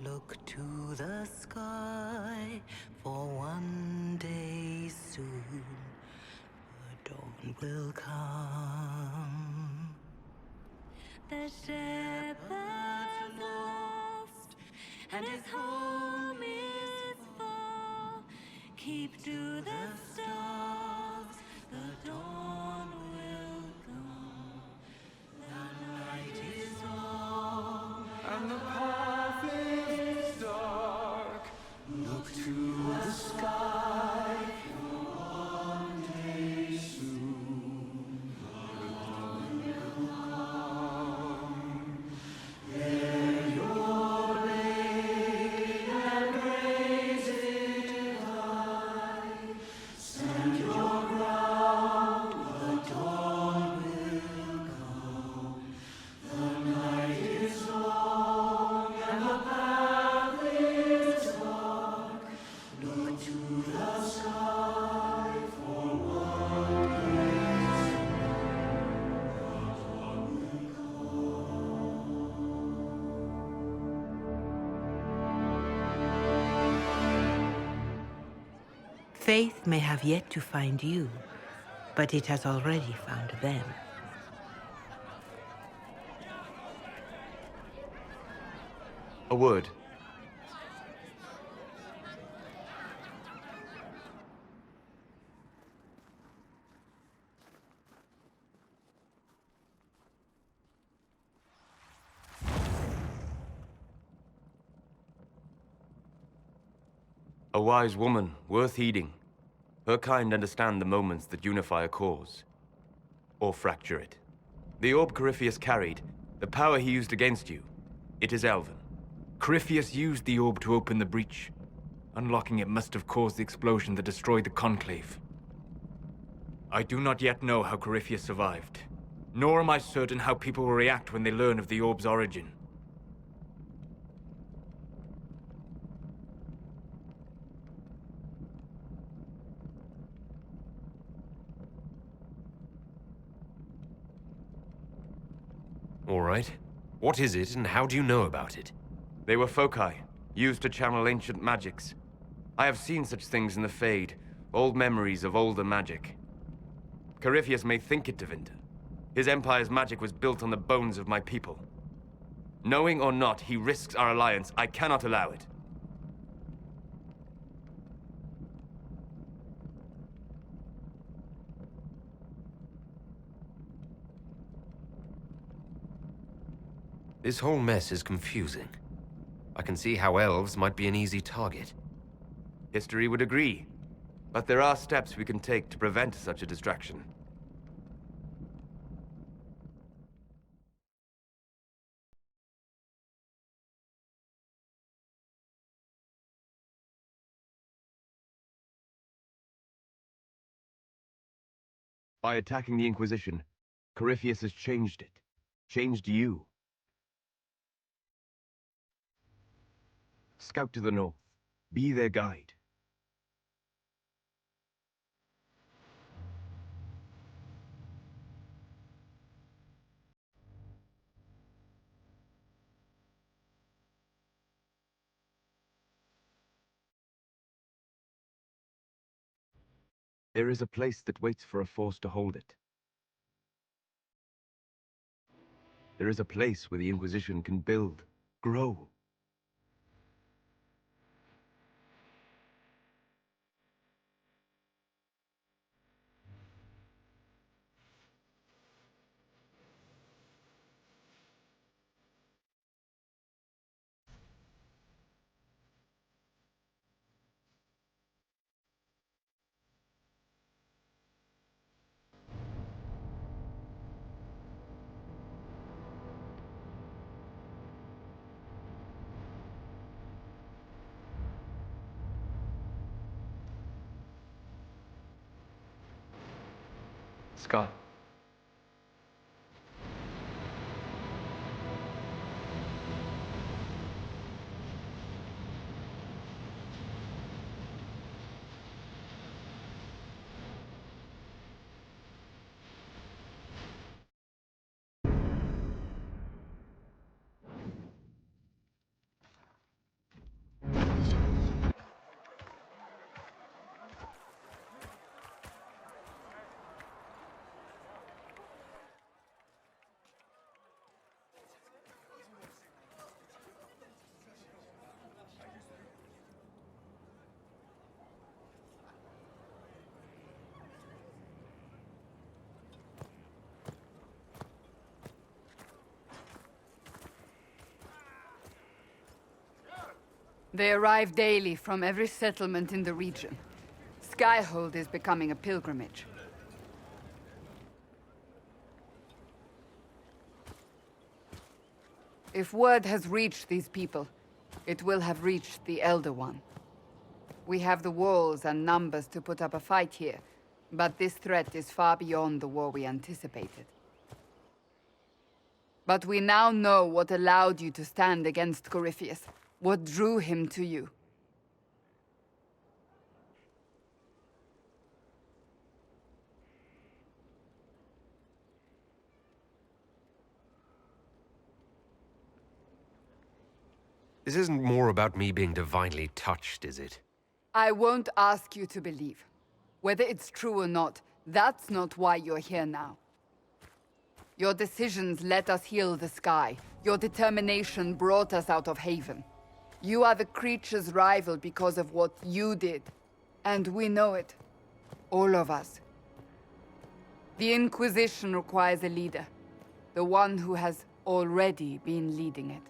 Look to the sky, for one day soon the dawn will come. The shepherd's lost, and his home is far. Keep to the stars, the dawn will come. The night is long, and the path is dark. Look to the sky, for one day soon the dawn will come. Bear your blade and raise it high. Stand your ground, the dawn will come. The night is long and the path is dark. Look to the sky, for one day soon the dawn will Faith may have yet to find you, but it has already found them. A word. A wise woman, worth heeding. Her kind understand the moments that unify a cause. Or fracture it. The orb Corypherus carried, the power he used against you, it is Elven. Corypherus used the orb to open the breach. Unlocking it must have caused the explosion that destroyed the Conclave. I do not yet know how Corypherus survived, nor am I certain how people will react when they learn of the orb's origin. All right. What is it, and how do you know about it? They were foci, used to channel ancient magics. I have seen such things in the Fade, old memories of older magic. Corypherus may think it Tevinter. His empire's magic was built on the bones of my people. Knowing or not, he risks our alliance. I cannot allow it. This whole mess is confusing. I can see how elves might be an easy target. History would agree. But there are steps we can take to prevent such a distraction. By attacking the Inquisition, Corypherus has changed it. Changed you. Scout to the north. Be their guide. There is a place that waits for a force to hold it. There is a place where the Inquisition can build, grow. Scott. They arrive daily from every settlement in the region. Skyhold is becoming a pilgrimage. If word has reached these people, it will have reached the Elder One. We have the walls and numbers to put up a fight here, but this threat is far beyond the war we anticipated. But we now know what allowed you to stand against Corypherus, what drew him to you. This isn't more about me being divinely touched, is it? I won't ask you to believe. Whether it's true or not, that's not why you're here now. Your decisions let us heal the sky. Your determination brought us out of Haven. You are the creature's rival because of what you did. And we know it. All of us. The Inquisition requires a leader. The one who has already been leading it.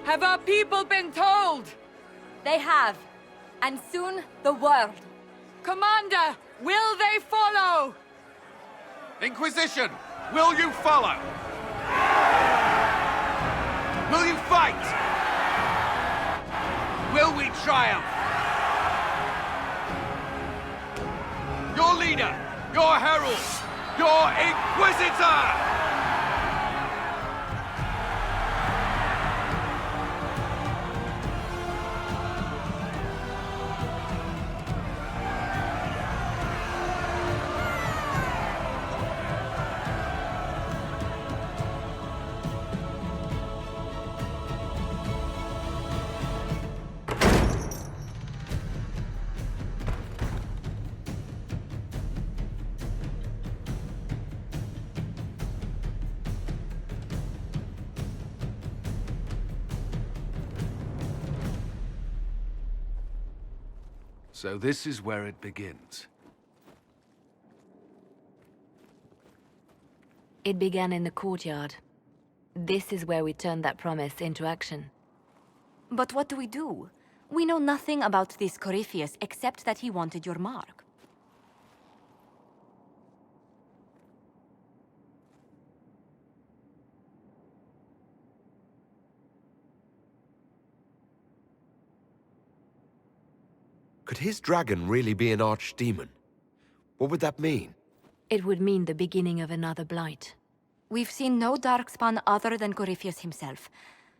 Have our people been told? They have. And soon, the world. Commander, will they follow? Inquisition, will you follow? Will you fight? Will we triumph? Your leader, your herald, your Inquisitor! So this is where it begins. It began in the courtyard. This is where we turned that promise into action. But what do we do? We know nothing about this Corypherus except that he wanted your mark. Could his dragon really be an archdemon? What would that mean? It would mean the beginning of another blight. We've seen no darkspawn other than Corypherus himself.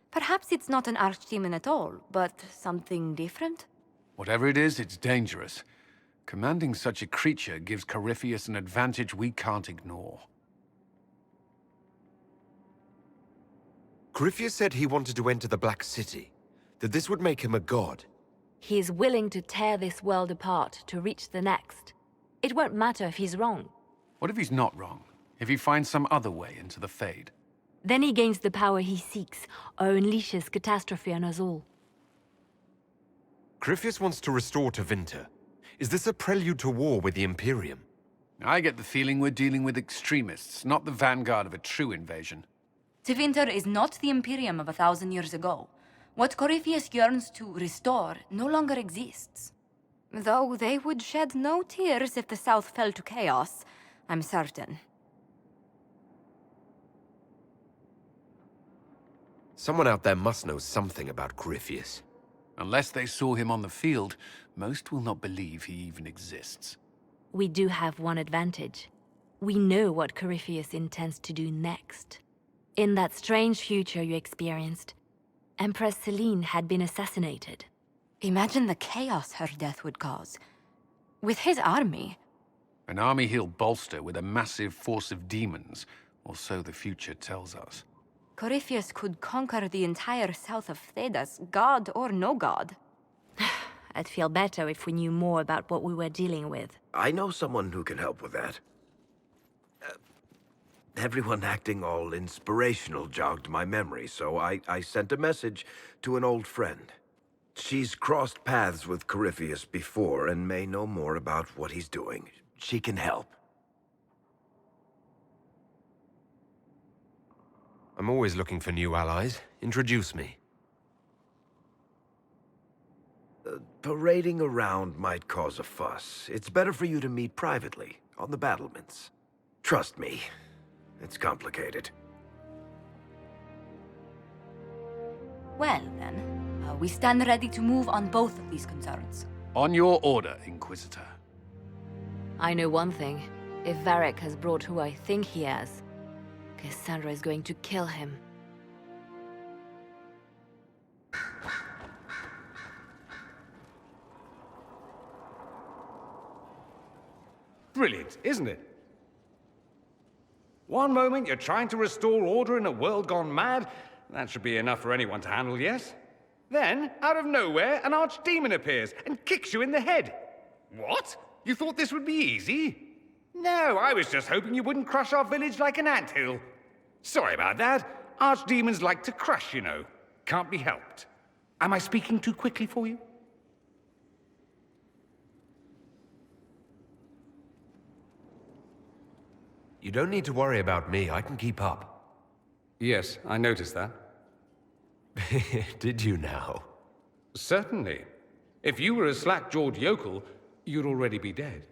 Perhaps it's not an archdemon at all, but something different? Whatever it is, it's dangerous. Commanding such a creature gives Corypherus an advantage we can't ignore. Corypherus said he wanted to enter the Black City, that this would make him a god. He is willing to tear this world apart to reach the next. It won't matter if he's wrong. What if he's not wrong? If he finds some other way into the Fade? Then he gains the power he seeks, or unleashes catastrophe on us all. Corypherus wants to restore Tevinter. Is this a prelude to war with the Imperium? I get the feeling we're dealing with extremists, not the vanguard of a true invasion. Tevinter is not the Imperium of 1,000 years ago. What Corypherus yearns to restore no longer exists. Though they would shed no tears if the South fell to chaos, I'm certain. Someone out there must know something about Corypherus. Unless they saw him on the field, most will not believe he even exists. We do have one advantage. We know what Corypherus intends to do next. In that strange future you experienced, Empress Celine had been assassinated. Imagine the chaos her death would cause. With his army. An army he'll bolster with a massive force of demons, or so the future tells us. Corypherus could conquer the entire south of Thedas, god or no god. I'd feel better if we knew more about what we were dealing with. I know someone who can help with that. Everyone acting all inspirational jogged my memory, so I sent a message to an old friend. She's crossed paths with Corypherus before and may know more about what he's doing. She can help. I'm always looking for new allies. Introduce me. Parading around might cause a fuss. It's better for you to meet privately, on the battlements. Trust me, it's complicated. Well, then, we stand ready to move on both of these concerns. On your order, Inquisitor. I know one thing. If Varric has brought who I think he has, Cassandra is going to kill him. Brilliant, isn't it? One moment you're trying to restore order in a world gone mad. That should be enough for anyone to handle, yes? Then, out of nowhere, an archdemon appears and kicks you in the head. What? You thought this would be easy? No, I was just hoping you wouldn't crush our village like an anthill. Sorry about that. Archdemons like to crush, you know. Can't be helped. Am I speaking too quickly for you? You don't need to worry about me. I can keep up. Yes, I noticed that. Did you now? Certainly. If you were a slack-jawed yokel, you'd already be dead.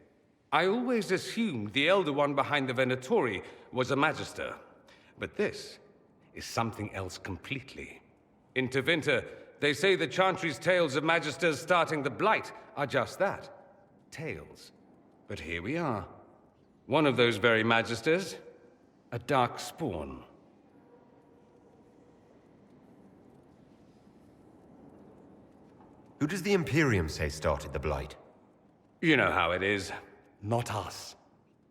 I always assumed the Elder One behind the Venatori was a Magister. But this is something else completely. In Tevinter, they say the Chantry's tales of Magisters starting the Blight are just that. Tales. But here we are. One of those very Magisters, a dark spawn. Who does the Imperium say started the Blight? You know how it is. Not us.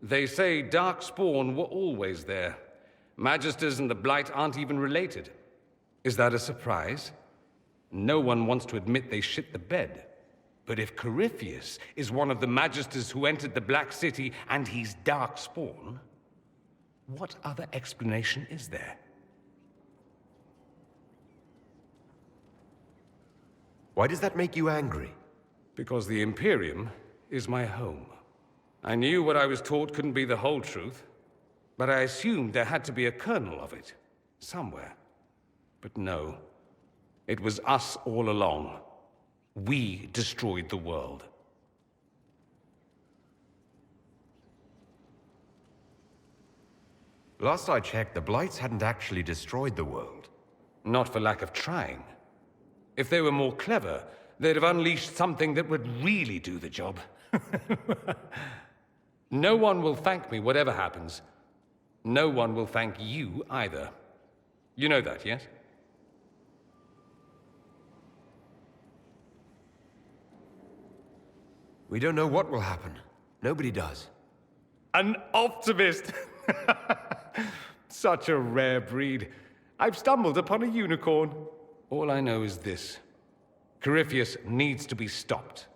They say Darkspawn were always there. Magisters and the Blight aren't even related. Is that a surprise? No one wants to admit they shit the bed. But if Corypherus is one of the Magisters who entered the Black City and he's Darkspawn, what other explanation is there? Why does that make you angry? Because the Imperium is my home. I knew what I was taught couldn't be the whole truth, but I assumed there had to be a kernel of it, somewhere. But no, it was us all along. We destroyed the world. Last I checked, the Blights hadn't actually destroyed the world. Not for lack of trying. If they were more clever, they'd have unleashed something that would really do the job. No one will thank me, whatever happens. No one will thank you either. You know that, yes? We don't know what will happen. Nobody does. An optimist! Such a rare breed. I've stumbled upon a unicorn. All I know is this. Corypherus needs to be stopped.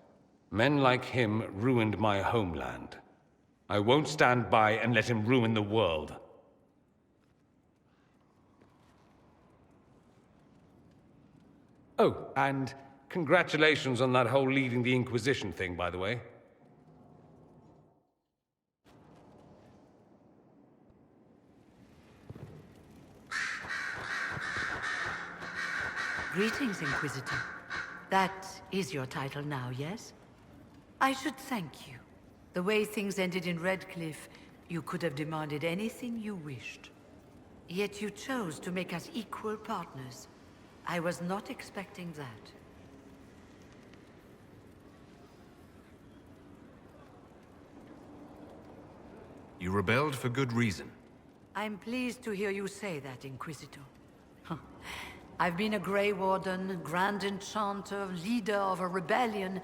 Men like him ruined my homeland. I won't stand by and let him ruin the world. Oh, and congratulations on that whole leading the Inquisition thing, by the way. Greetings, Inquisitor. That is your title now, yes? I should thank you. The way things ended in Redcliffe, you could have demanded anything you wished. Yet you chose to make us equal partners. I was not expecting that. You rebelled for good reason. I'm pleased to hear you say that, Inquisitor. I've been a Grey Warden, Grand Enchanter, leader of a rebellion,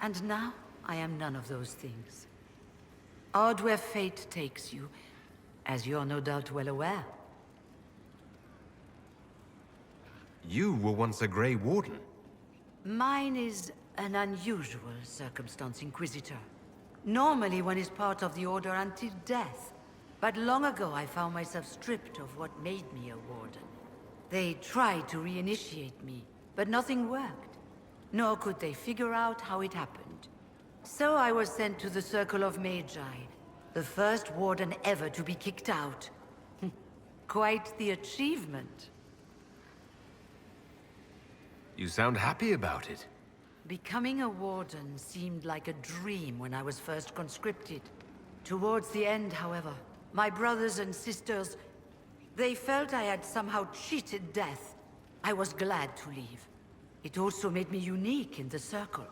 and now I am none of those things. Odd where fate takes you, as you're no doubt well aware. You were once a Grey Warden. Mine is an unusual circumstance, Inquisitor. Normally one is part of the Order until death, but long ago I found myself stripped of what made me a Warden. They tried to reinitiate me, but nothing worked. Nor could they figure out how it happened. So I was sent to the Circle of Magi, the first Warden ever to be kicked out. Quite the achievement. You sound happy about it. Becoming a Warden seemed like a dream when I was first conscripted. Towards the end, however, my brothers and sisters, they felt I had somehow cheated death. I was glad to leave. It also made me unique in the Circle.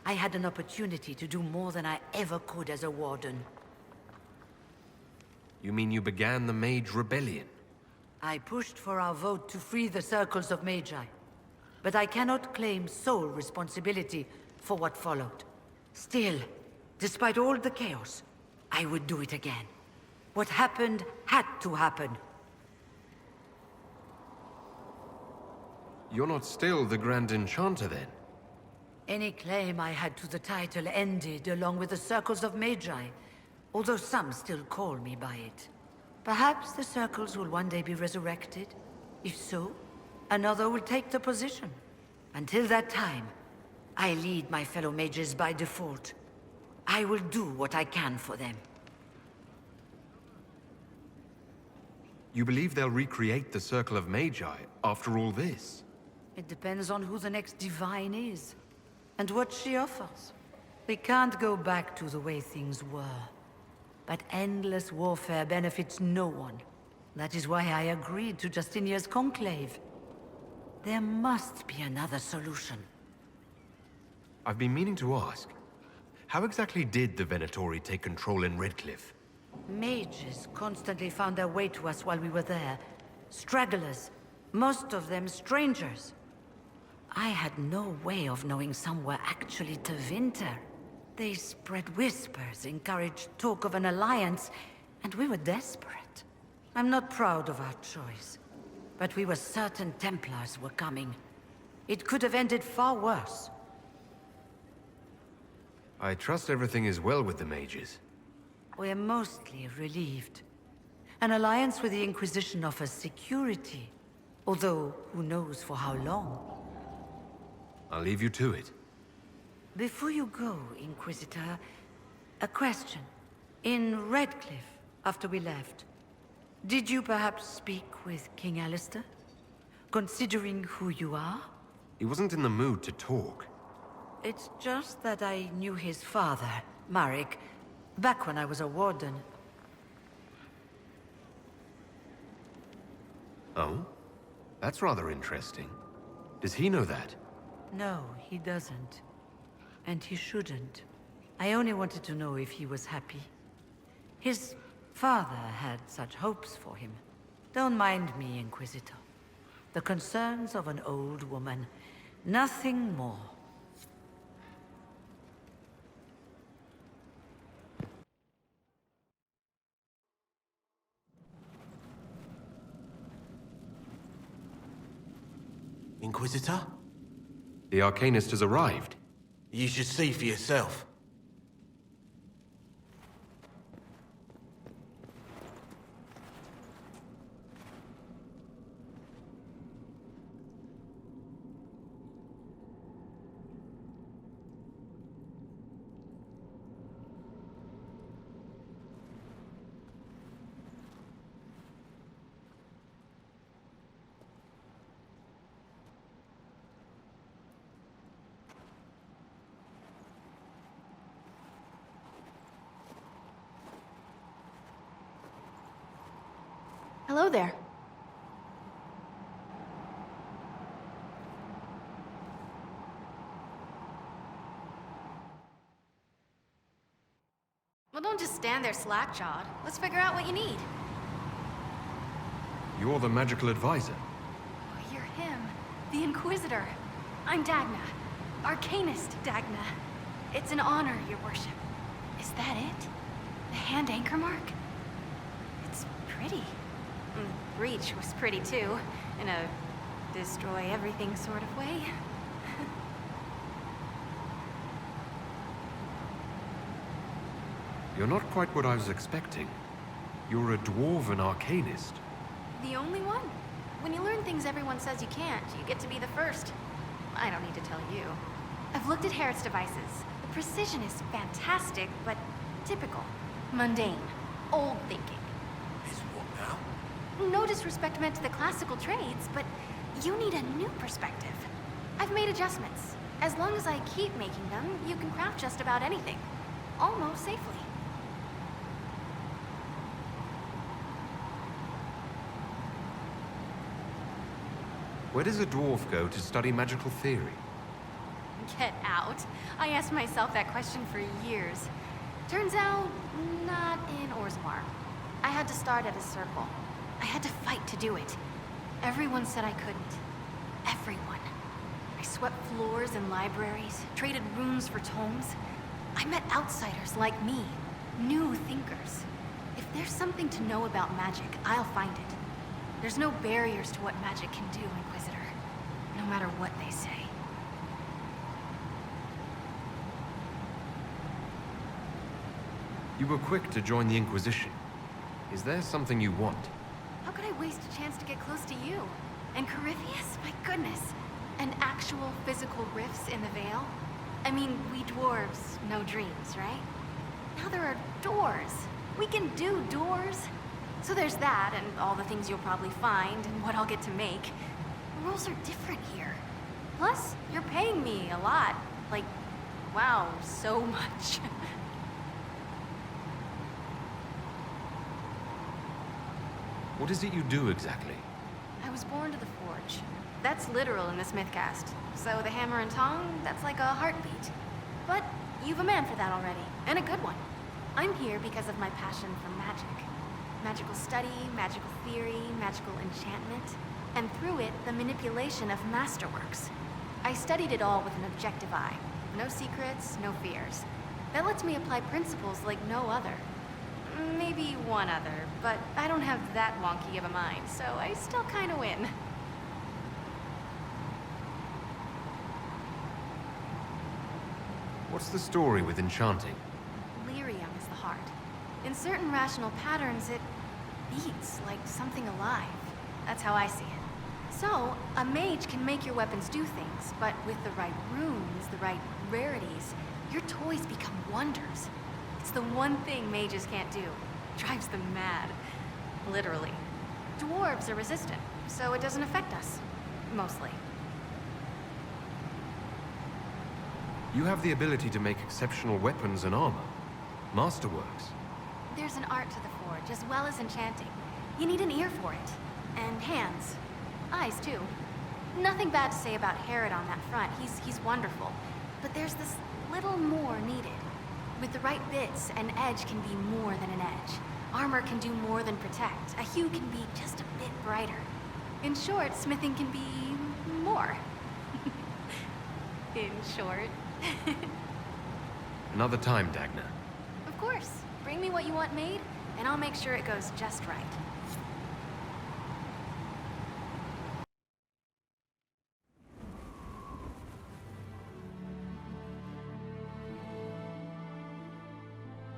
I had an opportunity to do more than I ever could as a Warden. You mean you began the Mage Rebellion? I pushed for our vote to free the Circles of Magi. But I cannot claim sole responsibility for what followed. Still, despite all the chaos, I would do it again. What happened had to happen. You're not still the Grand Enchanter, then? Any claim I had to the title ended along with the Circles of Magi, although some still call me by it. Perhaps the Circles will one day be resurrected. If so, another will take the position. Until that time, I lead my fellow mages by default. I will do what I can for them. You believe they'll recreate the Circle of Magi after all this? It depends on who the next divine is, and what she offers. We can't go back to the way things were. But endless warfare benefits no one. That is why I agreed to Justinia's conclave. There must be another solution. I've been meaning to ask, how exactly did the Venatori take control in Redcliffe? Mages constantly found their way to us while we were there. Stragglers, most of them strangers. I had no way of knowing some were actually Tevinter. They spread whispers, encouraged talk of an alliance, and we were desperate. I'm not proud of our choice, but we were certain Templars were coming. It could have ended far worse. I trust everything is well with the mages. We're mostly relieved. An alliance with the Inquisition offers security, although who knows for how long. I'll leave you to it. Before you go, Inquisitor, a question. In Redcliffe, after we left, did you perhaps speak with King Alistair? Considering who you are? He wasn't in the mood to talk. It's just that I knew his father, Marek, back when I was a warden. Oh? That's rather interesting. Does he know that? No, he doesn't. And he shouldn't. I only wanted to know if he was happy. His father had such hopes for him. Don't mind me, Inquisitor. The concerns of an old woman. Nothing more. Inquisitor? The Arcanist has arrived. You should see for yourself. Hello there. Well, don't just stand there slack-jawed. Let's figure out what you need. You're the magical advisor. Oh, you're him. The Inquisitor. I'm Dagna. Arcanist Dagna. It's an honor, your worship. Is that it? The hand anchor mark? It's pretty. The breach was pretty too, in a destroy everything sort of way. You're not quite what I was expecting. You're a dwarven arcanist. The only one? When you learn things everyone says you can't, you get to be the first. I don't need to tell you. I've looked at Harrod's devices. The precision is fantastic, but typical. Mundane. Old thinking. Is what now? No disrespect meant to the classical trades, but you need a new perspective. I've made adjustments. As long as I keep making them, you can craft just about anything. Almost safely. Where does a dwarf go to study magical theory? Get out. I asked myself that question for years. Turns out, not in Orzammar. I had to start at a circle. I had to fight to do it. Everyone said I couldn't. Everyone. I swept floors in libraries, traded runes for tomes. I met outsiders like me, new thinkers. If there's something to know about magic, I'll find it. There's no barriers to what magic can do, Inquisitor. No matter what they say. You were quick to join the Inquisition. Is there something you want? How could I waste a chance to get close to you? And Corypherus? My goodness. And actual physical rifts in the Veil? I mean, we dwarves know dreams, right? Now there are doors. We can do doors. So there's that, and all the things you'll probably find, and what I'll get to make. rules are different here. Plus, you're paying me a lot. Like, wow, so much. What is it you do exactly? I was born to the forge. That's literal in the Smithcast. So the hammer and tongue, that's like a heartbeat. But you've a man for that already, and a good one. I'm here because of my passion for magic. Magical study, magical theory, magical enchantment, and through it, the manipulation of masterworks. I studied it all with an objective eye. No secrets, no fears. That lets me apply principles like no other. Maybe one other, but I don't have that wonky of a mind, so I still kinda win. What's the story with enchanting? Lyrium is the heart. In certain rational patterns, it beats like something alive. That's how I see it. So, a mage can make your weapons do things, but with the right runes, the right rarities, your toys become wonders. It's the one thing mages can't do. Drives them mad. Literally. Dwarves are resistant, so it doesn't affect us. Mostly. You have the ability to make exceptional weapons and armor. Masterworks. There's an art to the forge, as well as enchanting. You need an ear for it. And hands. Eyes, too. Nothing bad to say about Herod on that front. He's wonderful. But there's this little more needed. With the right bits, an edge can be more than an edge. Armor can do more than protect. A hue can be just a bit brighter. In short, smithing can be more. In short. Another time, Dagna. Of course. Bring me what you want made, and I'll make sure it goes just right.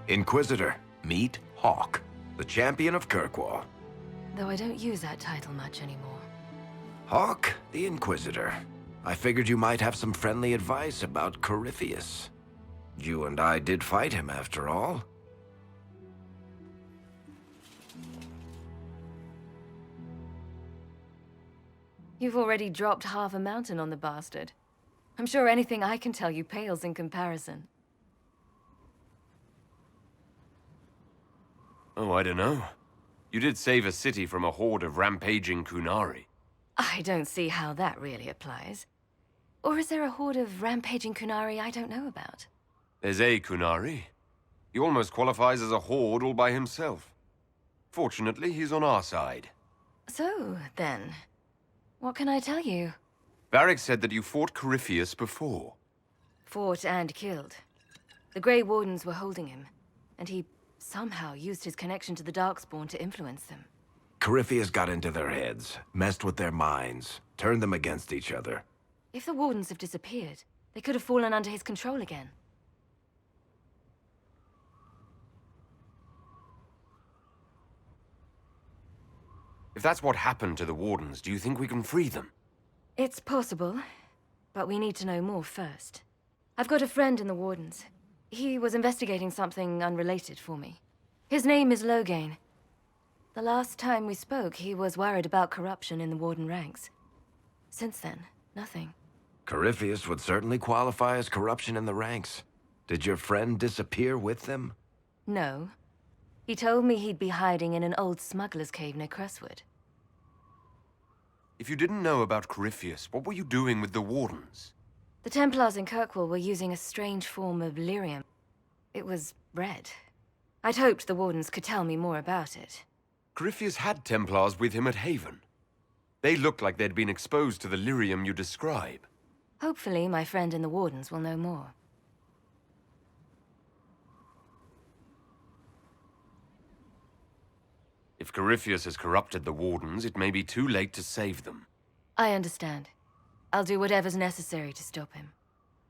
Inquisitor, meet Hawk, the champion of Kirkwall. Though I don't use that title much anymore. Hawk, the Inquisitor. I figured you might have some friendly advice about Corypherus. You and I did fight him, after all. You've already dropped half a mountain on the bastard. I'm sure anything I can tell you pales in comparison. Oh, I don't know. You did save a city from a horde of rampaging Kunari. I don't see how that really applies. Or is there a horde of rampaging Kunari I don't know about? There's a Kunari. He almost qualifies as a horde all by himself. Fortunately, he's on our side. So, then, what can I tell you? Varric said that you fought Corypherus before. Fought and killed. The Grey Wardens were holding him, and he somehow used his connection to the Darkspawn to influence them. Corypherus got into their heads, messed with their minds, turned them against each other. If the Wardens have disappeared, they could have fallen under his control again. If that's what happened to the Wardens, do you think we can free them? It's possible, but we need to know more first. I've got a friend in the Wardens. He was investigating something unrelated for me. His name is Loghain. The last time we spoke, he was worried about corruption in the Warden ranks. Since then, nothing. Corypherus would certainly qualify as corruption in the ranks. Did your friend disappear with them? No. He told me he'd be hiding in an old smuggler's cave near Crestwood. If you didn't know about Corypherus, what were you doing with the Wardens? The Templars in Kirkwall were using a strange form of lyrium. It was red. I'd hoped the Wardens could tell me more about it. Corypherus had Templars with him at Haven. They looked like they'd been exposed to the lyrium you describe. Hopefully, my friend in the Wardens will know more. If Corypherus has corrupted the Wardens, it may be too late to save them. I understand. I'll do whatever's necessary to stop him.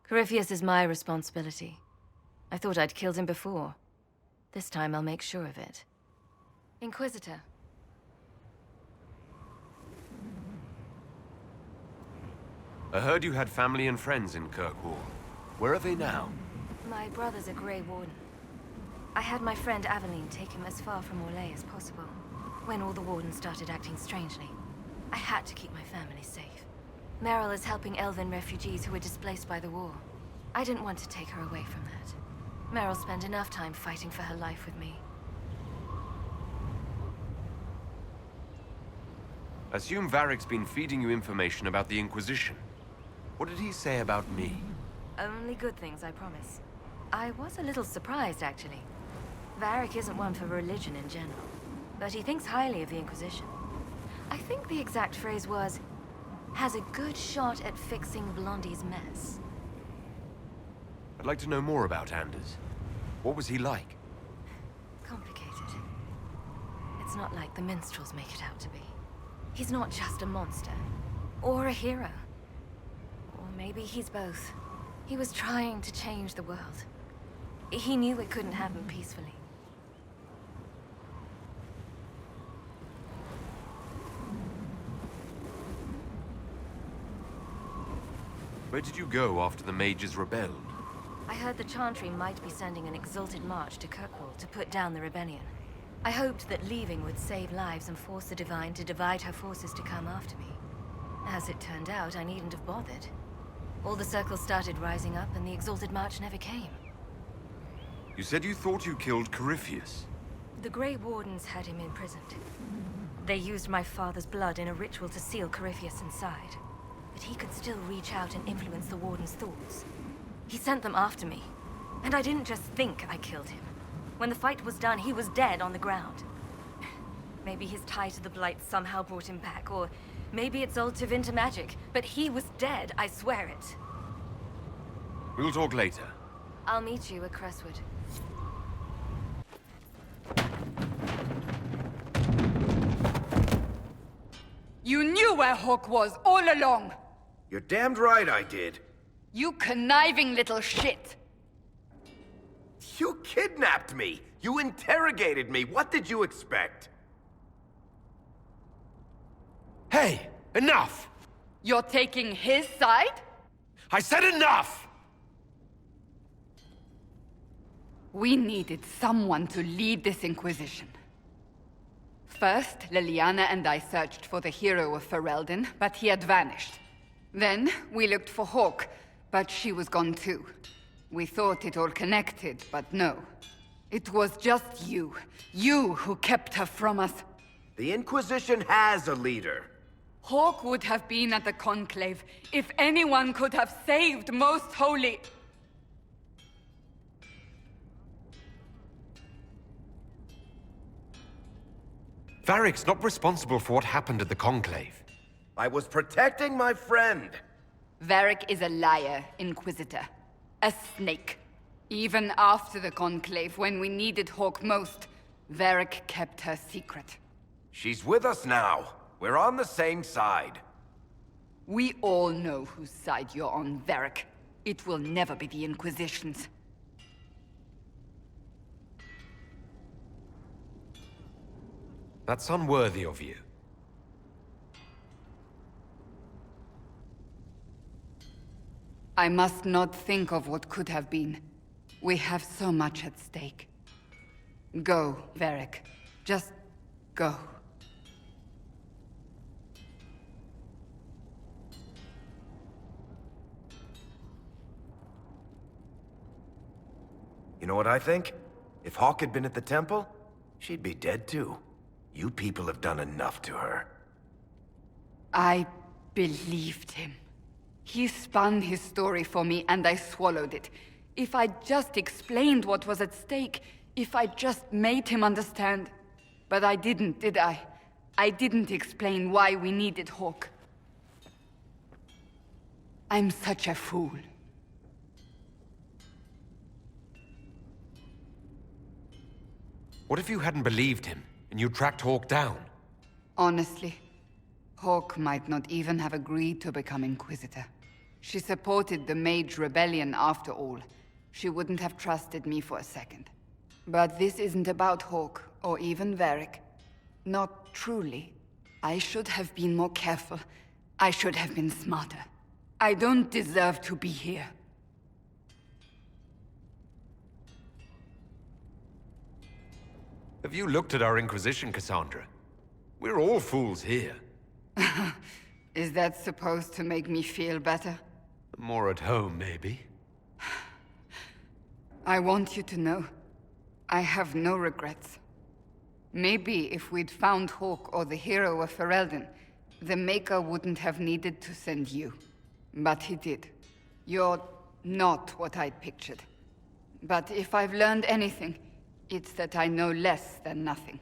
Corypherus is my responsibility. I thought I'd killed him before. This time I'll make sure of it. Inquisitor. I heard you had family and friends in Kirkwall. Where are they now? My brother's a Grey Warden. I had my friend Aveline take him as far from Royeaux as possible. When all the Wardens started acting strangely, I had to keep my family safe. Meryl is helping Elven refugees who were displaced by the war. I didn't want to take her away from that. Meryl spent enough time fighting for her life with me. Assume Varric's been feeding you information about the Inquisition. What did he say about me? Only good things, I promise. I was a little surprised, actually. Varric isn't one for religion in general, but he thinks highly of the Inquisition. I think the exact phrase was, has a good shot at fixing Blondie's mess. I'd like to know more about Anders. What was he like? Complicated. It's not like the minstrels make it out to be. He's not just a monster, or a hero. Or maybe he's both. He was trying to change the world. He knew it couldn't happen peacefully. Where did you go after the mages rebelled? I heard the Chantry might be sending an exalted march to Kirkwall to put down the rebellion. I hoped that leaving would save lives and force the Divine to divide her forces to come after me. As it turned out, I needn't have bothered. All the circles started rising up and the exalted march never came. You said you thought you killed Corypherus. The Grey Wardens had him imprisoned. They used my father's blood in a ritual to seal Corypherus inside. But he could still reach out and influence the Warden's thoughts. He sent them after me. And I didn't just think I killed him. When the fight was done, he was dead on the ground. Maybe his tie to the Blight somehow brought him back, or maybe it's all Tevinter magic, but he was dead, I swear it. We'll talk later. I'll meet you at Crestwood. You knew where Hawk was all along! You're damned right I did. You conniving little shit! You kidnapped me! You interrogated me! What did you expect? Hey! Enough! You're taking his side? I said enough! We needed someone to lead this Inquisition. First, Liliana and I searched for the hero of Ferelden, but he had vanished. Then, we looked for Hawk, but she was gone too. We thought it all connected, but no. It was just you. You who kept her from us. The Inquisition has a leader. Hawk would have been at the Conclave if anyone could have saved Most Holy... Varric's not responsible for what happened at the Conclave. I was protecting my friend. Varric is a liar, Inquisitor. A snake. Even after the Conclave, when we needed Hawk most, Varric kept her secret. She's with us now. We're on the same side. We all know whose side you're on, Varric. It will never be the Inquisition's. That's unworthy of you. I must not think of what could have been. We have so much at stake. Go, Varric. Just go. You know what I think? If Hawk had been at the temple, she'd be dead too. You people have done enough to her. I believed him. He spun his story for me, and I swallowed it. If I just explained what was at stake, if I just made him understand. But I didn't, did I? I didn't explain why we needed Hawk. I'm such a fool. What if you hadn't believed him, and you tracked Hawk down? Honestly, Hawk might not even have agreed to become Inquisitor. She supported the Mage Rebellion after all. She wouldn't have trusted me for a second. But this isn't about Hawk, or even Varric. Not truly. I should have been more careful. I should have been smarter. I don't deserve to be here. Have you looked at our Inquisition, Cassandra? We're all fools here. Is that supposed to make me feel better? More at home, maybe. I want you to know, I have no regrets. Maybe if we'd found Hawke or the hero of Ferelden, the Maker wouldn't have needed to send you. But he did. You're not what I'd pictured. But if I've learned anything, it's that I know less than nothing.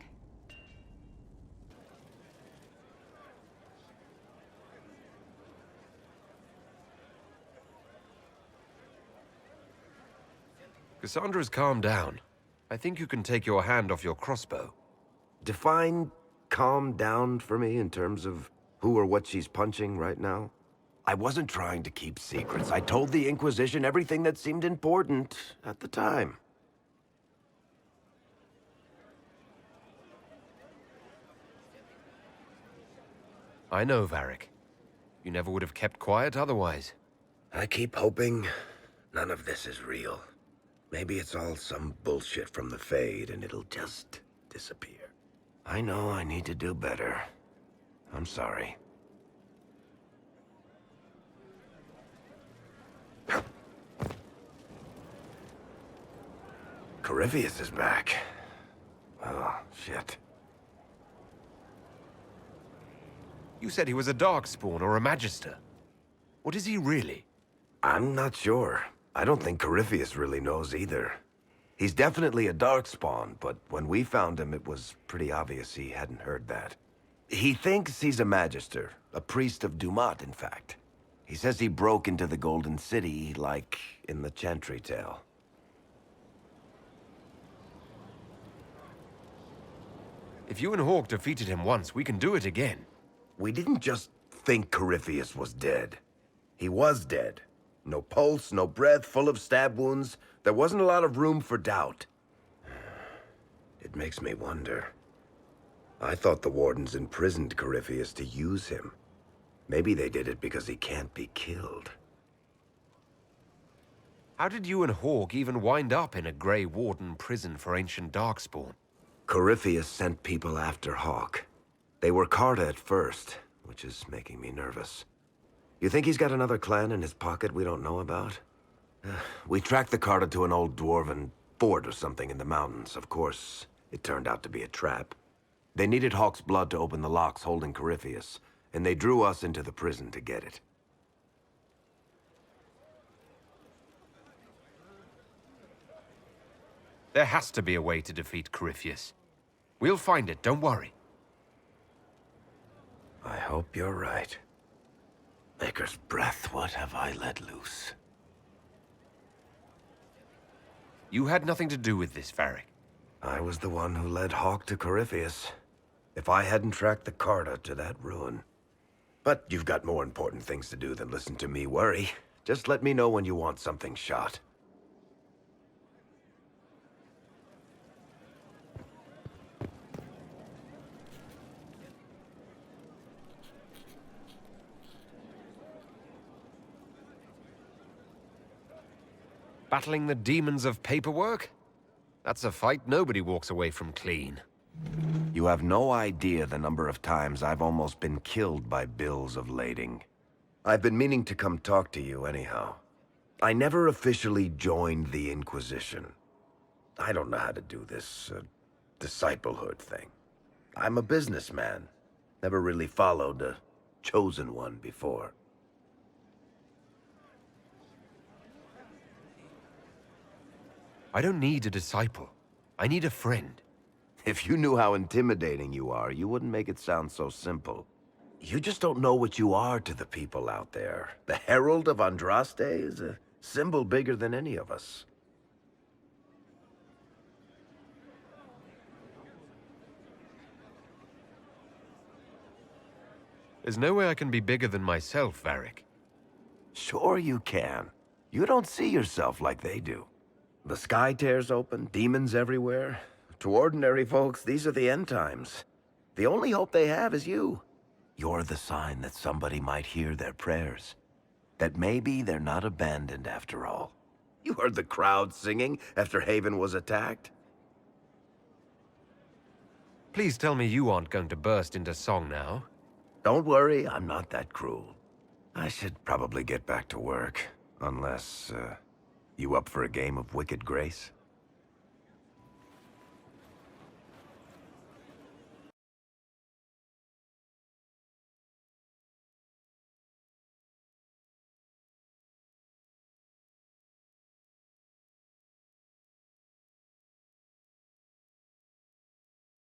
Cassandra's calmed down. I think you can take your hand off your crossbow. Define calm down for me in terms of who or what she's punching right now. I wasn't trying to keep secrets. I told the Inquisition everything that seemed important at the time. I know, Varric. You never would have kept quiet otherwise. I keep hoping none of this is real. Maybe it's all some bullshit from the Fade and it'll just disappear. I know I need to do better. I'm sorry. Corypherus is back. Oh, shit. You said he was a Darkspawn or a Magister. What is he really? I'm not sure. I don't think Corypherus really knows either. He's definitely a Darkspawn, but when we found him, it was pretty obvious he hadn't heard that. He thinks he's a Magister, a priest of Dumat, in fact. He says he broke into the Golden City, like in the Chantry tale. If you and Hawke defeated him once, we can do it again. We didn't just think Corypherus was dead. He was dead. No pulse, no breath, full of stab wounds. There wasn't a lot of room for doubt. It makes me wonder. I thought the Wardens imprisoned Corypherus to use him. Maybe they did it because he can't be killed. How did you and Hawke even wind up in a Grey Warden prison for ancient Darkspawn? Corypherus sent people after Hawke. They were Carta at first, which is making me nervous. You think he's got another clan in his pocket we don't know about? We tracked the Carta to an old dwarven fort or something in the mountains. Of course, it turned out to be a trap. They needed Hawke's blood to open the locks holding Corypherus, and they drew us into the prison to get it. There has to be a way to defeat Corypherus. We'll find it, don't worry. I hope you're right. Maker's breath, what have I let loose? You had nothing to do with this, Varric. I was the one who led Hawke to Corypherus. If I hadn't tracked the Carta to that ruin. But you've got more important things to do than listen to me worry. Just let me know when you want something shot. Battling the demons of paperwork? That's a fight nobody walks away from clean. You have no idea the number of times I've almost been killed by bills of lading. I've been meaning to come talk to you anyhow. I never officially joined the Inquisition. I don't know how to do this disciplehood thing. I'm a businessman. Never really followed a chosen one before. I don't need a disciple. I need a friend. If you knew how intimidating you are, you wouldn't make it sound so simple. You just don't know what you are to the people out there. The Herald of Andraste is a symbol bigger than any of us. There's no way I can be bigger than myself, Varric. Sure you can. You don't see yourself like they do. The sky tears open, demons everywhere. To ordinary folks, these are the end times. The only hope they have is you. You're the sign that somebody might hear their prayers. That maybe they're not abandoned after all. You heard the crowd singing after Haven was attacked? Please tell me you aren't going to burst into song now. Don't worry, I'm not that cruel. I should probably get back to work. Unless, you up for a game of Wicked Grace?